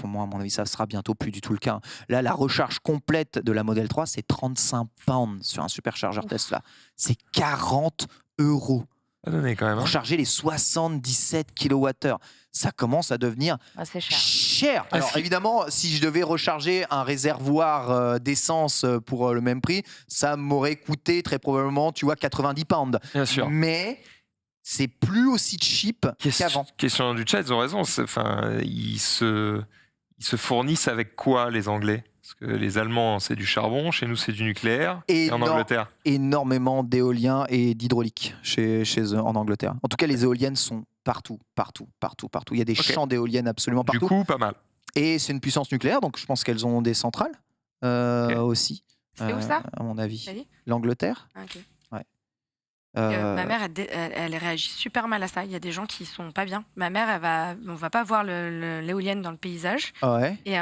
moi, à mon avis, ça sera bientôt plus du tout le cas. Là, la recharge complète de la Model 3, c'est 35 pounds sur un superchargeur Tesla. C'est 40 €. Donné quand même, pour charger les 77 kWh. Ça commence à devenir cher. Alors évidemment, si je devais recharger un réservoir d'essence pour le même prix, ça m'aurait coûté très probablement, 90 pounds. Bien sûr. Mais c'est plus aussi cheap qu'avant. Question du chat, ils ont raison. Ils se fournissent avec quoi, les Anglais? Parce que les Allemands, c'est du charbon, chez nous, c'est du nucléaire. Et en Angleterre, énormément d'éoliens et d'hydraulique chez eux en Angleterre. En tout cas, les éoliennes sont partout. Il y a des champs d'éoliennes absolument partout. Du coup, pas mal. Et c'est une puissance nucléaire, donc je pense qu'elles ont des centrales aussi. C'est où ça, à mon avis? L'Angleterre. Okay. Ouais. Ma mère, elle réagit super mal à ça. Il y a des gens qui sont pas bien. Ma mère, on va pas voir l'éolienne dans le paysage, et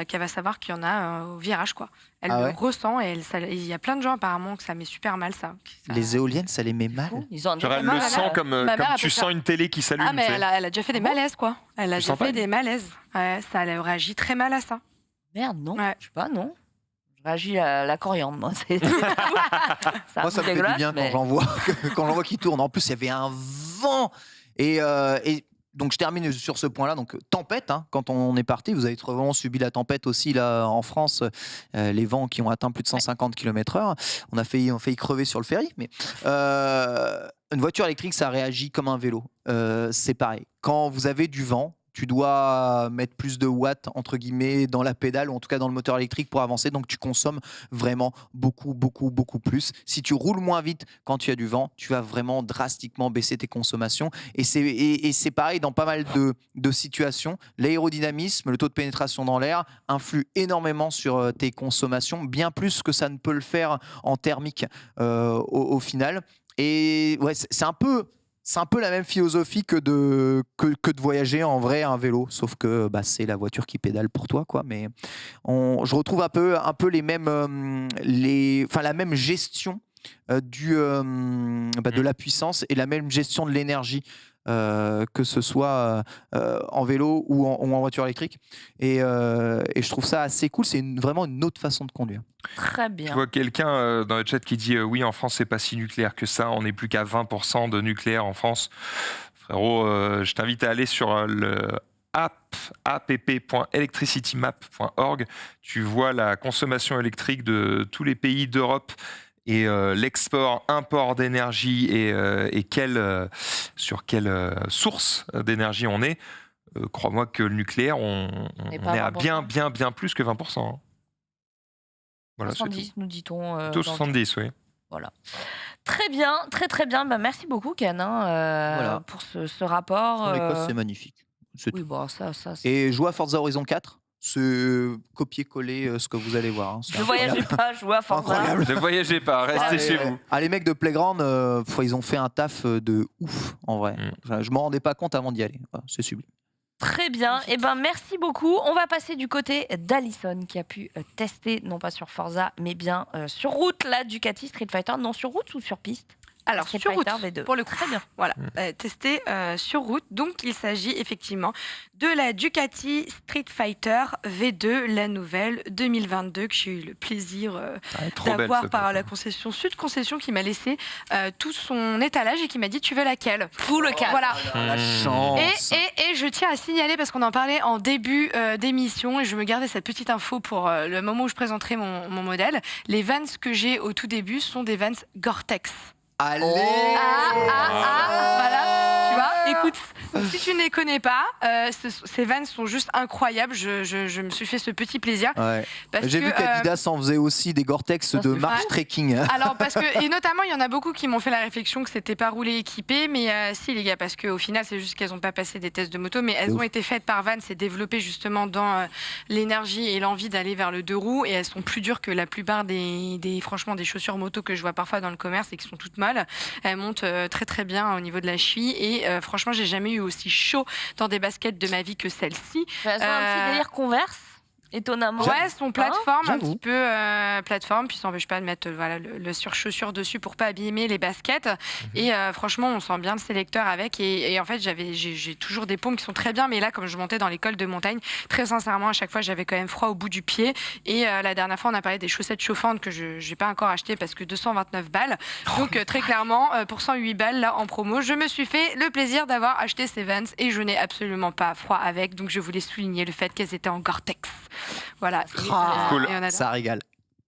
qu'elle va savoir qu'il y en a au virage, quoi. Elle le ressent, et il y a plein de gens apparemment que ça met super mal, ça. Les éoliennes, ça les met mal. Genre elle le sent comme tu sens une télé qui s'allume. Ah, mais elle a déjà fait des malaises, quoi. Elle a déjà fait des malaises. Ça réagit très mal à ça. Merde, non. Je sais pas, non. Je réagis à la coriandre, moi. Moi, ça me fait du bien quand j'en vois qui tourne. En plus, il y avait un vent. Et donc, je termine sur ce point-là. Donc, tempête, quand on est parti, vous avez vraiment subi la tempête aussi là en France. Les vents qui ont atteint plus de 150 km/h. On a failli crever sur le ferry. Mais une voiture électrique, ça réagit comme un vélo. C'est pareil. Quand vous avez du vent, tu dois mettre plus de watts, entre guillemets, dans la pédale, ou en tout cas dans le moteur électrique pour avancer. Donc, tu consommes vraiment beaucoup plus. Si tu roules moins vite quand tu as du vent, tu vas vraiment drastiquement baisser tes consommations. Et c'est pareil dans pas mal de situations. L'aérodynamisme, le taux de pénétration dans l'air influe énormément sur tes consommations, bien plus que ça ne peut le faire en thermique au final. Et ouais, c'est un peu C'est un peu la même philosophie que de voyager en vrai un vélo, sauf que c'est la voiture qui pédale pour toi, quoi. Mais je retrouve un peu les mêmes, la même gestion de la puissance et la même gestion de l'énergie. Que ce soit en vélo ou en voiture électrique. Et je trouve ça assez cool. C'est vraiment une autre façon de conduire. Très bien. Je vois quelqu'un dans le chat qui dit oui, en France, c'est pas si nucléaire que ça. On n'est plus qu'à 20% de nucléaire en France. Frérot, je t'invite à aller sur le app.electricitymap.org. Tu vois la consommation électrique de tous les pays d'Europe et l'export-import d'énergie et sur quelle source d'énergie on est. Crois-moi que le nucléaire, on est à bien plus que 20%. Hein. Voilà, 70, nous dit-on. 70, oui. Voilà. Très bien, très bien. Merci beaucoup, Ken, pour ce rapport. L'Écosse, c'est magnifique. Oui, ça. Et jouer à Forza Horizon 4, c'est copier-coller ce que vous allez voir. Hein. Ne voyagez pas, jouez à Forza. Ne voyagez pas, restez chez vous. Les mecs de Playground, ils ont fait un taf de ouf, en vrai. Je m'en rendais pas compte avant d'y aller. C'est sublime. Très bien, merci beaucoup. On va passer du côté d'Alison qui a pu tester, non pas sur Forza, mais bien sur route, la Ducati Street Fighter. Non, sur route ou sur piste? Alors, sur route, V2. pour le coup. Très bien. Voilà, testé sur route. Donc, il s'agit effectivement de la Ducati Street Fighter V2, la nouvelle 2022, que j'ai eu le plaisir d'avoir par la concession Sud Concession, qui m'a laissé tout son étalage et qui m'a dit: tu veux laquelle? Tout le cas. Voilà. La chance. Et je tiens à signaler, parce qu'on en parlait en début d'émission, et je me gardais cette petite info pour le moment où je présenterai mon modèle. Les Vans que j'ai au tout début sont des Vans Gore-Tex. Allez. Voilà, tu vois, écoute, si tu ne les connais pas, ces Vans sont juste incroyables. Je me suis fait ce petit plaisir. Ouais. J'ai vu qu'Adidas en faisait aussi des Gore-Tex de marche trekking. Alors, et notamment, il y en a beaucoup qui m'ont fait la réflexion que c'était pas roulé équipé, mais si, les gars, parce qu'au final, c'est juste qu'elles n'ont pas passé des tests de moto, mais elles ont été faites par Vans et développées justement dans l'énergie et l'envie d'aller vers le deux roues, et elles sont plus dures que la plupart franchement, des chaussures moto que je vois parfois dans le commerce et qui sont toutes molles. Elles montent très très bien au niveau de la cheville, et franchement, j'ai jamais eu aussi chaud dans des baskets de ma vie que celle-ci. Elles ont un petit délire Converse. Étonnamment. Ouais, son plateforme, un petit peu plateforme, puis ça n'empêche pas de mettre le surchaussure dessus pour pas abîmer les baskets. Et franchement, on sent bien le sélecteur avec. Et en fait, j'ai toujours des pompes qui sont très bien, mais là, comme je montais dans l'école de montagne, très sincèrement, à chaque fois, j'avais quand même froid au bout du pied. Et la dernière fois, on a parlé des chaussettes chauffantes que je n'ai pas encore achetées parce que 229 balles. Donc, très clairement, pour 108 balles, là, en promo, je me suis fait le plaisir d'avoir acheté ces Vans et je n'ai absolument pas froid avec. Donc, je voulais souligner le fait qu'elles étaient en Gore-Tex. Voilà. Cool. Ça régale.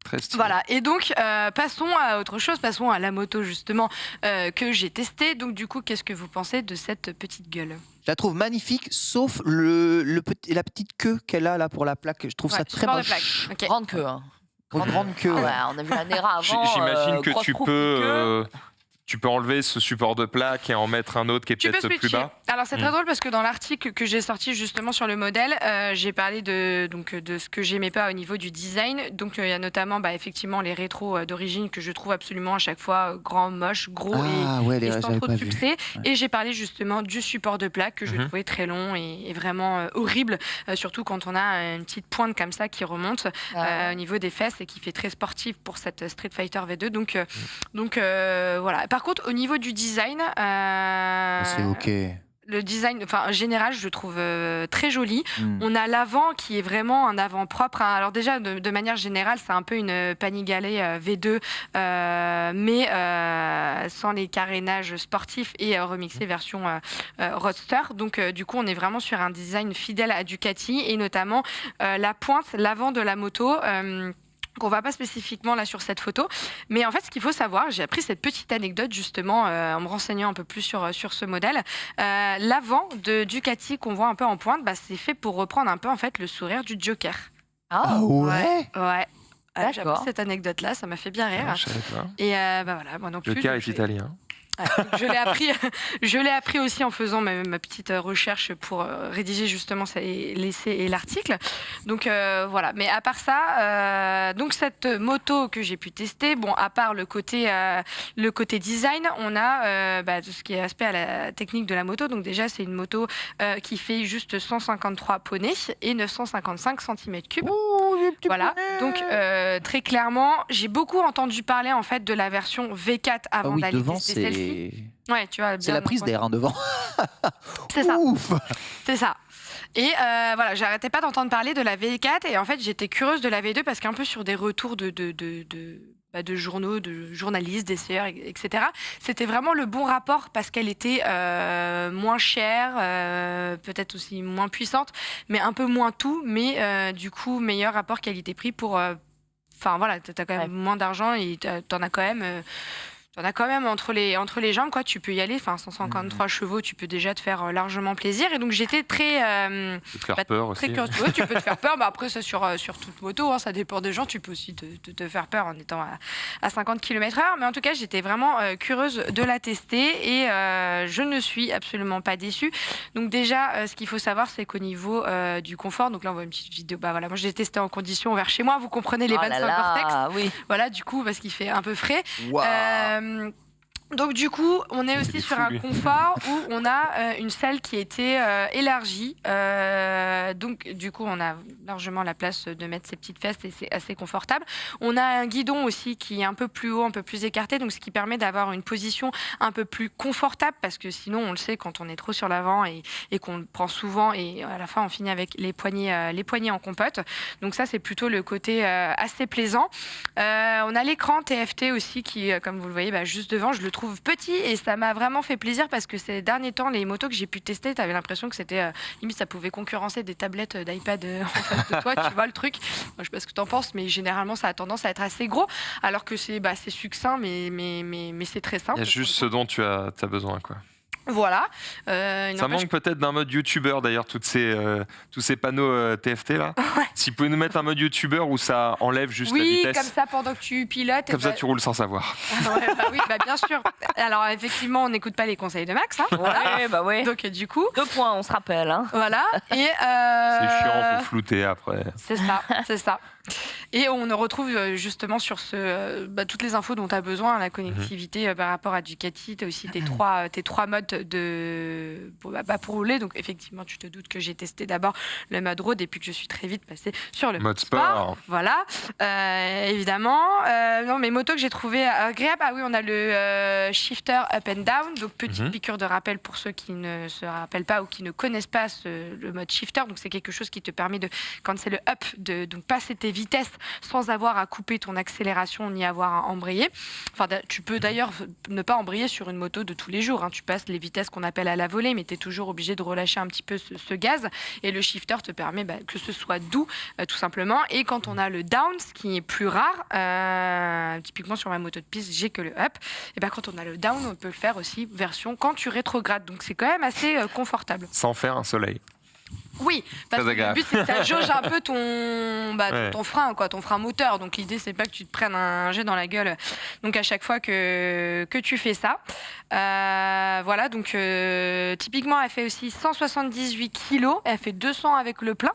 Très stylé. Voilà, et donc passons à autre chose, passons à la moto justement que j'ai testée. Donc du coup, qu'est-ce que vous pensez de cette petite gueule? Je la trouve magnifique, sauf la petite queue qu'elle a là pour la plaque. Je trouve ça très moche. Okay. Grande queue. Hein. Grande queue. Ouais, on a vu la Nera avant. J'imagine que tu peux enlever ce support de plaque et en mettre un autre qui est peut-être plus bas. Alors c'est très drôle parce que dans l'article que j'ai sorti justement sur le modèle, j'ai parlé de ce que j'aimais pas au niveau du design. Donc il y a notamment effectivement les rétros d'origine que je trouve absolument à chaque fois grands, moches, gros et sans trop de succès. Ouais. Et j'ai parlé justement du support de plaque que je trouvais très long et vraiment horrible, surtout quand on a une petite pointe comme ça qui remonte au niveau des fesses et qui fait très sportive pour cette Street Fighter V2. Donc voilà. Par contre, au niveau du design, c'est ok. Le design, en général, je le trouve très joli. On a l'avant qui est vraiment un avant propre. Hein. Alors déjà, de manière générale, c'est un peu une Panigale V2, mais sans les carénages sportifs et remixé version roadster. Donc du coup, on est vraiment sur un design fidèle à Ducati et notamment la pointe, l'avant de la moto. Qu'on va pas spécifiquement là sur cette photo, mais en fait ce qu'il faut savoir, j'ai appris cette petite anecdote justement en me renseignant un peu plus sur ce modèle. L'avant de Ducati qu'on voit un peu en pointe, c'est fait pour reprendre un peu en fait le sourire du Joker. Ah ouais. J'ai appris cette anecdote là, ça m'a fait bien rire. Je savais pas. Et voilà, moi non plus. Joker est italien. Je l'ai appris aussi en faisant ma petite recherche pour rédiger justement l'essai et l'article. Donc voilà. Mais à part ça, donc cette moto que j'ai pu tester, bon, à part le côté design, on a tout ce qui est aspect à la technique de la moto. Donc déjà, c'est une moto qui fait juste 153 poneys et 955 cm3. Voilà. Donc très clairement, j'ai beaucoup entendu parler en fait de la version V4 avant d'aller tester celle-ci. Ouais, tu vois, c'est la prise d'air devant. C'est ça. Ouf. C'est ça. Et voilà, j'arrêtais pas d'entendre parler de la V4 et en fait j'étais curieuse de la V2 parce qu'un peu sur des retours de journaux, de journalistes, d'essayeurs, etc. C'était vraiment le bon rapport parce qu'elle était moins chère, peut-être aussi moins puissante, mais un peu moins tout, mais du coup meilleur rapport qualité-prix pour... Enfin voilà, t'as quand même moins d'argent et t'en as quand même... T'en as quand même entre les jambes, quoi. Tu peux y aller. Enfin, 153 chevaux, tu peux déjà te faire largement plaisir. Et donc, j'étais très... tu peux te faire peur aussi. Ouais, tu peux te faire peur. Bah, après, ça, sur toute moto, hein, ça dépend des gens. Tu peux aussi te faire peur en étant à 50 km/h. Mais en tout cas, j'étais vraiment curieuse de la tester. Et je ne suis absolument pas déçue. Donc, déjà, ce qu'il faut savoir, c'est qu'au niveau du confort... Donc là, on voit une petite vidéo. Bah, voilà, moi, je l'ai testé en condition vers chez moi. Vous comprenez les 25 Gore-Tex. Oui. Voilà, du coup, parce qu'il fait un peu frais. Wow. Donc du coup, on est aussi sur un confort où on a une salle qui a été élargie. Donc du coup, on a largement la place de mettre ses petites fesses et c'est assez confortable. On a un guidon aussi qui est un peu plus haut, un peu plus écarté, donc ce qui permet d'avoir une position un peu plus confortable parce que sinon, on le sait, quand on est trop sur l'avant et qu'on le prend souvent et à la fin, on finit avec les poignets en compote. Donc ça, c'est plutôt le côté assez plaisant. On a l'écran TFT aussi qui, comme vous le voyez, juste devant, je le trouve petit et ça m'a vraiment fait plaisir parce que ces derniers temps, les motos que j'ai pu tester, tu avais l'impression que c'était limite ça pouvait concurrencer des tablettes d'iPad en face de toi, tu vois le truc. Moi, je sais pas ce que tu en penses, mais généralement ça a tendance à être assez gros alors que c'est succinct mais c'est très simple. Il y a juste ce dont tu as besoin, quoi. Voilà. Ça manque peut-être d'un mode youtubeur d'ailleurs, tous ces panneaux TFT là. Ouais. Si vous pouvez nous mettre un mode youtubeur où ça enlève juste la vitesse. Oui, comme ça pendant que tu pilotes. Comme ça tu roules sans savoir. Oui, bien sûr. Alors effectivement, on n'écoute pas les conseils de Max. Hein, voilà. Ouais. Donc du coup. 2 points, on se rappelle. Hein. Voilà. Et c'est chiant, faut flouter après. C'est ça. Et on retrouve justement sur toutes les infos dont tu as besoin, la connectivité par rapport à Ducati, tu as aussi tes trois modes pour rouler. Donc effectivement, tu te doutes que j'ai testé d'abord le mode road et puis que je suis très vite passée sur le mode sport. Voilà, évidemment. Non, mes motos que j'ai trouvées agréables. Ah oui, on a le shifter up and down. Donc petite piqûre de rappel pour ceux qui ne se rappellent pas ou qui ne connaissent pas le mode shifter. Donc c'est quelque chose qui te permet quand c'est le up, de passer tes vitesses sans avoir à couper ton accélération ni avoir à embrayer. Enfin, tu peux d'ailleurs ne pas embrayer sur une moto de tous les jours. Hein. Tu passes les vitesses qu'on appelle à la volée, mais tu es toujours obligé de relâcher un petit peu ce gaz. Et le shifter te permet que ce soit doux, tout simplement. Et quand on a le down, ce qui est plus rare, typiquement sur ma moto de piste, j'ai que le up. Et quand on a le down, on peut le faire aussi version quand tu rétrogrades. Donc c'est quand même assez confortable. Sans faire un soleil. Oui, parce que le but c'est que ça jauge un peu ton frein, quoi, ton frein moteur. Donc l'idée c'est pas que tu te prennes un jet dans la gueule. Donc à chaque fois que tu fais ça, voilà. Donc typiquement elle fait aussi 178 kilos, elle fait 200 avec le plein.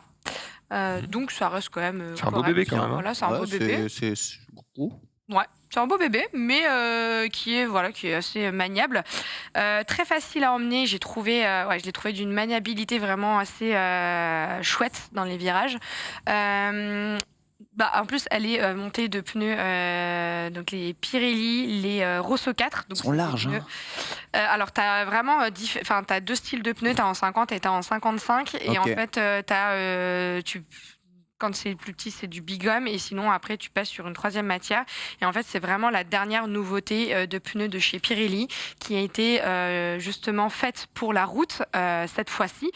Donc ça reste quand même. C'est un beau bébé quand même. Voilà, c'est un beau bébé. C'est gros. Ouais. C'est un beau bébé, mais qui est assez maniable. Très facile à emmener. Je l'ai trouvé d'une maniabilité vraiment assez chouette dans les virages. En plus, elle est montée de pneus, donc les Pirelli, les Rosso 4. Donc ils sont larges. Alors, tu as vraiment t'as 2 styles de pneus. Tu as en 50 et tu as en 55. Okay. Et en fait, quand c'est plus petit, c'est du bigum. Et sinon, après, tu passes sur une 3e matière. Et en fait, c'est vraiment la dernière nouveauté de pneus de chez Pirelli qui a été justement faite pour la route cette fois-ci.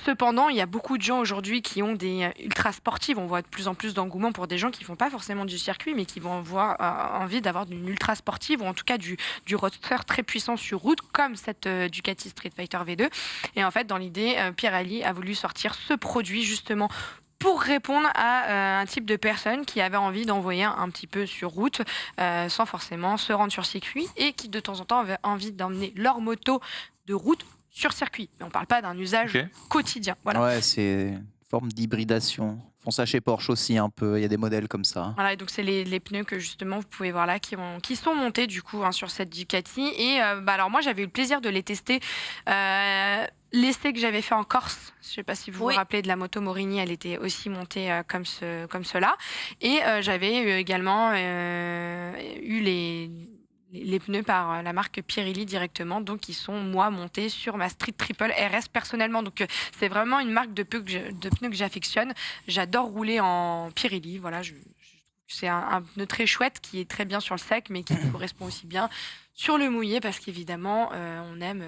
Cependant, il y a beaucoup de gens aujourd'hui qui ont des ultra sportives. On voit de plus en plus d'engouement pour des gens qui ne font pas forcément du circuit, mais qui vont avoir envie d'avoir une ultra sportive ou en tout cas du roadster très puissant sur route, comme cette Ducati Street Fighter V2. Et en fait, dans l'idée, Pirelli a voulu sortir ce produit justement pour répondre à un type de personne qui avait envie d'envoyer un petit peu sur route sans forcément se rendre sur circuit et qui de temps en temps avaient envie d'emmener leur moto de route sur circuit. Mais on ne parle pas d'un usage quotidien. Voilà. Ouais, c'est une forme d'hybridation. Font ça chez Porsche aussi un peu, il y a des modèles comme ça. Voilà, et donc c'est les pneus que justement vous pouvez voir là qui sont montés du coup sur cette Ducati. Et alors moi j'avais eu le plaisir de les tester. L'essai que j'avais fait en Corse, je ne sais pas si vous vous rappelez de la moto Morini, elle était aussi montée comme cela. Et j'avais également eu les pneus par la marque Pirelli directement, donc qui sont moi montés sur ma Street Triple RS personnellement. Donc c'est vraiment une marque de pneus que j'affectionne. J'adore rouler en Pirelli. Voilà, c'est un pneu très chouette qui est très bien sur le sec, mais qui correspond aussi bien sur le mouillé parce qu'évidemment on aime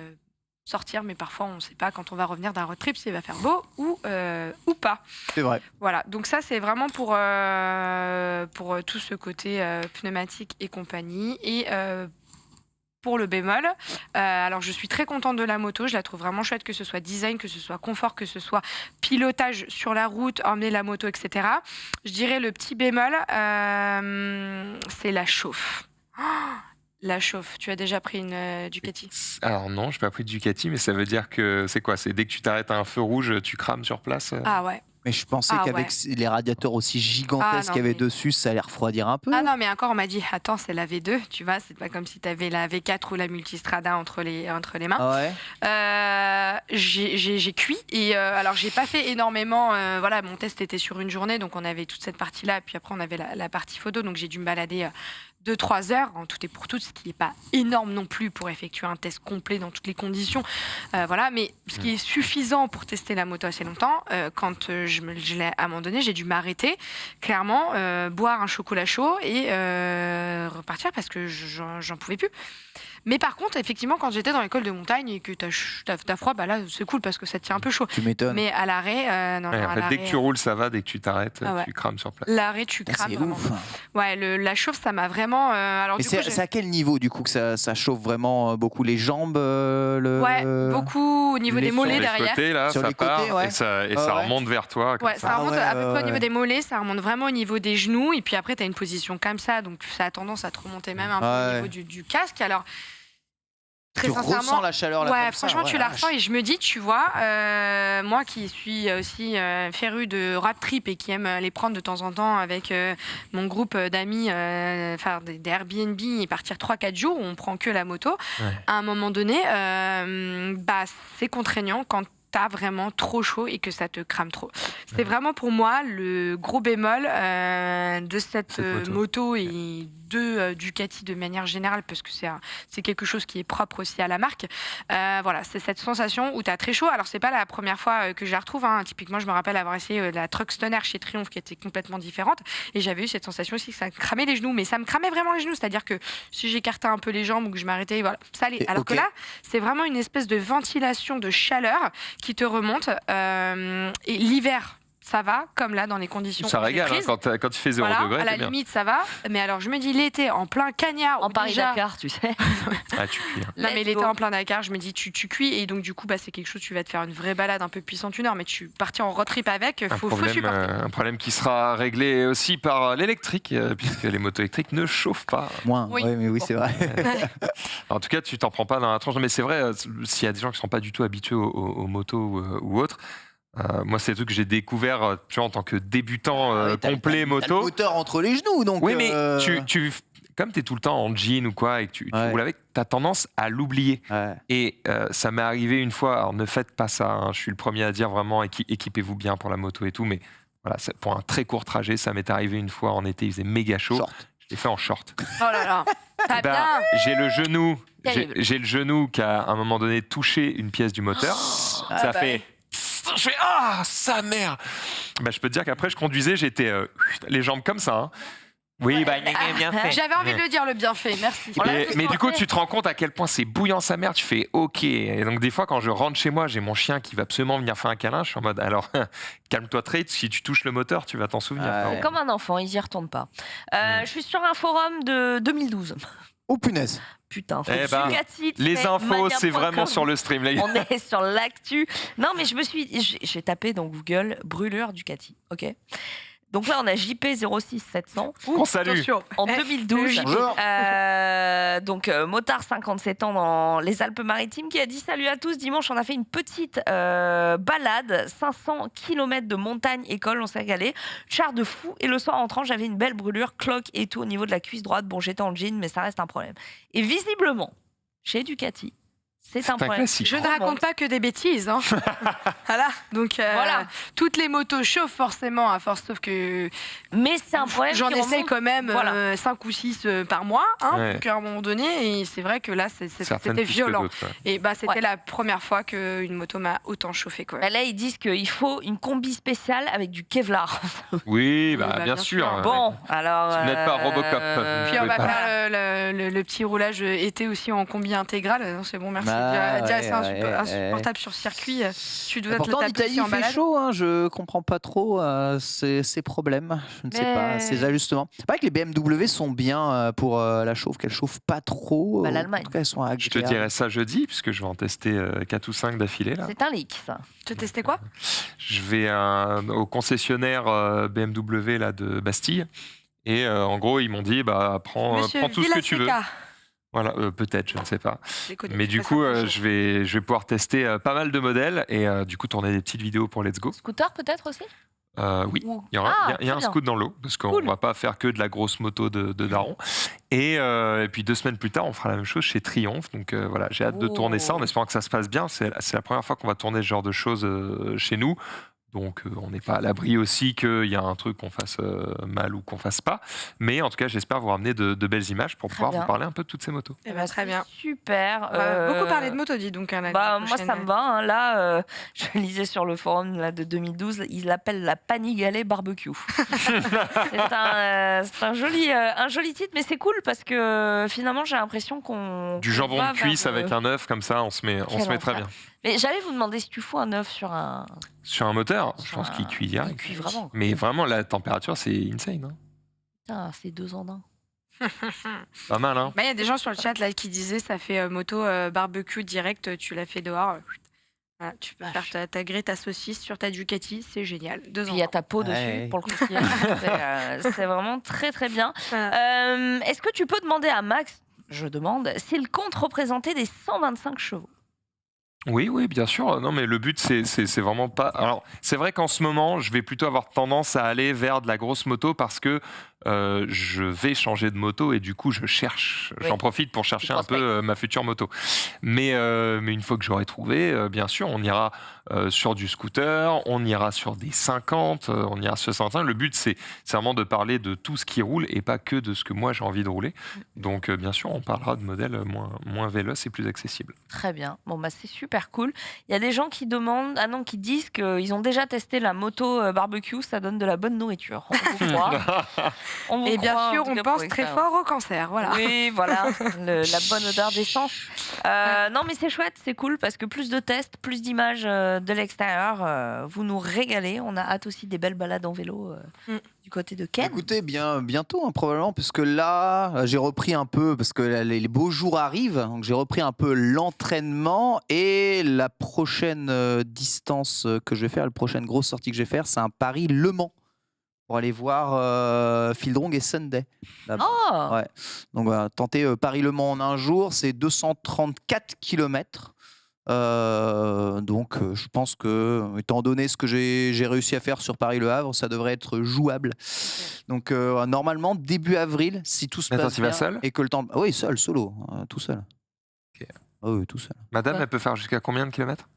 sortir, mais parfois on ne sait pas quand on va revenir d'un road trip s'il va faire beau ou pas. C'est vrai. Voilà, donc ça c'est vraiment pour tout ce côté pneumatique et compagnie. Et pour le bémol, alors je suis très contente de la moto, je la trouve vraiment chouette, que ce soit design, que ce soit confort, que ce soit pilotage sur la route, emmener la moto, etc. Je dirais le petit bémol, c'est la chauffe. La chauffe. Tu as déjà pris une Ducati? Alors non, je n'ai pas pris de Ducati, mais ça veut dire que c'est quoi? C'est dès que tu t'arrêtes à un feu rouge, tu crames sur place? Ah ouais. Mais je pensais qu'avec les radiateurs aussi gigantesques qu'il y avait dessus, ça allait refroidir un peu. Ah non, mais encore, on m'a dit, attends, c'est la V2, tu vois, c'est pas comme si tu avais la V4 ou la Multistrada entre les mains. Ah ouais. J'ai cuit, et alors j'ai pas fait énormément, voilà, mon test était sur une journée, donc on avait toute cette partie-là, puis après on avait la partie photo, donc j'ai dû me balader 2-3 heures, en tout et pour tout, ce qui n'est pas énorme non plus pour effectuer un test complet dans toutes les conditions. Voilà, mais ce qui est suffisant pour tester la moto assez longtemps, quand à un moment donné, j'ai dû m'arrêter, clairement, boire un chocolat chaud et repartir parce que j'en pouvais plus. Mais par contre, effectivement, quand j'étais dans l'école de montagne et que t'as froid, bah là, c'est cool parce que ça te tient un peu chaud. Tu m'étonnes. Mais à l'arrêt, non. En fait, dès que tu roules, ça va. Dès que tu t'arrêtes, tu crames sur place. L'arrêt, tu crames. C'est ouf. Ouais, la chauffe, ça m'a vraiment. Alors, mais c'est à quel niveau, du coup, que ça chauffe vraiment beaucoup les jambes Ouais, beaucoup au niveau des mollets derrière. Côtés, là, sur ça les part, côtés, ouais. et ça remonte vers toi. Ouais, ça remonte à peu près au niveau des mollets, ça remonte vraiment au niveau des genoux. Et puis après, tu as une position comme ça, donc ça a tendance à te remonter même un peu au niveau du casque. Alors. Tu ressens la chaleur là. Ouais, franchement, tu la ressens et je me dis, tu vois, moi qui suis aussi férue de road trip et qui aime les prendre de temps en temps avec mon groupe d'amis, faire des Airbnb et partir 3-4 jours où on prend que la moto, à un moment donné, c'est contraignant quand t'as vraiment trop chaud et que ça te crame trop. C'est vraiment pour moi le gros bémol de cette moto et de Ducati de manière générale, parce que c'est quelque chose qui est propre aussi à la marque. Voilà, c'est cette sensation où tu as très chaud. Alors, c'est pas la première fois que je la retrouve. Hein. Typiquement, je me rappelle avoir essayé la Truckstoner chez Triumph qui était complètement différente. Et j'avais eu cette sensation aussi que ça me cramait les genoux. Mais ça me cramait vraiment les genoux. C'est-à-dire que si j'écartais un peu les jambes ou que je m'arrêtais, voilà, ça allait. Alors que là, c'est vraiment une espèce de ventilation de chaleur qui te remonte. Et l'hiver, ça va, comme là, dans les conditions. Ça régale, hein, quand il fait 0 degré. À la limite, ça va. Mais alors, je me dis, l'été, en plein cagnard. En Paris-Dakar, tu sais. Tu cuis. Hein. Non, mais l'été en plein Dakar, je me dis, tu cuis. Et donc, du coup, c'est quelque chose, tu vas te faire une vraie balade un peu puissante, 1 heure. Mais tu partir en road trip avec, faut supporter. Un problème qui sera réglé aussi par l'électrique, puisque les motos électriques ne chauffent pas. Moins, oui, mais oui, c'est vrai. En tout cas, tu t'en prends pas dans la tronche. Mais c'est vrai, s'il y a des gens qui ne sont pas du tout habitués aux motos ou autres, moi, c'est le truc que j'ai découvert, tu vois, en tant que débutant complet moto. T'as le moteur entre les genoux, donc. Oui, mais comme tu es tout le temps en jean ou quoi et que tu roules avec, tu as tendance à l'oublier. Ouais. Et ça m'est arrivé une fois, alors ne faites pas ça, hein, je suis le premier à dire vraiment équipez-vous bien pour la moto et tout, mais voilà, pour un très court trajet, ça m'est arrivé une fois en été, il faisait méga chaud. Short. Je l'ai fait en short. Oh là là, pas bien. J'ai le genou qui a à un moment donné touché une pièce du moteur. Ça fait... Je fais sa mère. Je peux te dire qu'après je conduisais, j'étais les jambes comme ça. Hein. Oui, bien fait. J'avais envie de le dire, le bienfait, merci. Mais du coup, tu te rends compte à quel point c'est bouillant sa mère. Tu fais OK. Et donc des fois, quand je rentre chez moi, j'ai mon chien qui va absolument venir faire un câlin. Je suis en mode alors calme-toi Trade. Si tu touches le moteur, tu vas t'en souvenir. C'est comme un enfant, ils y retournent pas. Je suis sur un forum de 2012. Oh punaise. Putain, Ducati, les infos, c'est vraiment sur le stream. Là. On est sur l'actu. Non, mais j'ai tapé dans Google brûlure Ducati. Ok. Donc là, on a JP 06700. On salue. En 2012. Donc, motard 57 ans dans les Alpes-Maritimes qui a dit salut à tous. Dimanche, on a fait une petite balade. 500 km de montagne école. On s'est régalé. Char de fou. Et le soir, en rentrant, j'avais une belle brûlure, cloque et tout au niveau de la cuisse droite. Bon, j'étais en jean, mais ça reste un problème. Et visiblement, chez Ducati, c'est un problème. Je ne raconte pas que des bêtises. Hein. Voilà. Donc, voilà. Toutes les motos chauffent forcément à force, sauf que. Mais c'est un problème. J'en essaie quand même 5 ou 6 par mois. Hein, donc à un moment donné, et c'est vrai que là, c'était violent. Et c'était la première fois qu'une moto m'a autant chauffé. Quoi. Là, ils disent qu'il faut une combi spéciale avec du Kevlar. Oui, bien sûr. Bon, alors. Vous n'êtes pas Robocop. Puis on va faire le petit roulage été aussi en combi intégral. C'est bon, merci. C'est insupportable sur circuit. Tu dois te le taper aussi en balade. Il fait chaud, hein, je comprends pas trop ces problèmes. Je ne sais pas, ces ajustements. C'est vrai que les BMW sont bien pour la chauffe, qu'elles chauffent pas trop. L'Allemagne. En tout cas, elles sont agréables. Je te dirai ça jeudi, puisque je vais en tester 4 ou 5 d'affilée. C'est un leak, ça. Tu as testé quoi? Je vais au concessionnaire BMW là, de Bastille. Et en gros, ils m'ont dit prends tout ce que tu veux. Voilà, peut-être, je ne sais pas. Mais du coup, je vais pouvoir tester pas mal de modèles et du coup tourner des petites vidéos pour Let's Go. Scooter peut-être aussi? Oui, il y a un scoot dans l'eau parce qu'on ne va pas faire que de la grosse moto de daron. Et puis 2 semaines plus tard, on fera la même chose chez Triumph. Donc voilà, j'ai hâte de tourner ça en espérant que ça se passe bien. C'est la première fois qu'on va tourner ce genre de choses chez nous. Donc on n'est pas à l'abri aussi qu'il y a un truc qu'on fasse mal ou qu'on fasse pas. Mais en tout cas, j'espère vous ramener de belles images pour pouvoir vous parler un peu de toutes ces motos. Très bien. Super. Beaucoup parlé de motos, dis donc. Moi, ça me va. Hein. Là, je lisais sur le forum là, de 2012, ils l'appellent la Panigale Barbecue. C'est un joli titre, mais c'est cool parce que finalement, j'ai l'impression qu'on... Du jambon de cuisse avec un œuf, comme ça, on se met très bien. Mais j'allais vous demander si tu fous un œuf sur un... Sur un moteur, je pense qu'il cuit direct. Il cuit vraiment. Mais vraiment, la température, c'est insane. Hein. Putain, c'est 2 ans d'un. Pas mal, hein. Il y a des gens sur le chat là, qui disaient ça fait moto barbecue direct, tu l'as fait dehors. Voilà, tu peux faire ta grille, ta saucisse sur ta Ducati, c'est génial. 2 ans. Il y a ta peau dessus pour le croustiller. C'est vraiment très très bien. Voilà. Est-ce que tu peux demander à Max, je demande, s'il compte représenter des 125 chevaux? Oui, bien sûr. Non, mais le but, c'est vraiment pas... Alors, c'est vrai qu'en ce moment, je vais plutôt avoir tendance à aller vers de la grosse moto parce que je vais changer de moto et du coup, j'en profite pour chercher un peu ma future moto. Mais une fois que j'aurai trouvé, bien sûr, on ira sur du scooter, on ira sur des 50, on ira sur 125. Le but, c'est vraiment de parler de tout ce qui roule et pas que de ce que moi, j'ai envie de rouler. Donc, bien sûr, on parlera de modèles moins véloces et plus accessibles. Très bien. Bon, c'est super cool. Il y a des gens qui demandent, qui disent qu'ils ont déjà testé la moto barbecue, ça donne de la bonne nourriture. On vous croit. Et bien sûr, on pense très fort au cancer. Voilà. Oui, voilà, la bonne odeur d'essence. Non, mais c'est chouette, c'est cool parce que plus de tests, plus d'images de l'extérieur, vous nous régalez. On a hâte aussi des belles balades en vélo du côté de Ken. Écoutez, bientôt, hein, probablement, puisque là, j'ai repris un peu, parce que les beaux jours arrivent, donc j'ai repris un peu l'entraînement et la prochaine distance que je vais faire, la prochaine grosse sortie que je vais faire, c'est un Paris-Le Mans. Pour aller voir Fieldrong et Sunday. Oh ouais. Donc voilà, tenter Paris-Le Mans en un jour, c'est 234 km. Donc je pense que, étant donné ce que j'ai réussi à faire sur Paris-Le Havre, ça devrait être jouable. Donc normalement, début avril, si tout se passe bien. Tu vas seul et que le temps... Oui, solo, tout seul. Okay. Oui, tout seul. Madame, elle peut faire jusqu'à combien de kilomètres ?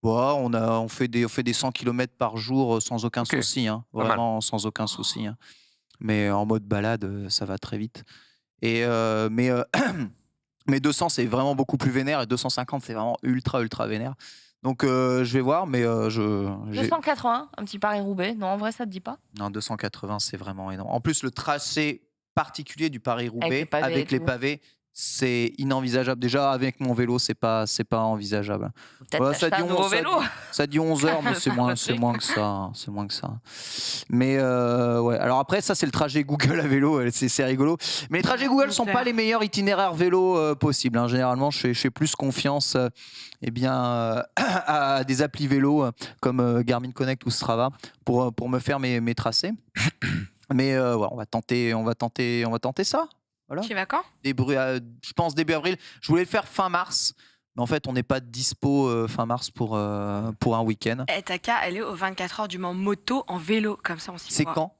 On fait des 100 km par jour sans aucun souci, hein, vraiment sans aucun souci. Hein. Mais en mode balade, ça va très vite. Mais 200, c'est vraiment beaucoup plus vénère et 250, c'est vraiment ultra vénère. Donc je vais voir, mais 280, un petit Paris-Roubaix. Non, en vrai, ça te dit pas? Non, 280, c'est vraiment énorme. En plus, le tracé particulier du Paris-Roubaix avec les pavés, c'est inenvisageable. Déjà, avec mon vélo, c'est pas envisageable. Peut-être ça dit un nouveau vélo. Ça dit 11 heures, mais c'est moins que ça. C'est moins que ça. Mais ouais. Alors après, ça, c'est le trajet Google à vélo. C'est rigolo. Mais les trajets Google sont pas les meilleurs itinéraires vélo possibles. Hein. Généralement, je fais plus confiance à des applis vélo comme Garmin Connect ou Strava pour me faire mes tracés. Mais ouais, on va tenter ça. Voilà. Tu vas quand ? Je pense début avril. Je voulais le faire fin mars. Mais en fait, on n'est pas dispo fin mars pour un week-end. Et t'as qu'à aller aux 24 heures du Mans moto en vélo. Comme ça, on s'y voit. C'est quand ?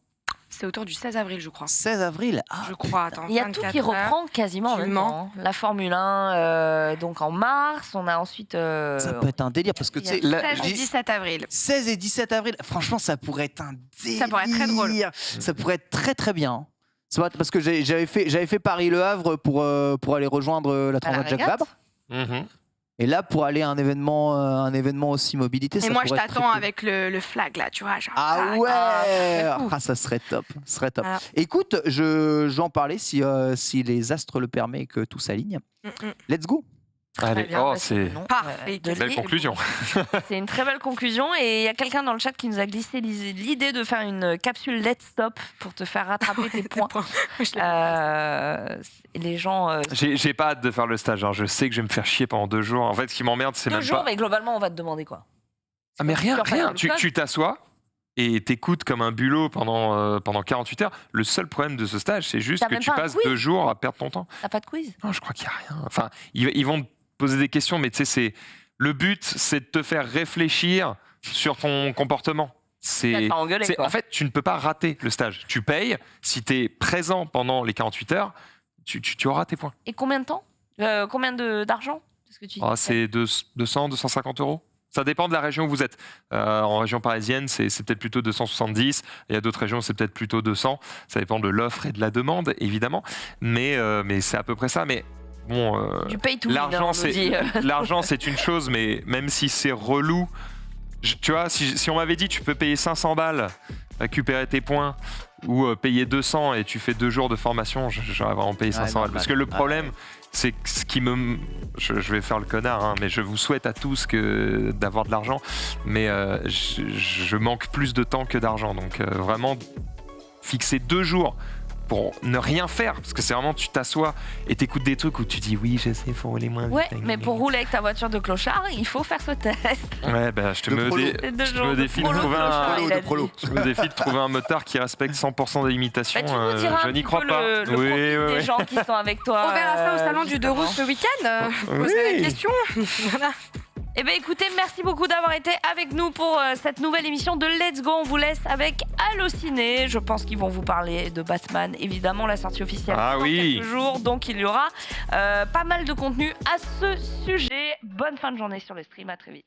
C'est autour du 16 avril, je crois. 16 avril je crois. Attends, il y a tout qui reprend quasiment en même temps. La Formule 1, donc en mars. On a ensuite... Ça peut être un délire parce que tu sais... 16 et 17 avril. 16 et 17 avril. Franchement, ça pourrait être un délire. Ça pourrait être très drôle. Ça pourrait être très très bien. C'est vrai, parce que j'avais fait Paris-Le Havre pour aller rejoindre la Transat Jacques Vabre. Et là, pour aller à un événement aussi mobilité, et moi, je t'attends avec le flag, là, tu vois. Genre, ça serait top. Ah. Écoute, j'en parlais si les astres le permettent et que tout s'aligne. Let's go. Allez, c'est parfait. Belle conclusion. C'est une très belle conclusion. Et il y a quelqu'un dans le chat qui nous a glissé l'idée de faire une capsule Let's Stop pour te faire rattraper tes points. Les gens. J'ai pas hâte de faire le stage. Hein. Je sais que je vais me faire chier pendant 2 jours. En fait, ce qui m'emmerde, c'est même 2 jours, pas. mais globalement, on va te demander quoi ? Mais rien. Tu t'assois et t'écoutes comme un bulot pendant 48 heures. Le seul problème de ce stage, c'est juste que tu passes 2 jours à perdre ton temps. T'as pas de quiz ? Non, je crois qu'il y a rien. Enfin, ils vont poser des questions, mais tu sais, le but, c'est de te faire réfléchir sur ton comportement. En fait, tu ne peux pas rater le stage. Tu payes, si tu es présent pendant les 48 heures, tu auras tes points. Et combien de temps ? Combien d'argent ? C'est 200, 250 euros. Ça dépend de la région où vous êtes. En région parisienne, c'est peut-être plutôt 270. Il y a d'autres régions, c'est peut-être plutôt 200. Ça dépend de l'offre et de la demande, évidemment. Mais c'est à peu près ça. Mais bon, l'argent, c'est une chose, mais même si c'est relou, tu vois, si on m'avait dit tu peux payer 500 balles, récupérer tes points, ou payer 200 et tu fais 2 jours de formation, j'aurais vraiment payé 500 balles. Parce que le problème, c'est que ce qui me... Je vais faire le connard, hein, mais je vous souhaite à tous d'avoir de l'argent, mais je manque plus de temps que d'argent. Donc vraiment, fixer 2 jours pour ne rien faire, parce que c'est vraiment, tu t'assois et t'écoutes des trucs où tu dis oui, je sais, il faut rouler moins vite. Ouais, mais pour rouler avec ta voiture de clochard, il faut faire ce test. Ouais, je me défie de trouver un motard qui respecte 100% des limitations. Je n'y crois pas. Des gens qui sont avec toi. On verra ça au salon du 2 roues ce week-end. Poser la question. Voilà. Eh bien écoutez, merci beaucoup d'avoir été avec nous pour cette nouvelle émission de Let's Go. On vous laisse avec Allociné. Je pense qu'ils vont vous parler de Batman, évidemment, la sortie officielle dans quelques jours. Donc il y aura pas mal de contenu à ce sujet. Bonne fin de journée sur le stream, à très vite.